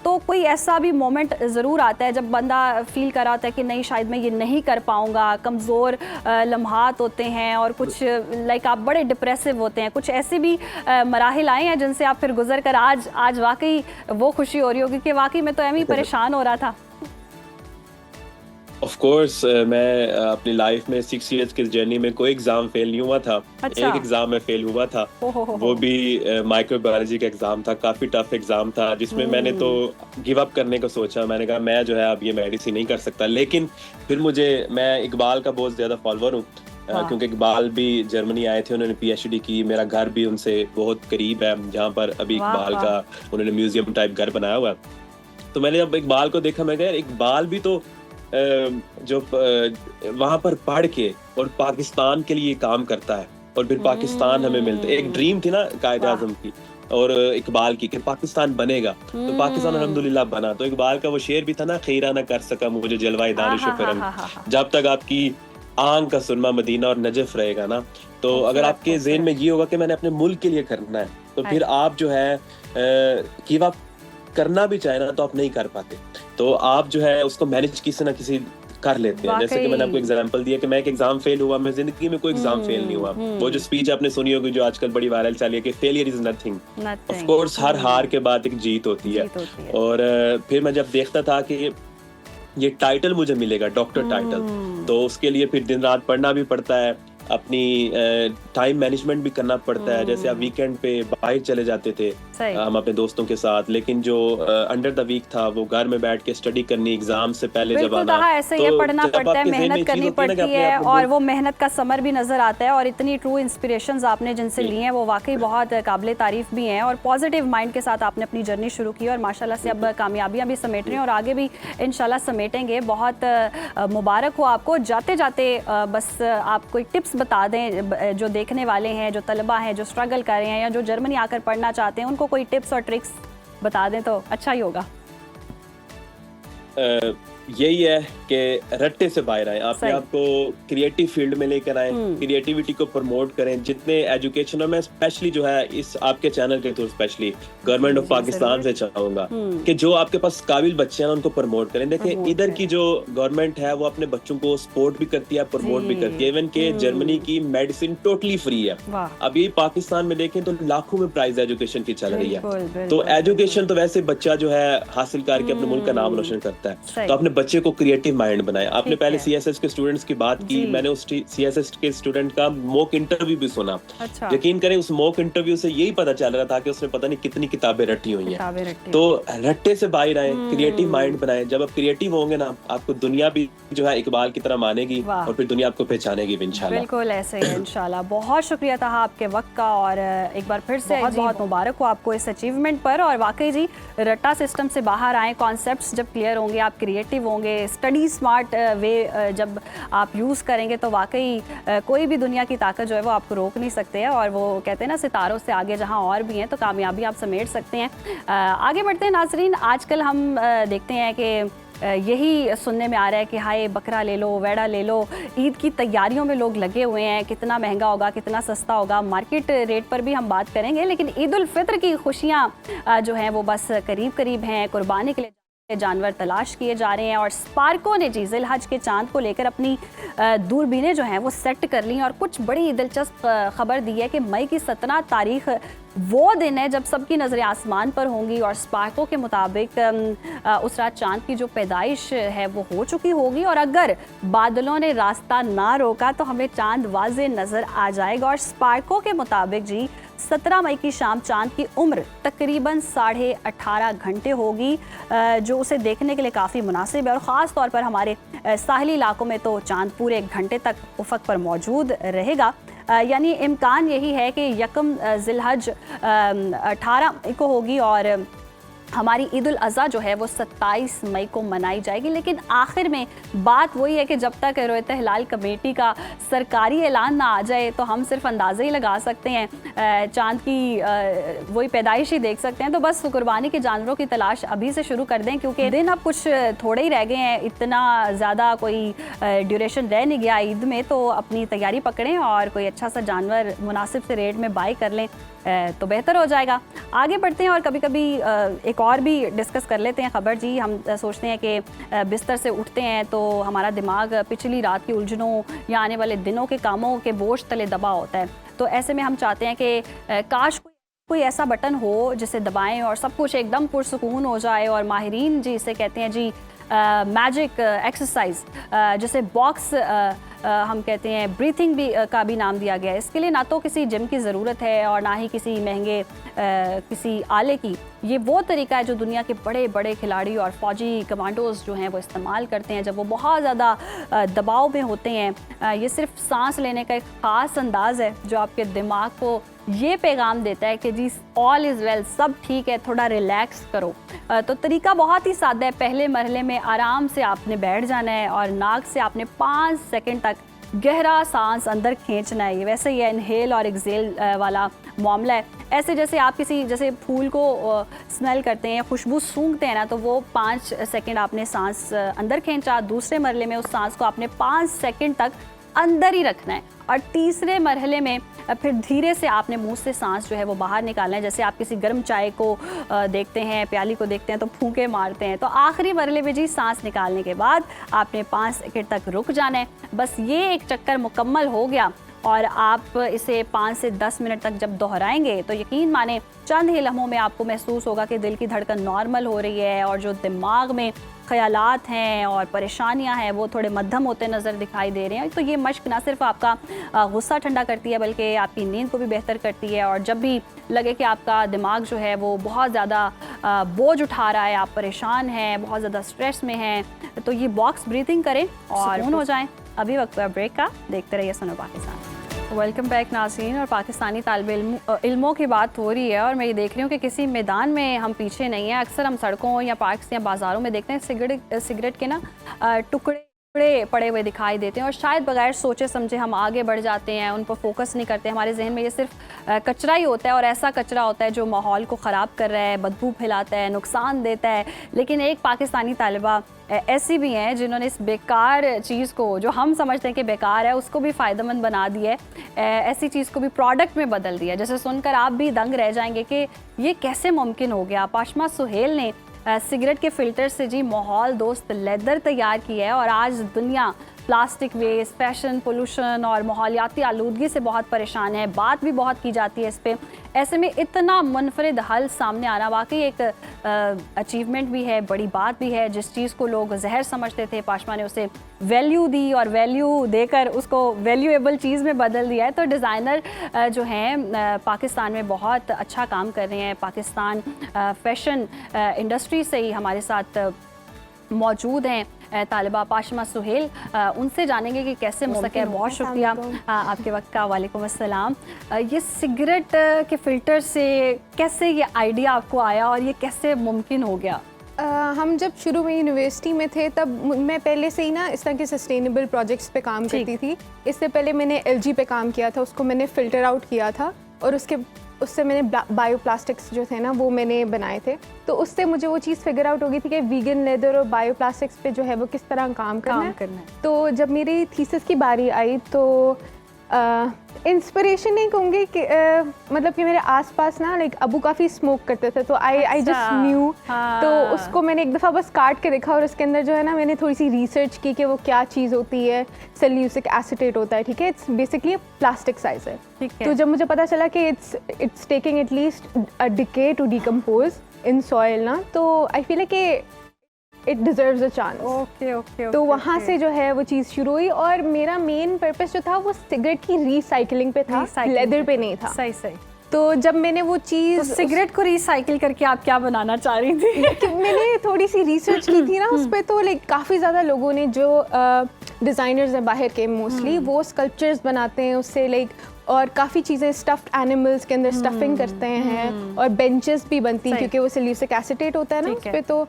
S1: तो कोई ऐसा भी मोमेंट ज़रूर आता है जब बंदा फील कर रहा होता है कि नहीं, शायद मैं ये नहीं कर पाऊंगा, कमज़ोर लम्हात होते हैं और कुछ लाइक आप बड़े डिप्रेसिव होते हैं, कुछ ऐसे भी मराहिल आए हैं जिनसे आप फिर गुजर कर आज वाकई वो खुशी हो रही होगी कि वाकई मैं तो एम ही परेशान हो रहा था?
S7: ऑफ कोर्स मैं अपनी लाइफ में 6 इयर्स की जर्नी में कोई एग्जाम फेल नहीं हुआ था।
S1: अच्छा।
S7: एक एग्जाम में फेल हुआ था, वो भी माइक्रोबायोलॉजी का एग्जाम था, काफी टफ एग्जाम था, जिसमें मैंने तो गिव अप करने को सोचा। मैंने कहा मैं जो है अब ये मेडिसिन नहीं कर सकता, लेकिन फिर मैं इकबाल का बहुत ज्यादा फॉलोअर हूँ, क्योंकि इकबाल भी जर्मनी आए थे, उन्होंने PhD की, मेरा घर भी उनसे बहुत करीब है, जहाँ पर अभी इकबाल का उन्होंने म्यूजियम टाइप घर बनाया हुआ। तो मैंने जब इकबाल को देखा, मैं कहा इकबाल भी तो जो वहां पर पढ़ के और पाकिस्तान के लिए काम करता है, और फिर पाकिस्तान हमें मिलता है। एक ड्रीम थी ना कायद आजम की और इकबाल की कि पाकिस्तान बनेगा, तो पाकिस्तान अल्हम्दुलिल्लाह बना। तो इकबाल का वो शेर भी था ना, खीरा ना कर सका मुझे जलवाए दानिश फिरंग, जब तक आपकी आंख का सुरमा मदीना और नजफ रहेगा ना। तो अगर आपके ज़हन में ये होगा कि मैंने अपने मुल्क के लिए करना है, तो फिर आप जो है गिव अप करना भी चाहे ना तो आप नहीं कर पाते, तो आप जो है उसको मैनेज किसी ना किसी कर लेते हैं। जैसे कि मैंने आपको एग्जांपल दिया कि मैं एक एग्जाम फेल हुआ, मैं जिंदगी में कोई एग्जाम फेल नहीं हुआ। वो जो स्पीच आपने सुनी होगी जो आजकल बड़ी वायरल चली है कि failure is nothing, of course हर हार के बाद एक जीत होती है। और फिर मैं जब देखता था कि ये टाइटल मुझे मिलेगा, डॉक्टर टाइटल, तो उसके लिए फिर दिन रात पढ़ना भी पड़ता है, अपनी टाइम मैनेजमेंट भी करना पड़ता है। जैसे आप वीकेंड पे बाहर चले जाते थे हम अपने दोस्तों के साथ, लेकिन जो अंडर द वीक था वो घर में बैठ के स्टडी करनी, एग्जाम से पहले जब आना,
S1: ऐसे ये पढ़ना पड़ता है, मेहनत करनी पड़ती है, और वो मेहनत का समर भी नजर आता है। और इतनी ट्रू इंस्पिरेशंस आपने जिनसे ली हैं वो वाकई बहुत काबिले तारीफ भी हैं, और पॉजिटिव माइंड के साथ आपने अपनी जर्नी शुरू की और माशाल्लाह से अब कामयाबियां भी समेट रहे हैं और आगे भी इंशाल्लाह समेटेंगे। बहुत मुबारक हो आपको। जाते जाते बस आप कोई टिप्स बता दें जो देखने वाले हैं, जो तलबा हैं जो स्ट्रगल कर रहे हैं या जो जर्मनी आकर पढ़ना चाहते हैं, उनको कोई टिप्स और ट्रिक्स बता दें तो अच्छा ही होगा।
S7: यही है कि रट्टे से बाहर आए, अपने आप को क्रिएटिव फील्ड में लेकर आए, क्रिएटिविटी को प्रमोट करें। जितने एजुकेशन में स्पेशली जो है इस आपके चैनल के through specially government of Pakistan से चाहूंगा कि जो आपके पास काबिल बच्चे हैं उनको प्रमोट करें। देखें इधर की जो गवर्नमेंट है वो अपने बच्चों को सपोर्ट भी करती है, प्रमोट भी करती है। इवन के जर्मनी की मेडिसिन टोटली फ्री है। अब ये पाकिस्तान में देखें तो लाखों में प्राइस एजुकेशन की चल रही है। तो एजुकेशन तो वैसे बच्चा जो है हासिल करके अपने मुल्क का नाम रोशन करता है, तो अपने बच्चे को क्रिएटिव माइंड बनाए। आपने
S1: ठीक
S7: पहले
S1: है।
S7: CSS के स्टूडेंट्स की बात की,
S1: जी।
S7: मैंने उस CSS के स्टूडेंट का मॉक इंटरव्यू भी सुना।
S1: अच्छा।
S7: यकीन करें उस मॉक इंटरव्यू से यही पता चल रहा था कि उसने पता नहीं कितनी किताबें रटी हुई हैं।
S1: किताबें रटी
S7: तो रट्टे से बाहर आए, क्रिएटिव माइंड बनाए। जब आप क्रिएटिव होंगे ना, आपको दुनिया भी जो है इकबाल की तरह मानेगी
S1: वाह।
S7: और फिर दुनिया आपको पहचानेगी भी इंशाल्लाह।
S1: बिल्कुल ऐसे ही है इंशाल्लाह। बहुत शुक्रिया था आपके वक्त का, और एक बार फिर से बहुत मुबारक हो आपको इस अचीवमेंट पर। और वाकई जी रट्टा सिस्टम से बाहर आए, कॉन्सेप्ट्स जब क्लियर होंगे, आप क्रिएटिव होंगे, स्टडी स्मार्ट वे जब आप यूज़ करेंगे तो वाकई कोई भी दुनिया की ताकत जो है वो आपको रोक नहीं सकते हैं। और वो कहते हैं ना, सितारों से आगे जहां और भी हैं तो कामयाबी आप समेट सकते हैं। आगे बढ़ते हैं नाजरीन। आजकल हम देखते हैं कि यही सुनने में आ रहा है कि हाय बकरा ले लो, वेड़ा ले लो। ईद की तैयारियों में लोग लगे हुए हैं, कितना महंगा होगा, कितना सस्ता होगा। मार्केट रेट पर भी हम बात करेंगे, लेकिन ईद उल फित्र की खुशियाँ जो हैं वो बस करीब करीब हैं। कुर्बानी के लिए जानवर तलाश किए जा रहे हैं, और स्पार्को ने जी जिलहज के चांद को लेकर अपनी दूरबीनें जो हैं वो सेट कर ली, और कुछ बड़ी दिलचस्प खबर दी है कि मई की 17 तारीख वो दिन है जब सबकी नज़रें आसमान पर होंगी, और स्पार्को के मुताबिक उस रात चांद की जो पैदाइश है वो हो चुकी होगी, और अगर बादलों ने रास्ता ना रोका तो हमें चांद वाज़े नज़र आ जाएगा। और स्पार्को के मुताबिक जी 17 मई की शाम चांद की उम्र तकरीबन 18.5 घंटे होगी, जो उसे देखने के लिए काफ़ी मुनासिब है। और ख़ास तौर पर हमारे साहली इलाकों में तो चांद पूरे 1 घंटे तक उफ़क़ पर मौजूद रहेगा। यानी इम्कान यही है कि यकम जिलहज 18 मई को होगी, और हमारी ईद उल अज़हा जो है वो 27 मई को मनाई जाएगी। लेकिन आखिर में बात वही है कि जब तक रोयत हिलाल कमेटी का सरकारी ऐलान ना आ जाए तो हम सिर्फ अंदाज़े ही लगा सकते हैं, चांद की वही पैदाइश ही देख सकते हैं। तो बस कुर्बानी के जानवरों की तलाश अभी से शुरू कर दें, क्योंकि दिन अब कुछ थोड़े ही रह गए हैं, इतना ज़्यादा कोई ड्यूरेशन रह नहीं गया ईद में। तो अपनी तैयारी पकड़ें और कोई अच्छा सा जानवर मुनासिब से रेट में बाई कर लें तो बेहतर हो जाएगा। आगे बढ़ते हैं और कभी कभी एक और भी डिस्कस कर लेते हैं खबर जी। हम सोचते हैं कि बिस्तर से उठते हैं तो हमारा दिमाग पिछली रात की उलझनों या आने वाले दिनों के कामों के बोझ तले दबा होता है। तो ऐसे में हम चाहते हैं कि काश कोई ऐसा बटन हो जिसे दबाएं और सब कुछ एकदम पुरसुकून हो जाए। और माहिरीन जी इसे कहते हैं जी मैजिक एक्सरसाइज, जैसे बॉक्स हम कहते हैं, ब्रीथिंग भी का भी नाम दिया गया है। इसके लिए ना तो किसी जिम की ज़रूरत है और ना ही किसी महंगे किसी आले की। ये वो तरीका है जो दुनिया के बड़े बड़े खिलाड़ी और फौजी कमांडोज़ जो हैं वो इस्तेमाल करते हैं जब वो बहुत ज़्यादा दबाव में होते हैं। ये सिर्फ सांस लेने का एक ख़ास अंदाज़ है जो आपके दिमाग को ये पैगाम देता है कि जी ऑल इज़ वेल, सब ठीक है, थोड़ा रिलैक्स करो। तो तरीका बहुत ही सादा है। पहले मरहले में आराम से आपने बैठ जाना है और नाक से आपने 5 सेकंड तक गहरा सांस अंदर खींचना है। ये वैसे ही इनहेल और एक्सेल वाला मामला है। ऐसे जैसे आप किसी जैसे फूल को स्मेल करते हैं, खुशबू सूंघते हैं ना, तो वो 5 सेकंड आपने सांस अंदर खींचा। दूसरे मरहले में उस सांस को आपने 5 सेकंड तक अंदर ही रखना है। और तीसरे मरहले में फिर धीरे से आपने मुंह से सांस जो है वो बाहर निकालना है। जैसे आप किसी गर्म चाय को देखते हैं, प्याली को देखते हैं तो फूंके मारते हैं। तो आखिरी मरहले में जी सांस निकालने के बाद आपने 5 सेकंड तक रुक जाना है। बस ये एक चक्कर मुकम्मल हो गया और आप इसे 5 से 10 मिनट तक जब दोहराएंगे तो यकीन माने चंद ही लम्हों में आपको महसूस होगा कि दिल की धड़कन नॉर्मल हो रही है और जो दिमाग में ख्यालात हैं और परेशानियां हैं वो थोड़े मध्यम होते नज़र दिखाई दे रहे हैं। तो ये मश्क ना सिर्फ आपका गुस्सा ठंडा करती है बल्कि आपकी नींद को भी बेहतर करती है। और जब भी लगे कि आपका दिमाग जो है वो बहुत ज़्यादा बोझ उठा रहा है, आप परेशान हैं, बहुत ज़्यादा स्ट्रेस में हैं, तो ये बॉक्स ब्रीथिंग करें और सुकून हो जाएं। अभी वक्त है ब्रेक का, देखते रहिए सुनो पाकिस्तान। वेलकम बैक नाज़रीन। और पाकिस्तानी तालिब इल्मों की बात हो रही है और मैं ये देख रही हूँ कि किसी मैदान में हम पीछे नहीं हैं। अक्सर हम सड़कों या पार्क्स या बाज़ारों में देखते हैं सिगरेट के ना टुकड़े पड़े हुए दिखाई देते हैं और शायद बगैर सोचे समझे हम आगे बढ़ जाते हैं, उन पर फोकस नहीं करते। हमारे जहन में ये सिर्फ कचरा ही होता है और ऐसा कचरा होता है जो माहौल को ख़राब कर रहा है, बदबू फैलाता है, नुकसान देता है। लेकिन एक पाकिस्तानी तालिबा ऐसी भी हैं जिन्होंने इस बेकार चीज़ को, जो हम समझते हैं कि बेकार है, उसको भी फ़ायदेमंद बना दिया है। ऐसी चीज़ को भी प्रोडक्ट में बदल दिया। जैसे सुनकर आप भी दंग रह जाएंगे कि ये कैसे मुमकिन हो गया। पाशमा सुहेल ने सिगरेट के फ़िल्टर से जी माहौल दोस्त लेदर तैयार की है और आज दुनिया प्लास्टिक वेस्ट, फैशन, पोल्यूशन और माहौलियाती आलूदगी से बहुत परेशान है। बात भी बहुत की जाती है इस पे। ऐसे में इतना मुनफरिद हल सामने आना वाकई एक अचीवमेंट भी है, बड़ी बात भी है। जिस चीज़ को लोग जहर समझते थे, पाशमा ने उसे वैल्यू दी और वैल्यू देकर उसको वैल्यूएबल चीज़ में बदल दिया है। तो डिज़ाइनर जो हैं पाकिस्तान में बहुत अच्छा काम कर रहे हैं। पाकिस्तान फैशन इंडस्ट्री से ही हमारे साथ मौजूद हैं तालिबा पाशमा सुहेल। उनसे जानेंगे कि कैसे मुस्तक़िल। बहुत शुक्रिया आपके वक्त का। वालेकुम अस्सलाम। ये सिगरेट के फ़िल्टर से कैसे ये आइडिया आपको आया और ये कैसे मुमकिन हो गया?
S3: हम जब शुरू में यूनिवर्सिटी में थे तब मैं पहले से ही ना इस तरह के सस्टेनेबल प्रोजेक्ट्स पे काम करती थी। इससे पहले मैंने एलजी पे काम किया था, उसको मैंने फ़िल्टर आउट किया था और उससे मैंने बायोप्लास्टिक्स जो थे ना वो मैंने बनाए थे। तो उससे मुझे वो चीज़ फिगर आउट हो गई थी कि वीगन लेदर और बायोप्लास्टिक्स पे जो है वो किस तरह काम करना है। तो जब मेरी थीसिस की बारी आई तो इंस्पिरेशन नहीं कहूँगी कि मतलब कि मेरे आसपास ना लाइक अबू काफ़ी स्मोक करते थे, तो आई जस्ट न्यू। तो उसको मैंने एक दफ़ा बस काट के देखा और उसके अंदर जो है ना मैंने थोड़ी सी रिसर्च की कि वो क्या चीज़ होती है। सेल्यूसिक एसीटेट होता है, ठीक है, इट्स बेसिकली प्लास्टिक साइज है। तो जब मुझे पता चला कि it's taking at least a decade to decompose in soil ना, तो आई फील कि it deserves a chance.
S1: Okay.
S3: तो वहाँ से जो है वो चीज़ शुरू हुई और मेरा मेन पर्पस जो था वो सिगरेट की रिसाइकलिंग पे था, लेदर पे नहीं था।
S1: सही।
S3: तो जब मैंने वो चीज़
S1: तो सिगरेट को रिसाइकिल करके आप क्या बनाना चाह रही थी?
S3: कि मैंने थोड़ी सी रिसर्च की थी ना उस पर, तो लाइक काफ़ी ज़्यादा लोगों ने जो डिज़ाइनर्स हैं बाहर के मोस्टली वो स्कल्पचर्स बनाते हैं उससे लाइक, और काफ़ी चीज़ें स्टफ्ड एनिमल्स के अंदर स्टफिंग करते हैं और बेंचेस भी बनती हैं क्योंकि वो सेल्यूसिक एसीटेट होता है ना उस पर। तो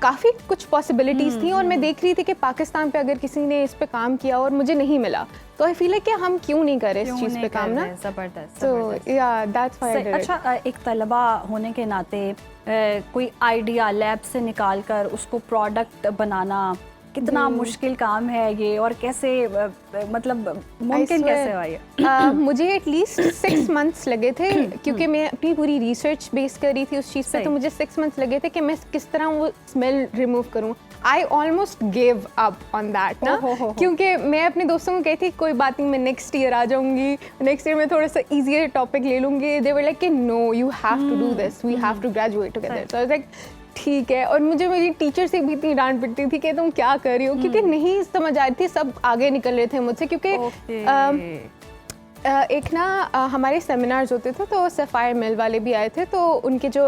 S3: काफ़ी कुछ पॉसिबिलिटीज़ थी और मैं देख रही थी कि पाकिस्तान पे अगर किसी ने इस पे काम किया और मुझे नहीं मिला तो आई फील है कि हम क्यों नहीं कर रहे इस चीज़ पे काम ना।
S1: ज़बरदस्त।
S3: तो या that's why I did it.
S1: अच्छा, एक तलबा होने के नाते कोई आइडिया लैब से निकाल कर उसको प्रोडक्ट बनाना कितना मुश्किल काम है ये, और कैसे मतलब मुमकिन कैसे हुआ ये?
S3: मुझे एटलीस्ट 6 months लगे थे क्योंकि मैं अपनी पूरी रिसर्च बेस कर रही थी उस चीज़ पे। तो मुझे 6 months लगे थे कि मैं किस तरह वो स्मेल रिमूव करूँ। I almost gave up on that ना, क्योंकि मैं अपने दोस्तों को कहती कोई बात नहीं, मैं नेक्स्ट ईयर आ जाऊँगी, नेक्स्ट ईयर में थोड़ा सा ईजियर टॉपिक ले लूँगी। दे वर लाइक कि no, you have to do this, we have to graduate together. So I was like ठीक है। और मुझे मेरी टीचर से भी इतनी डांट पिटती थी कि तुम क्या कर रही हो, क्योंकि नहीं समझ आ रही थी, सब आगे निकल रहे थे मुझसे। क्योंकि एक ना हमारे सेमिनार्स होते थे तो सफ़ायर मिल वाले भी आए थे, तो उनके जो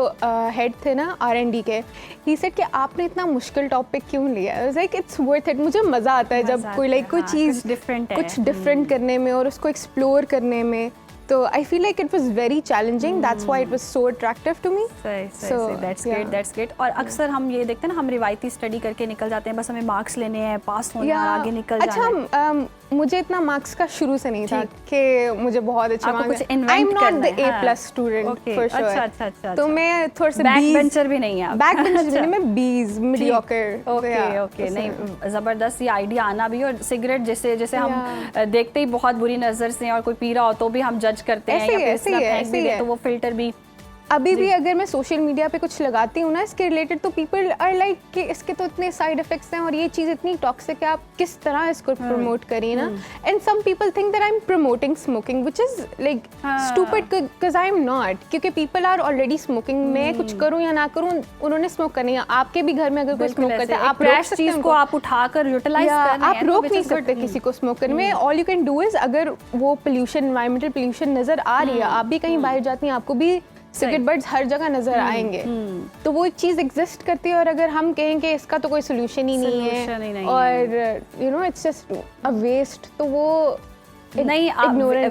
S3: हेड थे ना R&D के, ही सेड कि आपने इतना मुश्किल टॉपिक क्यों लिया है। Like it's worth it. मुझे मज़ा आता है जब कोई लाइक कोई चीज़ कुछ डिफरेंट करने में और उसको एक्सप्लोर करने में। तो I feel like it was very challenging, that's why it was so attractive to me.
S1: So that's great. और अक्सर हम ये देखते हैं ना, हम रिवायती स्टडी करके निकल जाते हैं, बस हमें मार्क्स लेने हैं, पास होना है, आगे निकल जाना है।
S3: अच्छा, मुझे इतना मार्क्स का शुरू से नहीं था कि मुझे बहुत अच्छे marks. I am not the A+ student for sure. अच्छा। तो मैं थोड़ा सा
S1: बैक बेंचर भी नहीं है आप?
S3: बैक बेंचर नहीं, मैं B's मीडियोकर।
S1: ओके। नहीं, ज़बरदस्त ये आइडिया आना भी। और सिगरेट जैसे हम देखते ही बहुत बुरी नज़र से, और कोई पी रहा हो तो भी हम जज करते हैं, या फिर तो वो फिल्टर भी
S3: अभी भी अगर मैं सोशल मीडिया पे कुछ लगाती हूँ ना इसके रिलेटेड, तो पीपल आर लाइक कि इसके तो इतने साइड इफेक्ट्स हैं और ये चीज़ इतनी टॉक्सिक है, आप किस तरह इसको प्रमोट करें ना। And some people think that I am promoting smoking which is like stupid, because I am not. क्योंकि पीपल आर ऑलरेडी स्मोकिंग। मैं कुछ करूँ या ना करूँ, उन्होंने स्मोक करनी है। आपके भी घर में अगर कोई स्मोक करता है, आप
S1: फ्रेश चीज़ को आप उठाकर यूटिलाइज करना है,
S3: आप रोक नहीं सकते किसी को स्मोक करने में। All you can do is, अगर वो पोल्यूशन, एनवायरमेंटल पोल्यूशन नजर आ रही है, आप भी कहीं बाहर जाती हैं, आपको भी सिगरेट बर्ड्स हर जगह नजर आएंगे। तो वो चीज़ एग्जिस्ट करती है। और अगर हम कहें कि इसका तो कोई सोल्यूशन ही नहीं है और you know it's just a waste, तो वो
S1: नहीं,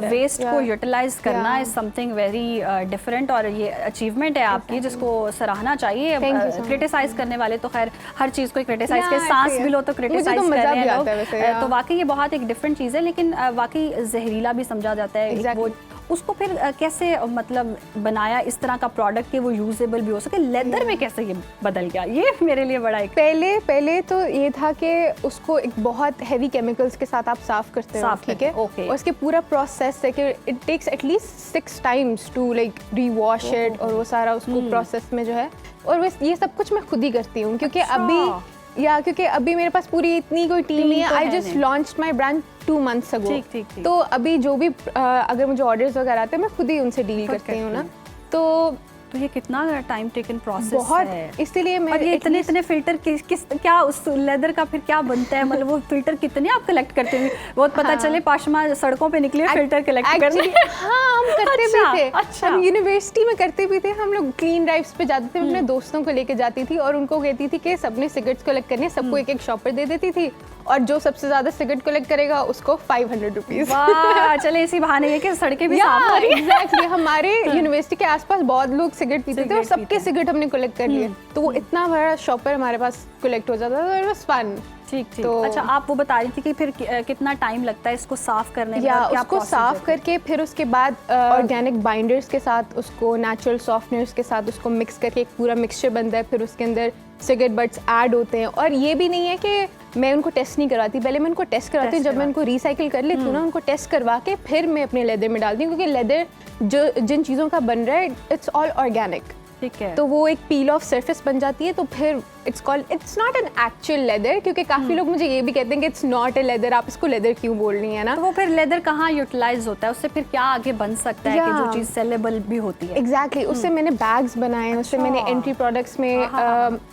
S1: वेस्ट को यूटिलाइज करना इज समथिंग वेरी डिफरेंट। और ये अचीवमेंट है आपकी, जिसको सराहना चाहिए। क्रिटिसाइज करने वाले तो खैर हर चीज़ को क्रिटिसाइज के, सांस भी लो तो क्रिटिसाइज कर रहे हैं लोग, तो वाकई ये बहुत एक डिफरेंट चीज़ है। लेकिन वाकई जहरीला भी समझा जाता है वो, उसको फिर कैसे मतलब बनाया इस तरह का प्रोडक्ट कि वो यूजेबल भी हो सके। लेदर में कैसे ये बदल गया, ये मेरे लिए बड़ा एक
S3: पहले तो ये था कि उसको एक बहुत हैवी केमिकल्स के साथ आप साफ करते हो, ठीक है। और उसके पूरा प्रोसेस है कि it takes at least 6 times to like rewash it, और वो सारा उसको प्रोसेस में जो है। और ये सब कुछ मैं खुद ही करती हूँ, क्योंकि अभी या क्योंकि अभी मेरे पास पूरी इतनी कोई टीम नहीं है,
S1: तो
S3: आई
S1: है
S3: जस्ट
S1: नहीं।
S3: Launched my brand 2 months ago।
S1: ठीक।
S3: तो अभी जो भी अगर मुझे ऑर्डर्स वगैरह आते हैं मैं खुद ही उनसे डील
S1: खुद
S3: करती हूँ ना।
S1: करती तो ये कितना टाइम टेकन प्रोसेस
S3: बहुत,
S1: है।
S3: इसीलिए मैं
S1: और ये इतने फिल्टर किस क्या उस लेदर का फिर क्या बनता है, मतलब वो फिल्टर कितने आप कलेक्ट करते हैं? बहुत पता चले पाशमा सड़कों पे निकले फिल्टर कलेक्ट करने।
S3: हाँ, हम करते भी थे।
S1: अच्छा।
S3: हम यूनिवर्सिटी में करते भी थे। हम लोग क्लीन ड्राइव्स पे जाते थे, अपने दोस्तों को लेके जाती थी और उनको कहती थी कि सबने सिगरेट्स कलेक्ट करनी है, सबको एक शॉपर दे देती थी और जो सबसे ज्यादा सिगरेट कलेक्ट करेगा उसको 500 रुपीज।
S1: वाह, चले इसी बहाने ये कि सड़कें भी साफ हो रही हैं।
S3: एग्जैक्टली। हमारे यूनिवर्सिटी के आसपास बहुत लोग सिगरेट पीते थे और सबके सिगरेट हमने कलेक्ट कर लिए, तो वो इतना बड़ा शॉपर हमारे पास कलेक्ट हो जाता था। It was fun.
S1: ठीक।
S3: तो
S1: अच्छा, आप वो बता रही थी कि फिर कितना टाइम लगता है इसको साफ करने में?
S3: या
S1: क्या
S3: उसको
S1: procedure
S3: साफ
S1: है?
S3: करके फिर उसके बाद ऑर्गेनिक बाइंडर्स के साथ उसको नेचुरल सॉफ्टनर्स के साथ उसको मिक्स करके एक पूरा मिक्सचर बनता है। फिर उसके अंदर सिगरेट बट्स ऐड होते हैं और ये भी नहीं है कि मैं उनको टेस्ट नहीं करवाती, पहले मैं उनको टेस्ट करवाती हूँ। जब मैं उनको रिसाइकिल कर लेती हूँ ना, उनको टेस्ट करवा के फिर मैं अपने लेदर में डालती हूँ, क्योंकि लेदर जो जिन चीज़ों का बन रहा है इट्स ऑल ऑर्गेनिक।
S1: ठीक है।
S3: तो वो एक पील ऑफ सरफेस बन जाती है। तो फिर it's not an actual leather, क्योंकि काफ़ी लोग मुझे ये भी कहते हैं कि इट्स नॉट ए लेदर, आप इसको लेदर क्यों बोल रही है ना।
S1: तो वो फिर लेदर कहाँ यूटिलाइज होता है, उससे फिर क्या आगे बन सकता है कि जो
S3: Yeah.
S1: चीज़ सेलेबल भी होती है?
S3: एग्जैक्टली उससे मैंने बैग्स बनाए हैं, उससे मैंने एंट्री प्रोडक्ट्स में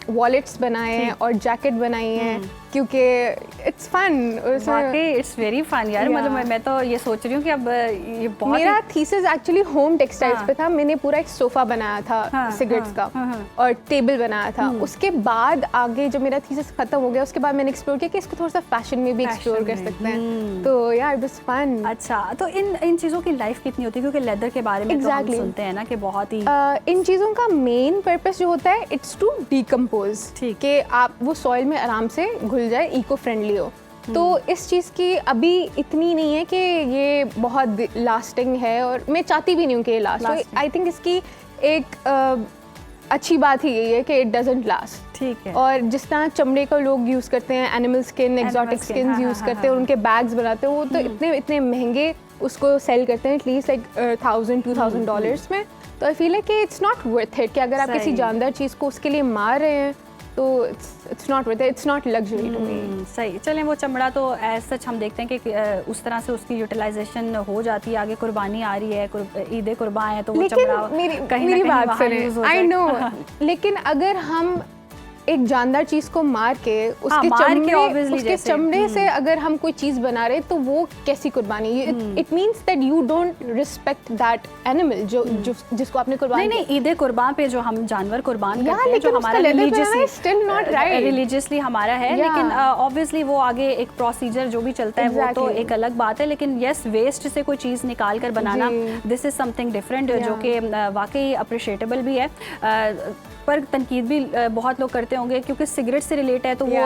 S3: वॉलेट्स बनाए हैं और जैकेट बनाई हैं, क्योंकि इट्स फन।
S1: वाकई इट्स वेरी फन यार।
S3: Yeah.
S1: मतलब मैं तो ये सोच रही हूँ कि अब ये बहुत
S3: मेरा थीसिस एक्चुअली होम टेक्सटाइल्स
S1: हाँ.
S3: पे था। मैंने पूरा एक सोफा बनाया था
S1: हाँ,
S3: सिगरेट्स
S1: हाँ,
S3: का
S1: हाँ.
S3: और टेबल बनाया था। उसके बाद आगे जब मेरा थीसिस खत्म हो गया, उसके बाद मैंने एक्सप्लोर किया कि इसको थोड़ा सा फैशन में भी एक्सप्लोर कर
S1: में,
S3: सकते हैं। तो यार इट वाज फन।
S1: अच्छा, तो इन चीज़ों की लाइफ कितनी होती है? क्योंकि लेदर के बारे में तो हम
S3: Exactly.
S1: सुनते हैं ना कि बहुत ही
S3: इन चीज़ों का मेन पर्पस जो होता है इट्स टू डिकम्पोज,
S1: ठीक।
S3: कि आप वो सॉइल में आराम से घुल जाए, इको फ्रेंडली हो। तो इस चीज़ की अभी इतनी नहीं है कि ये बहुत लास्टिंग है, और मैं चाहती भी नहीं हूँ कि ये लास्ट हो।
S1: Lasting.
S3: आई थिंक इसकी एक अच्छी बात ही यही है कि इट डजंट लास्ट।
S1: ठीक है।
S3: और जिस तरह चमड़े का लोग यूज़ करते हैं, animal skin, exotic
S1: skin,
S3: skin
S1: हाँ,
S3: यूज़
S1: हाँ,
S3: करते हैं और
S1: हाँ.
S3: उनके बैग्स बनाते हैं, वो तो इतने महंगे उसको सेल करते हैं, एटलीस्ट लाइक $1,000-2,000 में। तो आई फील है कि इट्स नॉट वर्थ इट, कि अगर आप किसी
S1: सही।
S3: जानदार चीज़ को उसके लिए मार रहे हैं तो it's not worth it, it's not luxury to me.
S1: सही। चलें, वो चमड़ा तो एज सच हम देखते हैं कि उस तरह से उसकी यूटिलाइजेशन हो जाती है। आगे कुर्बानी आ रही है, ईद कुर्बान है, तो वो
S3: लेकिन
S1: चमड़ा
S3: मेरी
S1: कहीं ना
S3: मेरी
S1: कहीं
S3: बात
S1: वहाँ use
S3: सुने,
S1: हो
S3: आई
S1: जाएगा।
S3: नो, लेकिन अगर हम एक जानदार चीज को मार के उसके
S1: मार के
S3: चमड़े
S1: obviously
S3: उसके
S1: जैसे,
S3: चमड़े से अगर हम कोई चीज बना रहे, तो वो कैसी कुर्बानी? It means that you don't respect that animal जो जिसको आपने कुर्बान
S1: नहीं नहीं, ईद कुर्बान पे जो हम जानवर कुर्बान
S3: Yeah,
S1: करते हैं, जो
S3: लेकिन
S1: हमारा
S3: उसका leather banana is still not right.
S1: Religiously हमारा है,
S3: Yeah.
S1: लेकिन ऑब्वियसली वो आगे एक प्रोसीजर जो भी चलता है वो तो
S3: Exactly.
S1: एक अलग बात है। लेकिन यस, वेस्ट से कोई चीज़ निकाल कर बनाना,
S3: जी.
S1: दिस इज समथिंग डिफरेंट, जो
S3: Yeah.
S1: कि वाकई अप्रिशिएटेबल भी है। पर तनकीद भी बहुत लोग करते होंगे, क्योंकि सिगरेट से रिलेट है, तो वो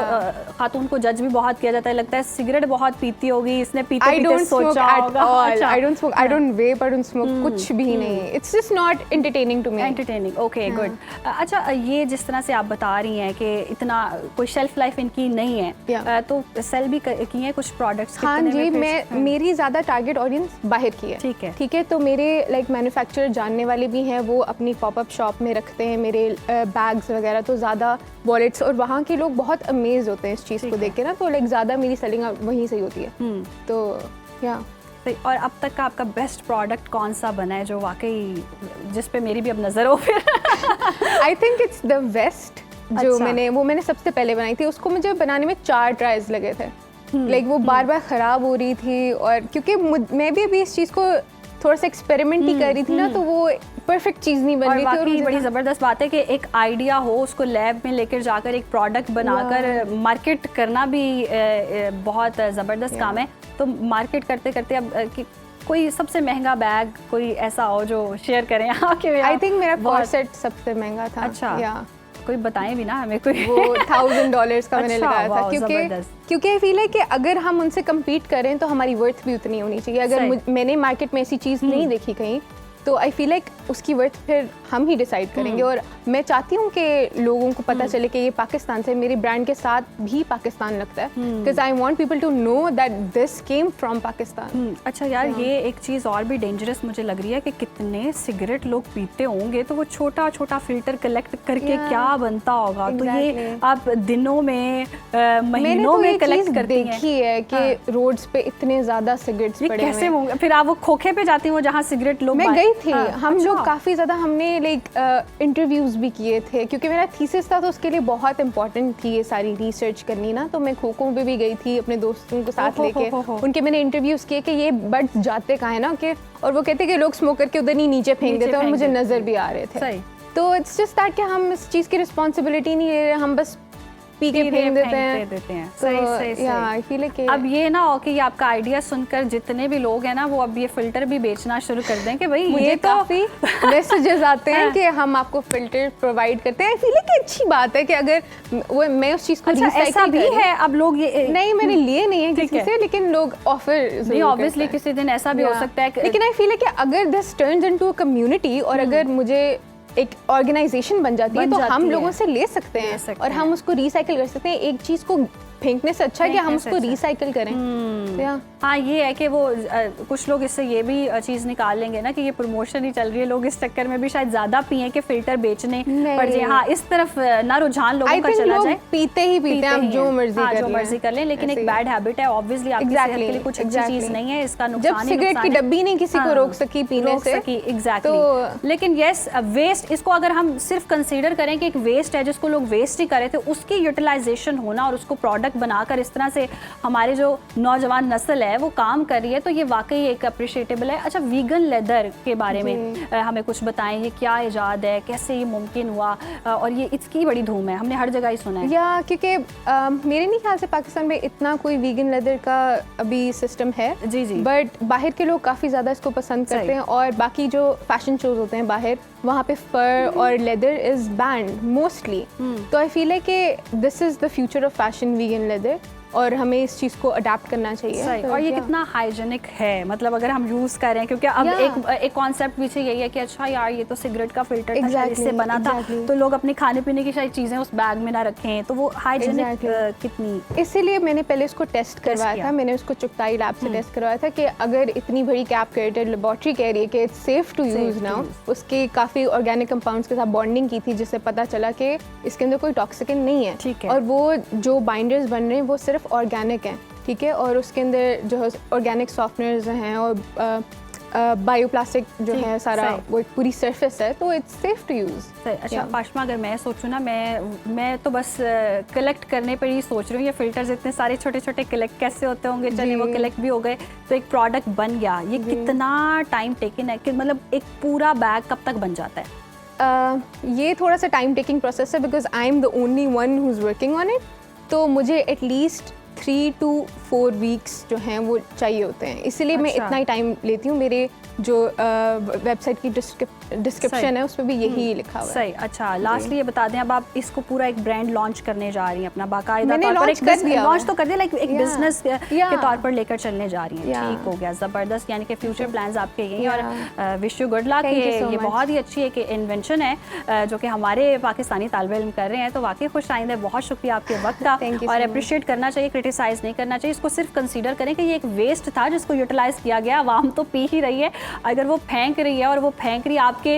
S1: खातून को जज भी बहुत किया जाता है। लगता है सिगरेट बहुत पीती होगी, इसने पीते
S3: I
S1: पीते
S3: don't smoke
S1: सोचा
S3: at
S1: होगा।
S3: all.
S1: अच्छा।
S3: I don't smoke. I don't vape. I don't smoke. कुछ भी नहीं. It's just not entertaining to me.
S1: Entertaining, okay, good. अच्छा, ये जिस तरह से आप बता रही हैं कि इतना कोई शेल्फ लाइफ इनकी नहीं है,
S3: Yeah.
S1: तो सेल भी की हैं कुछ प्रोडक्ट्स?
S3: हाँ जी, मेरी ज़्यादा टारगेट ऑडियंस बाहर की है।
S1: ठीक है।
S3: ठीक है, तो मेरे लाइक मैन्युफैक्चरर जानने वाले भी हैं, वो अपनी पॉपअप शॉप में रखते हैं मेरे बैग्स वगैरह, तो ज़्यादा वॉलेट्स, और वहाँ के लोग बहुत अमेज होते हैं इस चीज़ को देख के ना, तो लाइक ज़्यादा मेरी सेलिंग वहीं से ही होती है। तो या
S1: और अब तक का आपका बेस्ट प्रोडक्ट कौन सा बना है जो वाकई जिस पे मेरी भी अब नज़र हो फिर?
S3: I think it's the waste, जो
S1: अच्छा।
S3: मैंने सबसे पहले बनाई थी। उसको मुझे बनाने में 4 ट्राइज लगे थे। लाइक वो बार बार ख़राब हो रही थी, और क्योंकि मैं भी अभी इस चीज़ को थोड़ा सा एक्सपेरिमेंट ही कर रही थी ना, तो वो परफेक्ट चीज़ नहीं बन
S1: और
S3: रही थी।
S1: वाकई
S3: मुझे
S1: बड़ी
S3: ना-
S1: ज़बरदस्त बात है कि एक आइडिया हो, उसको लैब में लेकर जाकर एक प्रोडक्ट बनाकर मार्केट करना भी बहुत ज़बरदस्त काम है। तो मार्केट करते करते अब कोई सबसे महंगा बैग कोई ऐसा हो जो शेयर करें आके?
S3: आई थिंक मेरा कॉर्सेट सबसे महंगा था।
S1: अच्छा,
S3: या
S1: कोई बताएं भी ना हमें कोई।
S3: वो $1,000 का मैंने
S1: अच्छा,
S3: लगाया था,
S1: वाओ, ज़बरदस्त।
S3: क्योंकि आई फील है कि अगर हम उनसे कम्पीट करें तो हमारी वर्थ भी उतनी होनी चाहिए। अगर मैंने मार्केट में ऐसी चीज़ नहीं देखी कहीं, तो आई फील लाइक उसकी वर्थ फिर हम ही डिसाइड करेंगे। और मैं चाहती हूँ कि लोगों को पता चले कि ये पाकिस्तान से, मेरे ब्रांड के साथ भी पाकिस्तान लगता है, because I want people to know that this came from Pakistan.
S1: अच्छा यार, ये एक चीज़ और भी डेंजरस मुझे लग रही है कि कितने सिगरेट लोग पीते होंगे, तो वो छोटा छोटा फिल्टर कलेक्ट करके क्या बनता होगा। तो ये आप दिनों में महीनों में कलेक्ट करती हैं।
S3: देखी है कि रोड्स पे इतने ज्यादा सिगरेट्स पड़े
S1: कैसे होंगे? फिर आप वो खोखे पे जाती हो जहाँ सिगरेट लोग।
S3: मैं गई थी, हम लोग काफी ज्यादा, हमने लाइक इंटरव्यूज भी किए थे क्योंकि मेरा थीसिस था, तो उसके लिए बहुत इंपॉर्टेंट थी ये सारी रिसर्च करनी ना। तो मैं खोखों पे भी गई थी अपने दोस्तों को साथ लेके, उनके मैंने इंटरव्यूज किए कि ये बर्ड्स जाते कहाँ है ना, कि और वो कहते कि लोग स्मोक करके उधर ही नीचे फेंक देते, और मुझे नजर भी आ रहे थे। तो इट्स जस्ट दैट कि हम इस चीज की रिस्पॉन्सिबिलिटी नहीं ले रहे, हम बस पी के फेंक देते हैं।
S1: सही। अब ये ना हो कि ये आपका आइडिया सुनकर जितने भी लोग हैं ना, वो अब ये फिल्टर भी बेचना शुरू कर दें कि भाई ये तो
S3: काफी मैसेजेस आते हैं कि हम आपको फिल्टर प्रोवाइड करते हैं। आई फील कि अच्छी बात है कि अगर वो मैं उस चीज को
S1: ऐसा भी है। अब लोग ये नहीं,
S3: मैंने लिए नहीं है किसी से, लेकिन लोग ऑफर
S1: नहीं, ऑब्वियसली किसी दिन ऐसा भी हो सकता है।
S3: लेकिन आई फील कि अगर this turns into a community, और अगर मुझे एक ऑर्गेनाइजेशन बन जाती है, तो हम लोगों से ले सकते हैं और हम उसको रिसाइकिल कर सकते हैं। एक चीज को फेंकने से अच्छा है कि हम उसको रिसाइकिल करें।
S1: हाँ, ये है कि वो कुछ लोग इससे ये भी चीज़ निकाल लेंगे ना कि ये प्रमोशन ही चल रही है, लोग इस चक्कर में भी शायद ज़्यादा पिए कि फिल्टर बेचने पड़ जाए। हाँ, इस तरफ ना रुझान लोगों का चला जाए।
S3: पीते हैं, आप जो मर्जी कर लें,
S1: लेकिन एक बैड हैबिट है, ऑब्वियसली आपकी सेहत के लिए कुछ अच्छी चीज़ नहीं है। इसका नुकसान,
S3: जब सिगरेट की डब्बी नहीं किसी को रोक सकी पीने से,
S1: एग्जैक्टली। लेकिन यस, वेस्ट, इसको अगर हम सिर्फ कंसीडर करें कि एक वेस्ट है जिसको लोग वेस्ट ही कर रहे थे, उसकी यूटिलाइजेशन होना और उसको प्रोडक्ट बनाकर इस तरह से हमारे जो नौजवान नस्ल है वो काम कर रही है, तो ये वाकई एक अप्रिशिएटेबल है। अच्छा, वीगन लेदर के बारे में हमें कुछ बताएं, ये क्या इजाद है, कैसे ये मुमकिन हुआ, और ये इसकी बड़ी धूम है, हमने हर जगह ही सुना है।
S3: या क्योंकि मेरे नहीं ख्याल से पाकिस्तान में इतना कोई वीगन लेदर का अभी सिस्टम है,
S1: जी,
S3: बट बाहर के लोग काफ़ी ज़्यादा इसको पसंद करते हैं। और बाकी जो फैशन शोज होते हैं बाहर, वहाँ पे फर और लेदर इज बैंड मोस्टली। तो आई फील है कि this is the future of fashion, vegan leather, और हमें इस चीज़ को अडेप्ट करना चाहिए।
S1: तो और ये कितना हाइजेनिक है, मतलब अगर हम यूज़ कर रहे हैं, क्योंकि अब एक कॉन्सेप्ट पीछे यही है कि अच्छा यार ये तो सिगरेट का फिल्टर था, इससे बना था, तो लोग अपनी खाने पीने की शायद चीज़ें उस बैग में ना रखें, तो वो हाइजेनिक कितनी।
S3: इसीलिए मैंने पहले उसको टेस्ट करवाया था, मैंने उसको चुगताई लैब से टेस्ट करवाया था कि अगर इतनी बड़ी कैप क्रिएटेड लेबोरेटरी कह रही है कि it's safe to use now, उसकी काफ़ी ऑर्गेनिक कंपाउंड्स के साथ बॉन्डिंग की थी, जिससे पता चला कि इसके अंदर कोई टॉक्सिकन नहीं है, और वो जो बाइंडर्स बन रहे हैं वो सिर्फ ऑर्गेनिक हैं, ठीक है, और उसके अंदर जो है ऑर्गेनिक सॉफ्टवेयर्स हैं और बायोप्लास्टिक जो है सारा, वो एक पूरी सरफेस है, तो इट्स सेफ टू यूज़।
S1: अच्छा पाशमा, अगर मैं सोचूं ना, मैं तो बस कलेक्ट करने पर ही सोच रही हूँ। ये फिल्टर्स इतने सारे छोटे छोटे कलेक्ट कैसे होते होंगे, चलिए वो कलेक्ट भी हो गए, तो एक प्रोडक्ट बन गया। ये कितना टाइम टेकिंग है, कि मतलब एक पूरा बैग कब तक बन जाता है?
S3: ये थोड़ा सा टाइम टेकिंग प्रोसेस है, because I am the only one who is working on it. तो मुझे एटलीस्ट 3 to 4 वीक्स जो हैं वो चाहिए होते हैं, इसलिए मैं इतना ही टाइम लेती हूँ। मेरे जो वेबसाइट की डिस्क्रिप्शन है उस पर भी यही लिखा हुआ है।
S1: सही। अच्छा, लास्टली ये बता दें, अब आप इसको पूरा एक ब्रांड लॉन्च करने जा रही हैं अपना बाकायदा
S3: तौर पर?
S1: लॉन्च तो कर दिया, लाइक एक बिजनेस के तौर पर लेकर चलने जा रही हैं। ठीक हो गया, ज़बरदस्त। यानी कि फ्यूचर प्लान्स आपके यही, और विश यू गुड लक। ये बहुत ही अच्छी एक इन्वेंशन है जो कि हमारे पाकिस्तानी तालिब इल्म कर रहे हैं, तो वाकई खुश आइंद है। बहुत शुक्रिया आपके वक्त का, और अप्रिशिएट करना चाहिए, क्रिटिसाइज नहीं करना चाहिए। इसको सिर्फ कंसीडर करें कि ये एक वेस्ट था जिसको यूटिलाइज किया गया। आवाम तो पी ही रही है, अगर वो फेंक रही है और वो फेंक रही है आपके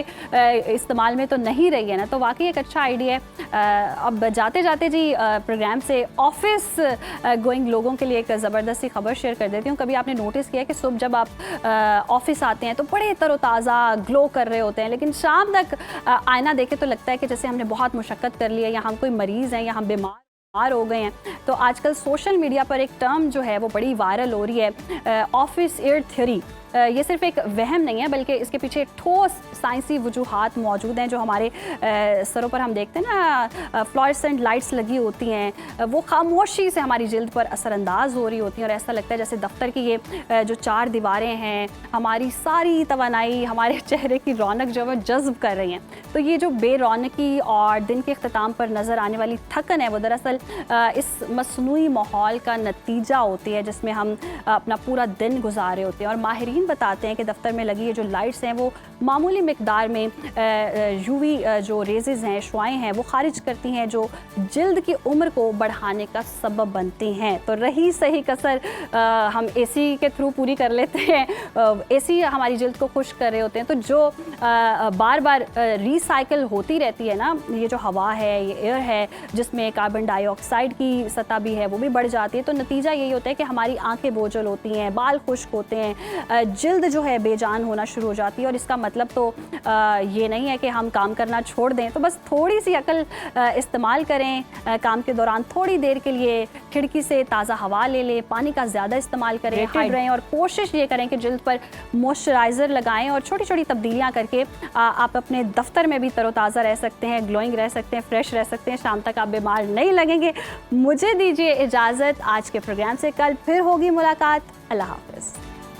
S1: इस्तेमाल में तो नहीं रही है ना, तो वाकई एक अच्छा आइडिया है। अब जाते जाते जी प्रोग्राम से ऑफिस गोइंग लोगों के लिए एक ज़बरदस्त सी खबर शेयर कर देती हूँ। कभी आपने नोटिस किया कि सुबह जब आप ऑफिस आते हैं तो बड़े तरोताज़ा ग्लो कर रहे होते हैं, लेकिन शाम तक आईना देखे तो लगता है कि जैसे हमने बहुत मुशक्क़त कर ली है, या हम कोई मरीज़ हैं, या हम बीमार हो गए हैं। तो आजकल सोशल मीडिया पर एक टर्म जो है वो बड़ी वायरल हो रही है, ऑफिस एयर थ्योरी। ये सिर्फ एक वहम नहीं है, बल्कि इसके पीछे ठोस साइंसी वजूहात मौजूद हैं। जो हमारे सरों पर हम देखते हैं ना, फ्लोरेसेंट लाइट्स लगी होती हैं, वो खामोशी से हमारी जिल्द पर असरअंदाज हो रही होती हैं, और ऐसा लगता है जैसे दफ्तर की ये जो 4 दीवारें हैं हमारी सारी तवानाई, हमारे चेहरे की रौनक जो है जज्ब कर रही हैं। तो ये जो बेरौनकी और दिन के अख्ताम पर नज़र आने वाली थकन है, वो दरअसल इस मसनूई माहौल का नतीजा होती है जिसमें हम अपना पूरा दिन गुजार रहे होते हैं। और माहिरीन माहिरीन बताते हैं कि दफ्तर में लगी ये जो लाइट्स हैं वो मामूली मिकदार में यूवी जो रेजेज़ हैं, शुआएँ हैं, वो खारिज करती हैं जो जल्द की उम्र को बढ़ाने का सबब बनती हैं। तो रही सही कसर हम एसी के थ्रू पूरी कर लेते हैं, एसी हमारी जल्द को खुश कर रहे होते हैं, तो जो बार बार रिसाइकिल होती रहती है ना, ये जो हवा है, ये एयर है जिसमें कार्बन डाइऑक्साइड की सतह भी है वो भी बढ़ जाती है। तो नतीजा यही होता है कि हमारी आंखें बोझल होती हैं, बाल खुश्क होते हैं, जल्द जो है बेजान होना शुरू हो जाती है। और इसका मतलब तो ये नहीं है कि हम काम करना छोड़ दें, तो बस थोड़ी सी अकल इस्तेमाल करें, काम के दौरान थोड़ी देर के लिए खिड़की से ताज़ा हवा ले लें, पानी का ज़्यादा इस्तेमाल करें, हाइड्रेट रहें और कोशिश ये करें कि जल्द पर मॉइस्चराइज़र लगाएं और छोटी छोटी तब्दीलियां करके आप अपने दफ्तर में भी तरोताज़ा रह सकते हैं, ग्लोइंग रह सकते हैं, फ्रेश रह सकते हैं, शाम तक आप बीमार नहीं लगेंगे। मुझे दीजिए इजाज़त, आज के प्रोग्राम से कल फिर होगी मुलाकात। अल्लाह हाफ़िज़।